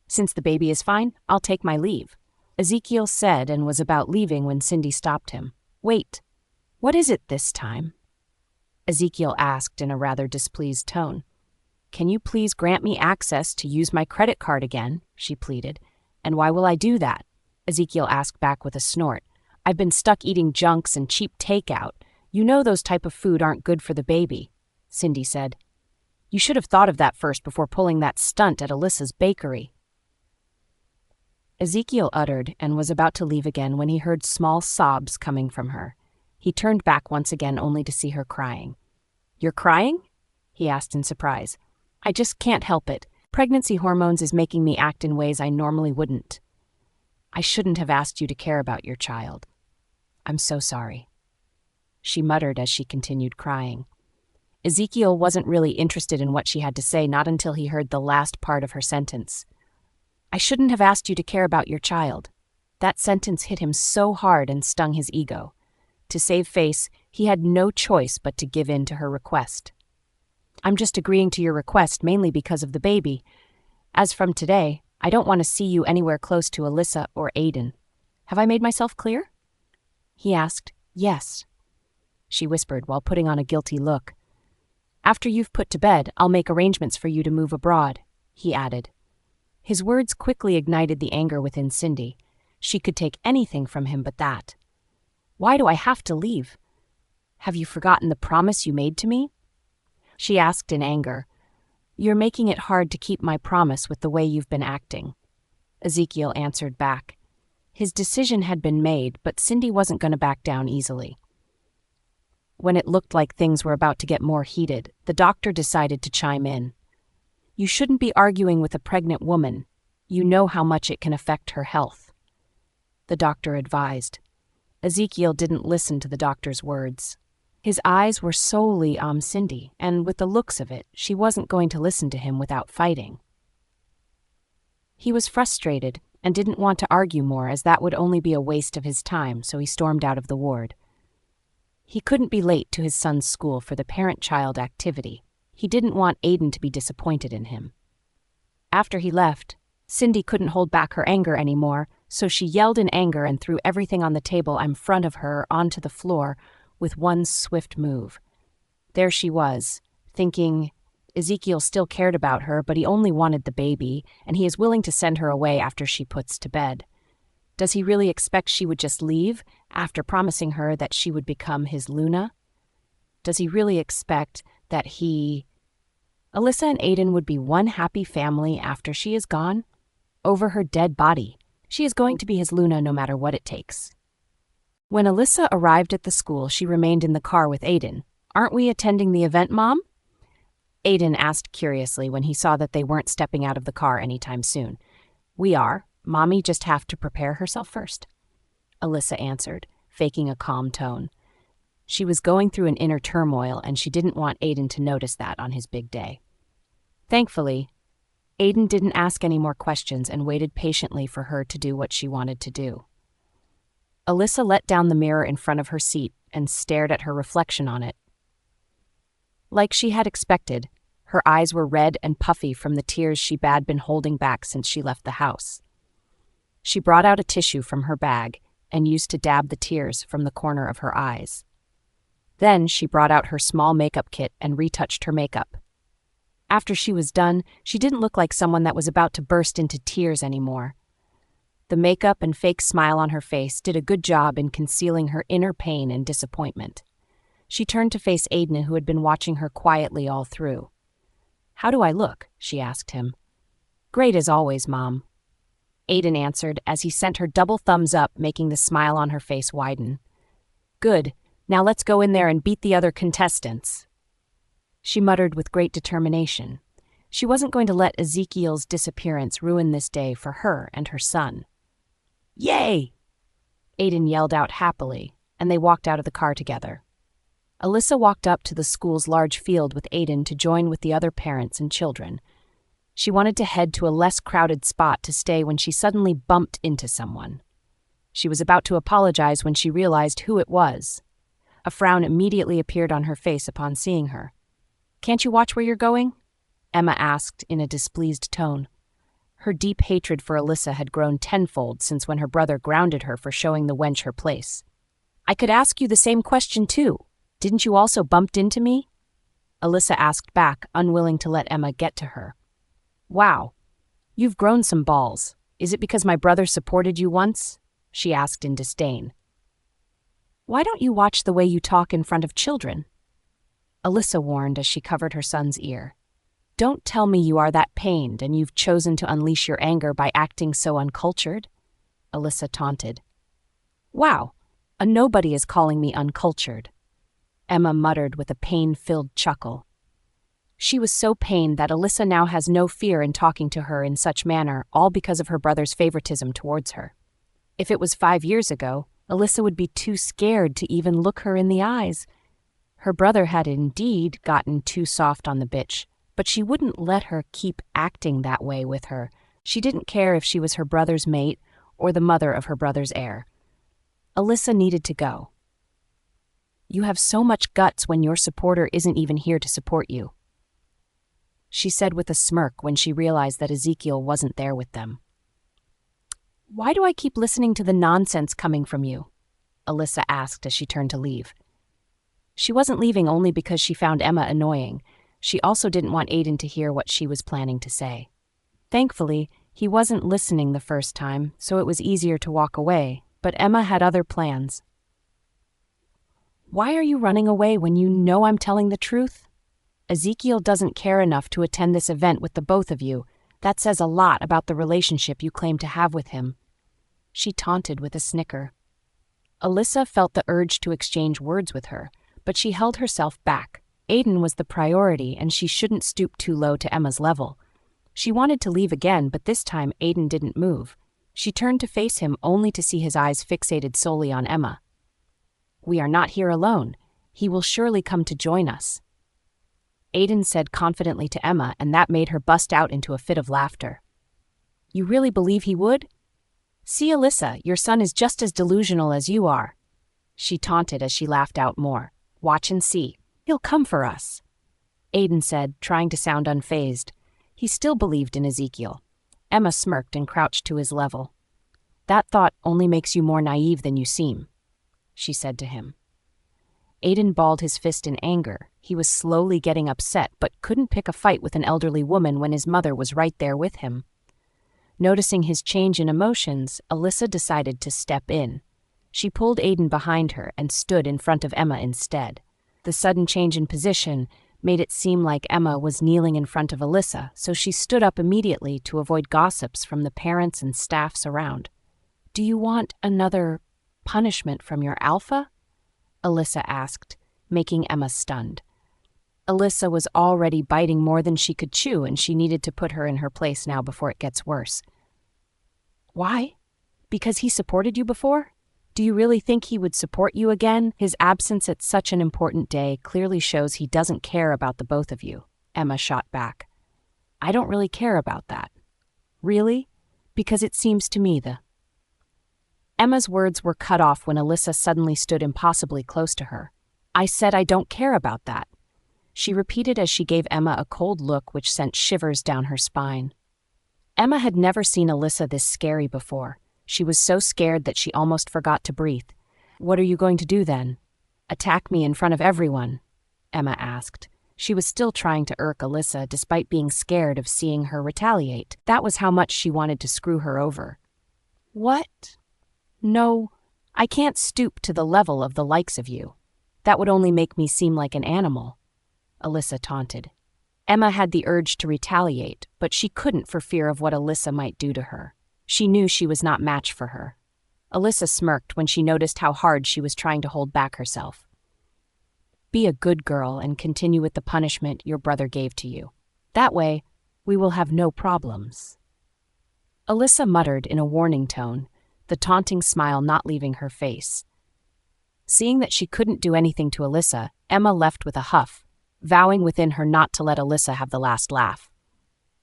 S1: Since the baby is fine, I'll take my leave, Ezekiel said and was about leaving when Cindy stopped him. Wait, what is it this time? Ezekiel asked in a rather displeased tone. Can you please grant me access to use my credit card again? She pleaded. And why will I do that? Ezekiel asked back with a snort. I've been stuck eating junks and cheap takeout. You know those type of food aren't good for the baby, Cindy said. You should have thought of that first before pulling that stunt at Alyssa's bakery. Ezekiel uttered and was about to leave again when he heard small sobs coming from her. He turned back once again only to see her crying. You're crying? He asked in surprise. I just can't help it. Pregnancy hormones is making me act in ways I normally wouldn't. I shouldn't have asked you to care about your child. I'm so sorry. She muttered as she continued crying. Ezekiel wasn't really interested in what she had to say, not until he heard the last part of her sentence. I shouldn't have asked you to care about your child. That sentence hit him so hard and stung his ego. To save face, he had no choice but to give in to her request. I'm just agreeing to your request mainly because of the baby. As from today, I don't want to see you anywhere close to Alyssa or Aiden. Have I made myself clear? He asked. Yes, she whispered while putting on a guilty look. After you've put to bed, I'll make arrangements for you to move abroad, he added. His words quickly ignited the anger within Cindy. She could take anything from him but that. Why do I have to leave? Have you forgotten the promise you made to me? She asked in anger. You're making it hard to keep my promise with the way you've been acting, Ezekiel answered back. His decision had been made, but Cindy wasn't going to back down easily. When it looked like things were about to get more heated, the doctor decided to chime in. You shouldn't be arguing with a pregnant woman. You know how much it can affect her health, the doctor advised. Ezekiel didn't listen to the doctor's words. His eyes were solely on Cindy, and with the looks of it, she wasn't going to listen to him without fighting. He was frustrated and didn't want to argue more, as that would only be a waste of his time, so he stormed out of the ward. He couldn't be late to his son's school for the parent-child activity. He didn't want Aiden to be disappointed in him. After he left, Cindy couldn't hold back her anger anymore, so she yelled in anger and threw everything on the table in front of her onto the floor with one swift move. There she was, thinking Ezekiel still cared about her, but he only wanted the baby, and he is willing to send her away after she puts to bed. Does he really expect she would just leave after promising her that she would become his Luna? Does he really expect that Alyssa and Aiden would be one happy family after she is gone? Over her dead body, she is going to be his Luna no matter what it takes. When Alyssa arrived at the school, she remained in the car with Aiden. Aren't we attending the event, Mom? Aiden asked curiously when he saw that they weren't stepping out of the car anytime soon. We are. Mommy just have to prepare herself first, Alyssa answered, faking a calm tone. She was going through an inner turmoil, and she didn't want Aiden to notice that on his big day. Thankfully, Aiden didn't ask any more questions and waited patiently for her to do what she wanted to do. Alyssa let down the mirror in front of her seat and stared at her reflection on it. Like she had expected, her eyes were red and puffy from the tears she had been holding back since she left the house. She brought out a tissue from her bag and used to dab the tears from the corner of her eyes. Then she brought out her small makeup kit and retouched her makeup. After she was done, she didn't look like someone that was about to burst into tears anymore. The makeup and fake smile on her face did a good job in concealing her inner pain and disappointment. She turned to face Aiden, who had been watching her quietly all through. How do I look? She asked him. Great as always, Mom, Aiden answered as he sent her double thumbs up, making the smile on her face widen. Good. Now let's go in there and beat the other contestants, she muttered with great determination. She wasn't going to let Ezekiel's disappearance ruin this day for her and her son. Yay! Aiden yelled out happily, and they walked out of the car together. Alyssa walked up to the school's large field with Aiden to join with the other parents and children. She wanted to head to a less crowded spot to stay when she suddenly bumped into someone. She was about to apologize when she realized who it was. A frown immediately appeared on her face upon seeing her. Can't you watch where you're going? Emma asked in a displeased tone. Her deep hatred for Alyssa had grown tenfold since when her brother grounded her for showing the wench her place. I could ask you the same question too. Didn't you also bump into me? Alyssa asked back, unwilling to let Emma get to her. Wow, you've grown some balls. Is it because my brother supported you once? She asked in disdain. Why don't you watch the way you talk in front of children? Alyssa warned as she covered her son's ear. Don't tell me you are that pained and you've chosen to unleash your anger by acting so uncultured, Alyssa taunted. Wow, a nobody is calling me uncultured, Emma muttered with a pain-filled chuckle. She was so pained that Alyssa now has no fear in talking to her in such manner, all because of her brother's favoritism towards her. If it was 5 years ago, Alyssa would be too scared to even look her in the eyes. Her brother had indeed gotten too soft on the bitch, but she wouldn't let her keep acting that way with her. She didn't care if she was her brother's mate or the mother of her brother's heir. Alyssa needed to go. You have so much guts when your supporter isn't even here to support you, she said with a smirk when she realized that Ezekiel wasn't there with them. Why do I keep listening to the nonsense coming from you? Alyssa asked as she turned to leave. She wasn't leaving only because she found Emma annoying. She also didn't want Aiden to hear what she was planning to say. Thankfully, he wasn't listening the first time, so it was easier to walk away, but Emma had other plans. Why are you running away when you know I'm telling the truth? Ezekiel doesn't care enough to attend this event with the both of you. That says a lot about the relationship you claim to have with him. She taunted with a snicker. Alyssa felt the urge to exchange words with her, but she held herself back. Aiden was the priority, and she shouldn't stoop too low to Emma's level. She wanted to leave again, but this time Aiden didn't move. She turned to face him only to see his eyes fixated solely on Emma. We are not here alone. He will surely come to join us, Aiden said confidently to Emma, and that made her bust out into a fit of laughter. You really believe he would? See, Alyssa, your son is just as delusional as you are, she taunted as she laughed out more. Watch and see. He'll come for us, Aiden said, trying to sound unfazed. He still believed in Ezekiel. Emma smirked and crouched to his level. That thought only makes you more naive than you seem, she said to him. Aiden balled his fist in anger. He was slowly getting upset, but couldn't pick a fight with an elderly woman when his mother was right there with him. Noticing his change in emotions, Alyssa decided to step in. She pulled Aiden behind her and stood in front of Emma instead. The sudden change in position made it seem like Emma was kneeling in front of Alyssa, so she stood up immediately to avoid gossips from the parents and staffs around. Do you want another punishment from your alpha? Alyssa asked, making Emma stunned. Alyssa was already biting more than she could chew, and she needed to put her in her place now before it gets worse. Why? Because he supported you before? Do you really think he would support you again? His absence at such an important day clearly shows he doesn't care about the both of you, Emma shot back. I don't really care about that. Really? Because it seems to me the... Emma's words were cut off when Alyssa suddenly stood impossibly close to her. I said I don't care about that, she repeated as she gave Emma a cold look which sent shivers down her spine. Emma had never seen Alyssa this scary before. She was so scared that she almost forgot to breathe. What are you going to do then? Attack me in front of everyone? Emma asked. She was still trying to irk Alyssa despite being scared of seeing her retaliate. That was how much she wanted to screw her over. What? No, I can't stoop to the level of the likes of you. That would only make me seem like an animal, Alyssa taunted. Emma had the urge to retaliate, but she couldn't for fear of what Alyssa might do to her. She knew she was not match for her. Alyssa smirked when she noticed how hard she was trying to hold back herself. Be a good girl and continue with the punishment your brother gave to you. That way, we will have no problems. Alyssa muttered in a warning tone, the taunting smile not leaving her face. Seeing that she couldn't do anything to Alyssa, Emma left with a huff, vowing within her not to let Alyssa have the last laugh.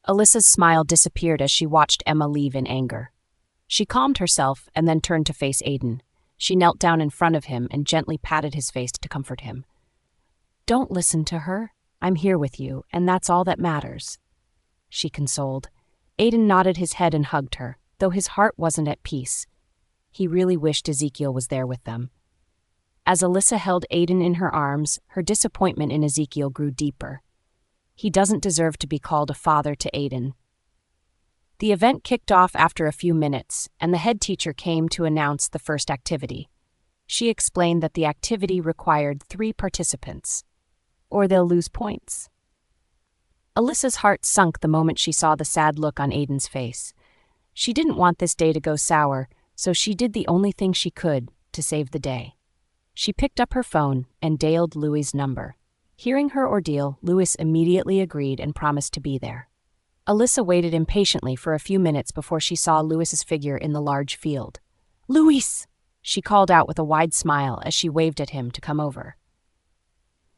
S1: Alyssa's smile disappeared as she watched Emma leave in anger. She calmed herself and then turned to face Aiden. She knelt down in front of him and gently patted his face to comfort him. Don't listen to her. I'm here with you, and that's all that matters, she consoled. Aiden nodded his head and hugged her, though his heart wasn't at peace. He really wished Ezekiel was there with them. As Alyssa held Aiden in her arms, her disappointment in Ezekiel grew deeper. He doesn't deserve to be called a father to Aiden. The event kicked off after a few minutes, and the head teacher came to announce the first activity. She explained that the activity required 3 participants, or they'll lose points. Alyssa's heart sunk the moment she saw the sad look on Aiden's face. She didn't want this day to go sour, so she did the only thing she could to save the day. She picked up her phone and dialed Louis's number. Hearing her ordeal, Louis immediately agreed and promised to be there. Alyssa waited impatiently for a few minutes before she saw Louis's figure in the large field. "Louis!" she called out with a wide smile as she waved at him to come over.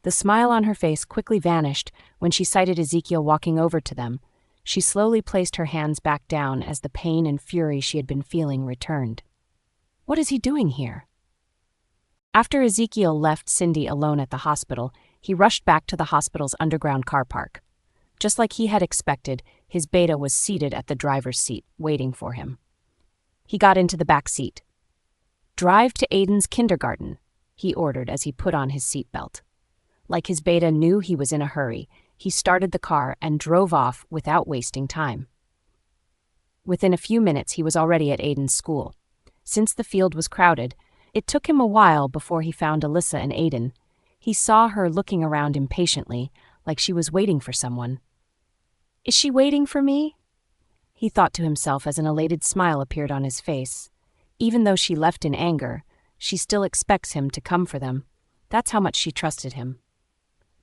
S1: The smile on her face quickly vanished when she sighted Ezekiel walking over to them. She slowly placed her hands back down as the pain and fury she had been feeling returned. What is he doing here? After Ezekiel left Cindy alone at the hospital, he rushed back to the hospital's underground car park. Just like he had expected, his beta was seated at the driver's seat, waiting for him. He got into the back seat. "Drive to Aiden's kindergarten," he ordered as he put on his seatbelt. Like his beta knew he was in a hurry, he started the car and drove off without wasting time. Within a few minutes, he was already at Aiden's school. Since the field was crowded, it took him a while before he found Alyssa and Aiden. He saw her looking around impatiently, like she was waiting for someone. "Is she waiting for me?" he thought to himself as an elated smile appeared on his face. Even though she left in anger, she still expects him to come for them. That's how much she trusted him.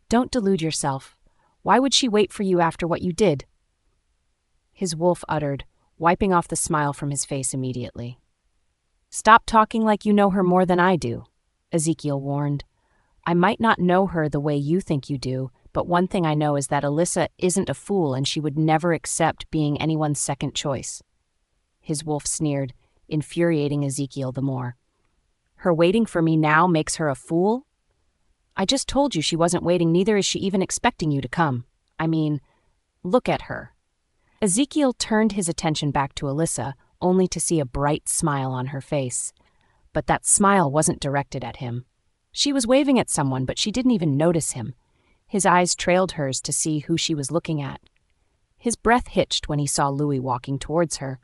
S1: "Don't delude yourself. Why would she wait for you after what you did?" His wolf uttered, wiping off the smile from his face immediately. "Stop talking like you know her more than I do," Ezekiel warned. "I might not know her the way you think you do, but one thing I know is that Alyssa isn't a fool and she would never accept being anyone's second choice." His wolf sneered, infuriating Ezekiel the more. "Her waiting for me now makes her a fool? I just told you she wasn't waiting, neither is she even expecting you to come. I mean, look at her." Ezekiel turned his attention back to Alyssa, only to see a bright smile on her face. But that smile wasn't directed at him. She was waving at someone, but she didn't even notice him. His eyes trailed hers to see who she was looking at. His breath hitched when he saw Louis walking towards her.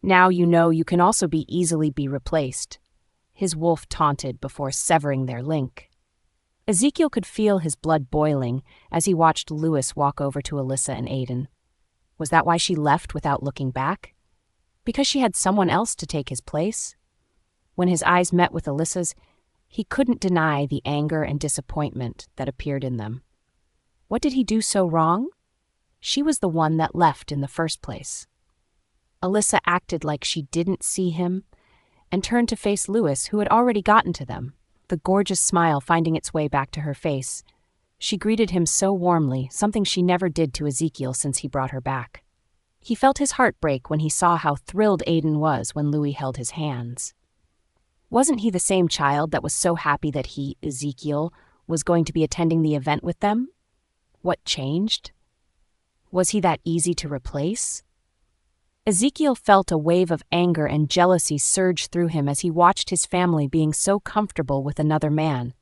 S1: "Now you know you can also easily be replaced," his wolf taunted before severing their link. Ezekiel could feel his blood boiling as he watched Louis walk over to Alyssa and Aiden. Was that why she left without looking back? Because she had someone else to take his place? When his eyes met with Alyssa's, he couldn't deny the anger and disappointment that appeared in them. What did he do so wrong? She was the one that left in the first place. Alyssa acted like she didn't see him and turned to face Louis, who had already gotten to them, the gorgeous smile finding its way back to her face. She greeted him so warmly, something she never did to Ezekiel since he brought her back. He felt his heart break when he saw how thrilled Aiden was when Louis held his hands. Wasn't he the same child that was so happy that he, Ezekiel, was going to be attending the event with them? What changed? Was he that easy to replace? Ezekiel felt a wave of anger and jealousy surge through him as he watched his family being so comfortable with another man.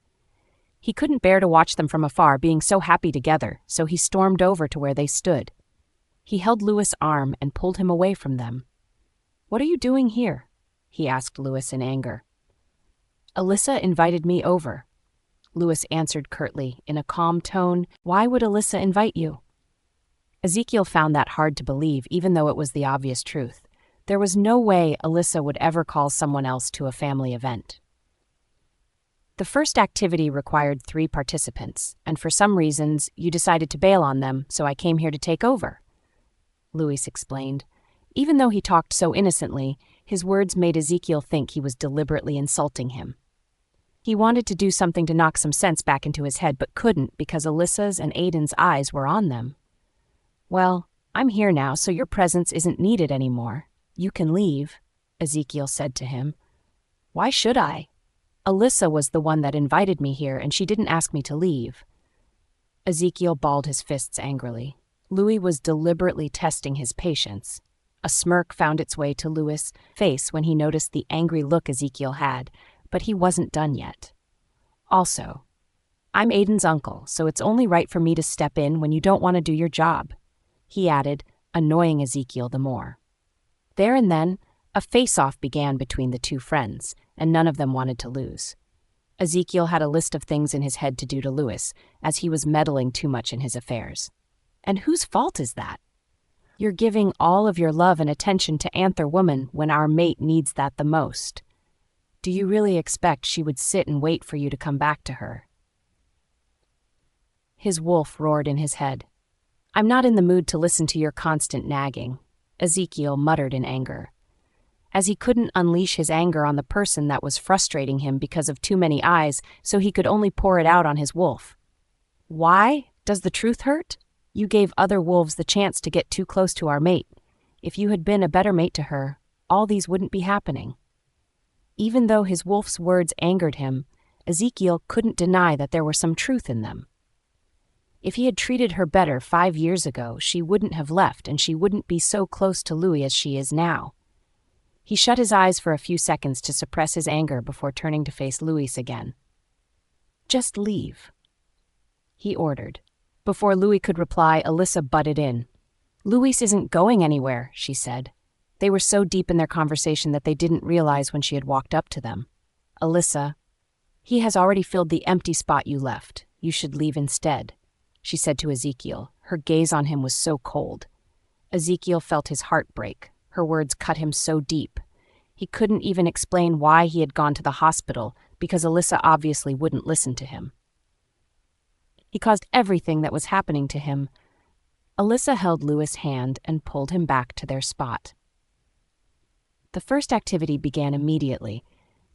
S1: He couldn't bear to watch them from afar being so happy together, so he stormed over to where they stood. He held Louis' arm and pulled him away from them. "What are you doing here?" he asked Louis in anger. "Alyssa invited me over," Louis answered curtly in a calm tone. "Why would Alyssa invite you?" Ezekiel found that hard to believe, even though it was the obvious truth. There was no way Alyssa would ever call someone else to a family event. The first activity required 3 participants, and for some reasons, you decided to bail on them, so I came here to take over, Louis explained. Even though he talked so innocently, his words made Ezekiel think he was deliberately insulting him. He wanted to do something to knock some sense back into his head, but couldn't because Alyssa's and Aiden's eyes were on them. "Well, I'm here now, so your presence isn't needed anymore. You can leave," Ezekiel said to him. "Why should I? Alyssa was the one that invited me here, and she didn't ask me to leave." Ezekiel balled his fists angrily. Louis was deliberately testing his patience. A smirk found its way to Louis' face when he noticed the angry look Ezekiel had, but he wasn't done yet. "Also, I'm Aiden's uncle, so it's only right for me to step in when you don't want to do your job," he added, annoying Ezekiel the more. There and then, A face-off began between the two friends, and none of them wanted to lose. Ezekiel had a list of things in his head to do to Lewis, as he was meddling too much in his affairs. And whose fault is that? You're giving all of your love and attention to Anther woman when our mate needs that the most. Do you really expect she would sit and wait for you to come back to her? His wolf roared in his head. I'm not in the mood to listen to your constant nagging, Ezekiel muttered in anger. As he couldn't unleash his anger on the person that was frustrating him because of too many eyes, so he could only pour it out on his wolf. Why? Does the truth hurt? You gave other wolves the chance to get too close to our mate. If you had been a better mate to her, all these wouldn't be happening. Even though his wolf's words angered him, Ezekiel couldn't deny that there was some truth in them. If he had treated her better 5 years ago, she wouldn't have left and she wouldn't be so close to Louis as she is now. He shut his eyes for a few seconds to suppress his anger before turning to face Louis again. Just leave, he ordered. Before Louis could reply, Alyssa butted in. Louis isn't going anywhere, she said. They were so deep in their conversation that they didn't realize when she had walked up to them. Alyssa, he has already filled the empty spot you left. You should leave instead, she said to Ezekiel. Her gaze on him was so cold. Ezekiel felt his heart break. Her words cut him so deep. He couldn't even explain why he had gone to the hospital, because Alyssa obviously wouldn't listen to him. He caused everything that was happening to him. Alyssa held Louis' hand and pulled him back to their spot. The first activity began immediately,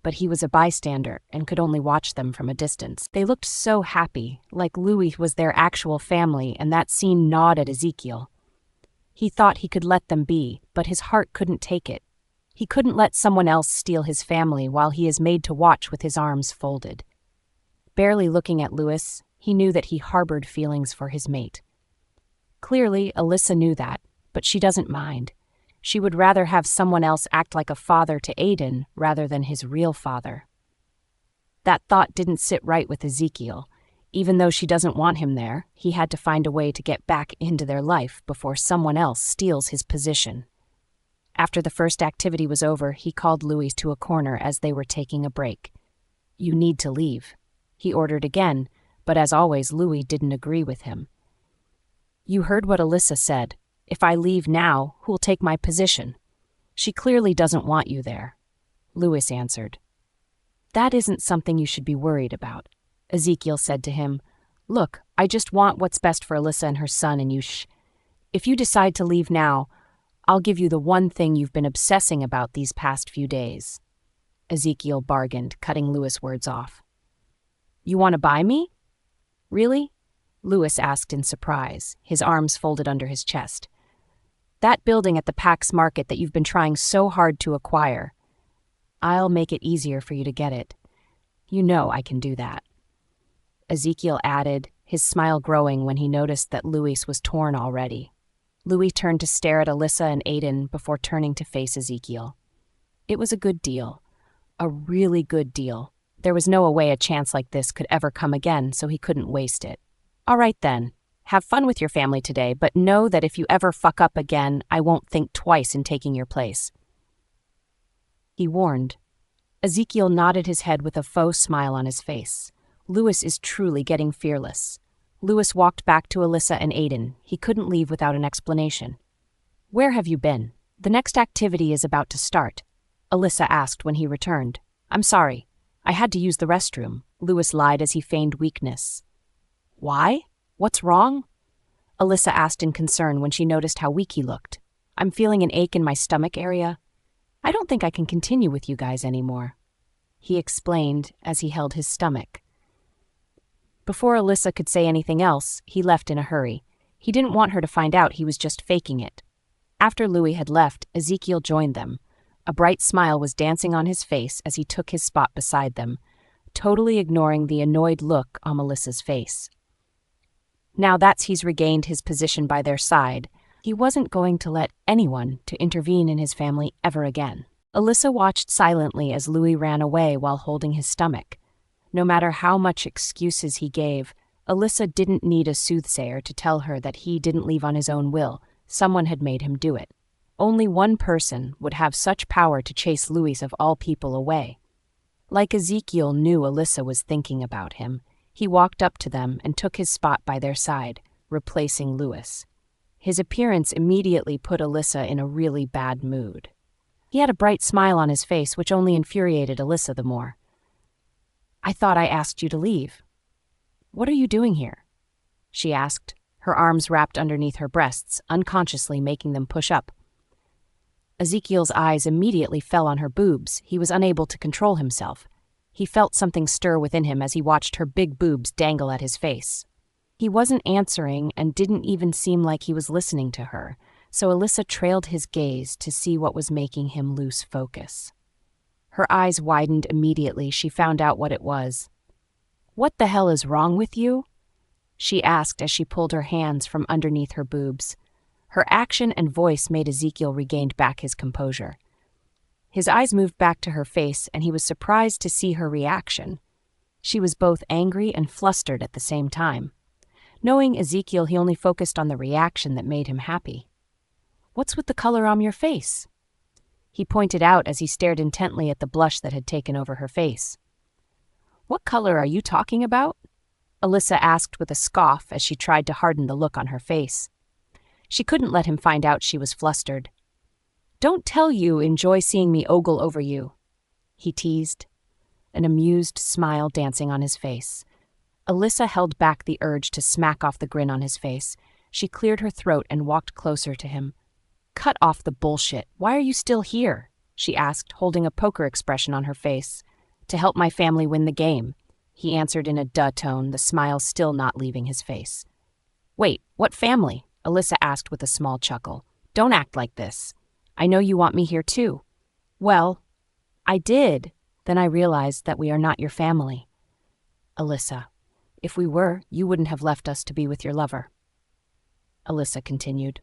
S1: but he was a bystander and could only watch them from a distance. They looked so happy, like Louis was their actual family, and that scene gnawed at Ezekiel. He thought he could let them be, but his heart couldn't take it. He couldn't let someone else steal his family while he is made to watch with his arms folded. Barely looking at Louis, he knew that he harbored feelings for his mate. Clearly, Alyssa knew that, but she doesn't mind. She would rather have someone else act like a father to Aiden rather than his real father. That thought didn't sit right with Ezekiel. Even though she doesn't want him there, he had to find a way to get back into their life before someone else steals his position. After the first activity was over, he called Louis to a corner as they were taking a break. You need to leave, he ordered again, but as always, Louis didn't agree with him. You heard what Alyssa said. If I leave now, who'll take my position? She clearly doesn't want you there, Louis answered. That isn't something you should be worried about, Ezekiel said to him. Look, I just want what's best for Alyssa and her son, and if you decide to leave now, I'll give you the one thing you've been obsessing about these past few days, Ezekiel bargained, cutting Louis' words off. You want to buy me? Really? Louis asked in surprise, his arms folded under his chest. That building at the Pax Market that you've been trying so hard to acquire. I'll make it easier for you to get it. You know I can do that, Ezekiel added, his smile growing when he noticed that Louis was torn already. Louis turned to stare at Alyssa and Aiden before turning to face Ezekiel. It was a good deal. A really good deal. There was no way a chance like this could ever come again, so he couldn't waste it. All right then. Have fun with your family today, but know that if you ever fuck up again, I won't think twice in taking your place, he warned. Ezekiel nodded his head with a faux smile on his face. Louis is truly getting fearless. Louis walked back to Alyssa and Aiden. He couldn't leave without an explanation. Where have you been? The next activity is about to start, Alyssa asked when he returned. I'm sorry. I had to use the restroom, Louis lied as he feigned weakness. Why? What's wrong? Alyssa asked in concern when she noticed how weak he looked. I'm feeling an ache in my stomach area. I don't think I can continue with you guys anymore, he explained as he held his stomach. Before Alyssa could say anything else, he left in a hurry. He didn't want her to find out he was just faking it. After Louis had left, Ezekiel joined them. A bright smile was dancing on his face as he took his spot beside them, totally ignoring the annoyed look on Alyssa's face. Now that he's regained his position by their side, he wasn't going to let anyone to intervene in his family ever again. Alyssa watched silently as Louis ran away while holding his stomach. No matter how much excuses he gave, Alyssa didn't need a soothsayer to tell her that he didn't leave on his own will. Someone had made him do it. Only one person would have such power to chase Louis of all people away. Like Ezekiel knew Alyssa was thinking about him, he walked up to them and took his spot by their side, replacing Louis. His appearance immediately put Alyssa in a really bad mood. He had a bright smile on his face, which only infuriated Alyssa the more. "I thought I asked you to leave. What are you doing here?" she asked, her arms wrapped underneath her breasts, unconsciously making them push up. Ezekiel's eyes immediately fell on her boobs. He was unable to control himself. He felt something stir within him as he watched her big boobs dangle at his face. He wasn't answering and didn't even seem like he was listening to her, so Alyssa trailed his gaze to see what was making him lose focus. Her eyes widened immediately. She found out what it was. "What the hell is wrong with you?" she asked as she pulled her hands from underneath her boobs. Her action and voice made Ezekiel regain back his composure. His eyes moved back to her face, and he was surprised to see her reaction. She was both angry and flustered at the same time. Knowing Ezekiel, he only focused on the reaction that made him happy. "What's with the color on your face?" he pointed out as he stared intently at the blush that had taken over her face. "What color are you talking about?" Alyssa asked with a scoff as she tried to harden the look on her face. She couldn't let him find out she was flustered. "Don't tell you enjoy seeing me ogle over you," he teased, an amused smile dancing on his face. Alyssa held back the urge to smack off the grin on his face. She cleared her throat and walked closer to him. "Cut off the bullshit. Why are you still here?" she asked, holding a poker expression on her face. "To help my family win the game," he answered in a duh tone, the smile still not leaving his face. "Wait, what family?" Alyssa asked with a small chuckle. "Don't act like this. I know you want me here too." "Well, I did. Then I realized that we are not your family." "Alyssa, if we were, you wouldn't have left us to be with your lover." Alyssa continued.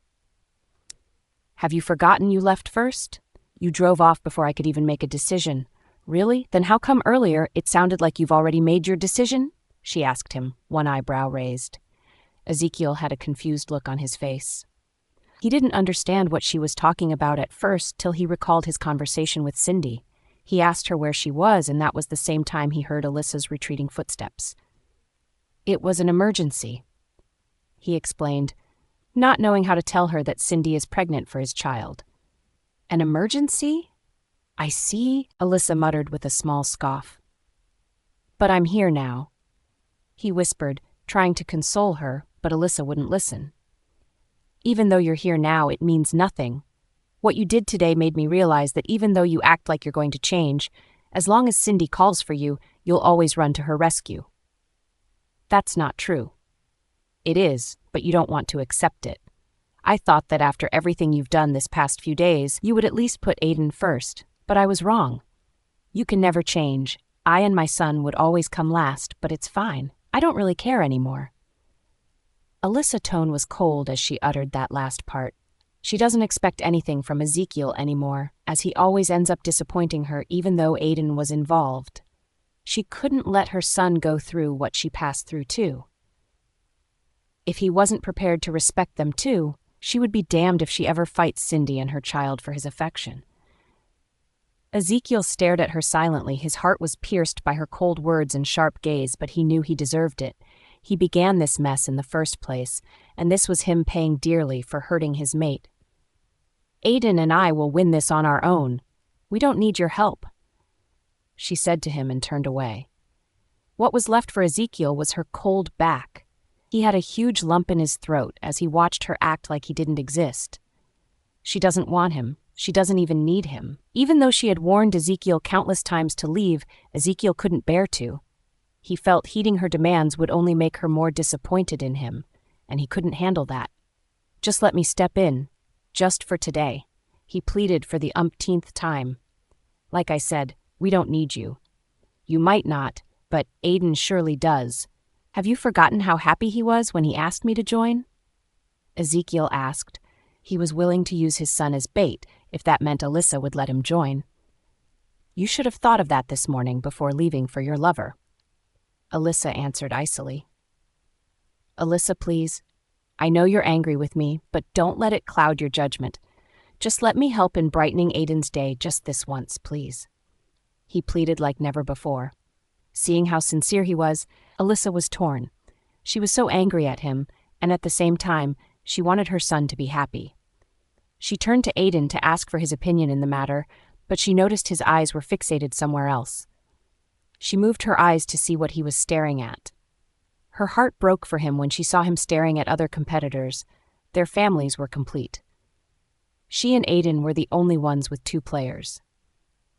S1: "Have you forgotten you left first? You drove off before I could even make a decision." "Really? Then how come earlier it sounded like you've already made your decision?" she asked him, one eyebrow raised. Ezekiel had a confused look on his face. He didn't understand what she was talking about at first till he recalled his conversation with Cindy. He asked her where she was, and that was the same time he heard Alyssa's retreating footsteps. "It was an emergency," he explained, not knowing how to tell her that Cindy is pregnant for his child. "An emergency? I see," Alyssa muttered with a small scoff. "But I'm here now," he whispered, trying to console her, but Alyssa wouldn't listen. "Even though you're here now, it means nothing. What you did today made me realize that even though you act like you're going to change, as long as Cindy calls for you, you'll always run to her rescue." "That's not true." "It is, but you don't want to accept it. I thought that after everything you've done this past few days, you would at least put Aiden first, but I was wrong. You can never change. I and my son would always come last, but it's fine. I don't really care anymore." Alyssa's tone was cold as she uttered that last part. She doesn't expect anything from Ezekiel anymore, as he always ends up disappointing her even though Aiden was involved. She couldn't let her son go through what she passed through too. If he wasn't prepared to respect them too, she would be damned if she ever fights Cindy and her child for his affection. Ezekiel stared at her silently. His heart was pierced by her cold words and sharp gaze, but he knew he deserved it. He began this mess in the first place, and this was him paying dearly for hurting his mate. "Aiden and I will win this on our own. We don't need your help," she said to him and turned away. What was left for Ezekiel was her cold back. He had a huge lump in his throat as he watched her act like he didn't exist. She doesn't want him. She doesn't even need him. Even though she had warned Ezekiel countless times to leave, Ezekiel couldn't bear to. He felt heeding her demands would only make her more disappointed in him, and he couldn't handle that. "Just let me step in, just for today," he pleaded for the umpteenth time. "Like I said, we don't need you. You might not, but Aiden surely does. Have you forgotten how happy he was when he asked me to join?" Ezekiel asked. He was willing to use his son as bait if that meant Alyssa would let him join. "You should have thought of that this morning before leaving for your lover," Alyssa answered icily. "Alyssa, please. I know you're angry with me, but don't let it cloud your judgment. Just let me help in brightening Aiden's day just this once, please. He pleaded like never before. Seeing how sincere he was, Alyssa was torn. She was so angry at him, and at the same time, she wanted her son to be happy. She turned to Aiden to ask for his opinion in the matter, but she noticed his eyes were fixated somewhere else. She moved her eyes to see what he was staring at. Her heart broke for him when she saw him staring at other competitors. Their families were complete. She and Aiden were the only ones with 2 players.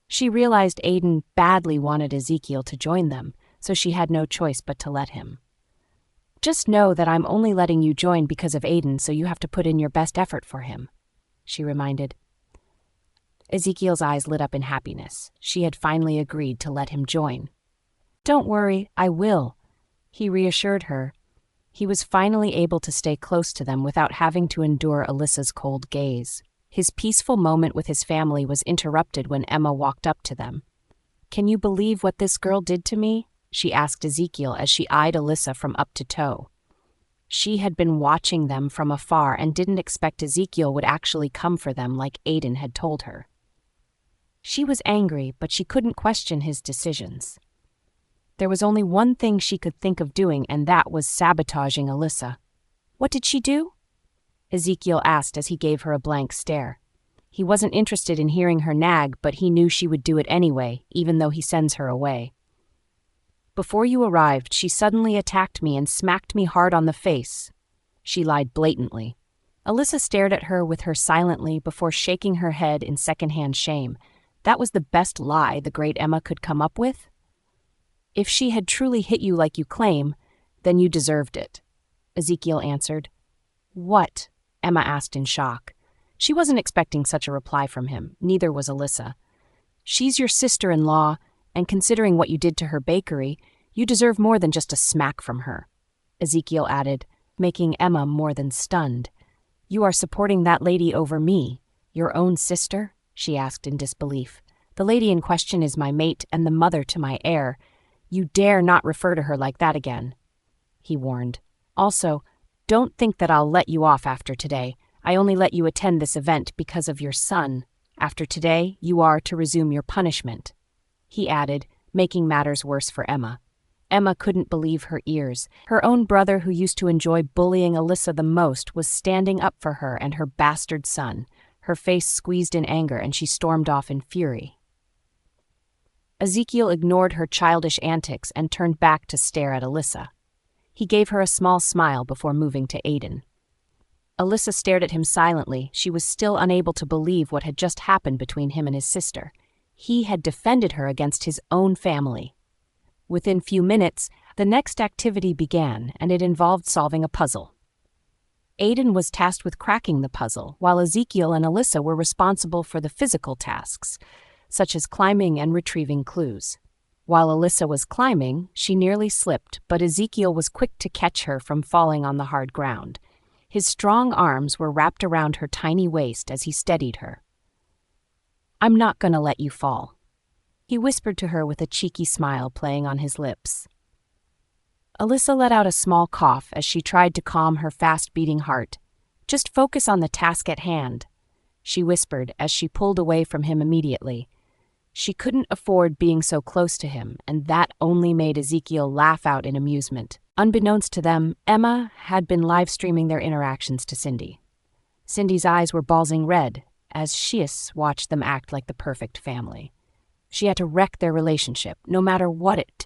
S1: She realized Aiden badly wanted Ezekiel to join them, so she had no choice but to let him. Just know that I'm only letting you join because of Aiden, so you have to put in your best effort for him, she reminded. Ezekiel's eyes lit up in happiness. She had finally agreed to let him join. Don't worry, I will, he reassured her. He was finally able to stay close to them without having to endure Alyssa's cold gaze. His peaceful moment with his family was interrupted when Emma walked up to them. Can you believe what this girl did to me? She asked Ezekiel as she eyed Alyssa from up to toe. She had been watching them from afar and didn't expect Ezekiel would actually come for them like Aiden had told her. She was angry, but she couldn't question his decisions. There was only one thing she could think of doing, and that was sabotaging Alyssa. What did she do? Ezekiel asked as he gave her a blank stare. He wasn't interested in hearing her nag, but he knew she would do it anyway, even though he sends her away. Before you arrived, she suddenly attacked me and smacked me hard on the face. She lied blatantly. Alyssa stared at her with her silently before shaking her head in secondhand shame. That was the best lie the great Emma could come up with? If she had truly hit you like you claim, then you deserved it, Ezekiel answered. What? Emma asked in shock. She wasn't expecting such a reply from him, neither was Alyssa. She's your sister-in-law, and considering what you did to her bakery, you deserve more than just a smack from her, Ezekiel added, making Emma more than stunned. You are supporting that lady over me, your own sister? She asked in disbelief. The lady in question is my mate and the mother to my heir. You dare not refer to her like that again, he warned. Also, don't think that I'll let you off after today. I only let you attend this event because of your son. After today, you are to resume your punishment, he added, making matters worse for Emma. Emma couldn't believe her ears. Her own brother, who used to enjoy bullying Alyssa the most, was standing up for her and her bastard son. Her face squeezed in anger, and she stormed off in fury. Ezekiel ignored her childish antics and turned back to stare at Alyssa. He gave her a small smile before moving to Aiden. Alyssa stared at him silently. She was still unable to believe what had just happened between him and his sister. He had defended her against his own family. Within few minutes, the next activity began, and it involved solving a puzzle. Aiden was tasked with cracking the puzzle, while Ezekiel and Alyssa were responsible for the physical tasks, such as climbing and retrieving clues. While Alyssa was climbing, she nearly slipped, but Ezekiel was quick to catch her from falling on the hard ground. His strong arms were wrapped around her tiny waist as he steadied her. I'm not going to let you fall, he whispered to her with a cheeky smile playing on his lips. Alyssa let out a small cough as she tried to calm her fast-beating heart. Just focus on the task at hand, she whispered as she pulled away from him immediately. She couldn't afford being so close to him, and that only made Ezekiel laugh out in amusement. Unbeknownst to them, Emma had been live-streaming their interactions to Cindy. Cindy's eyes were bulging red as she watched them act like the perfect family. She had to wreck their relationship, no matter what it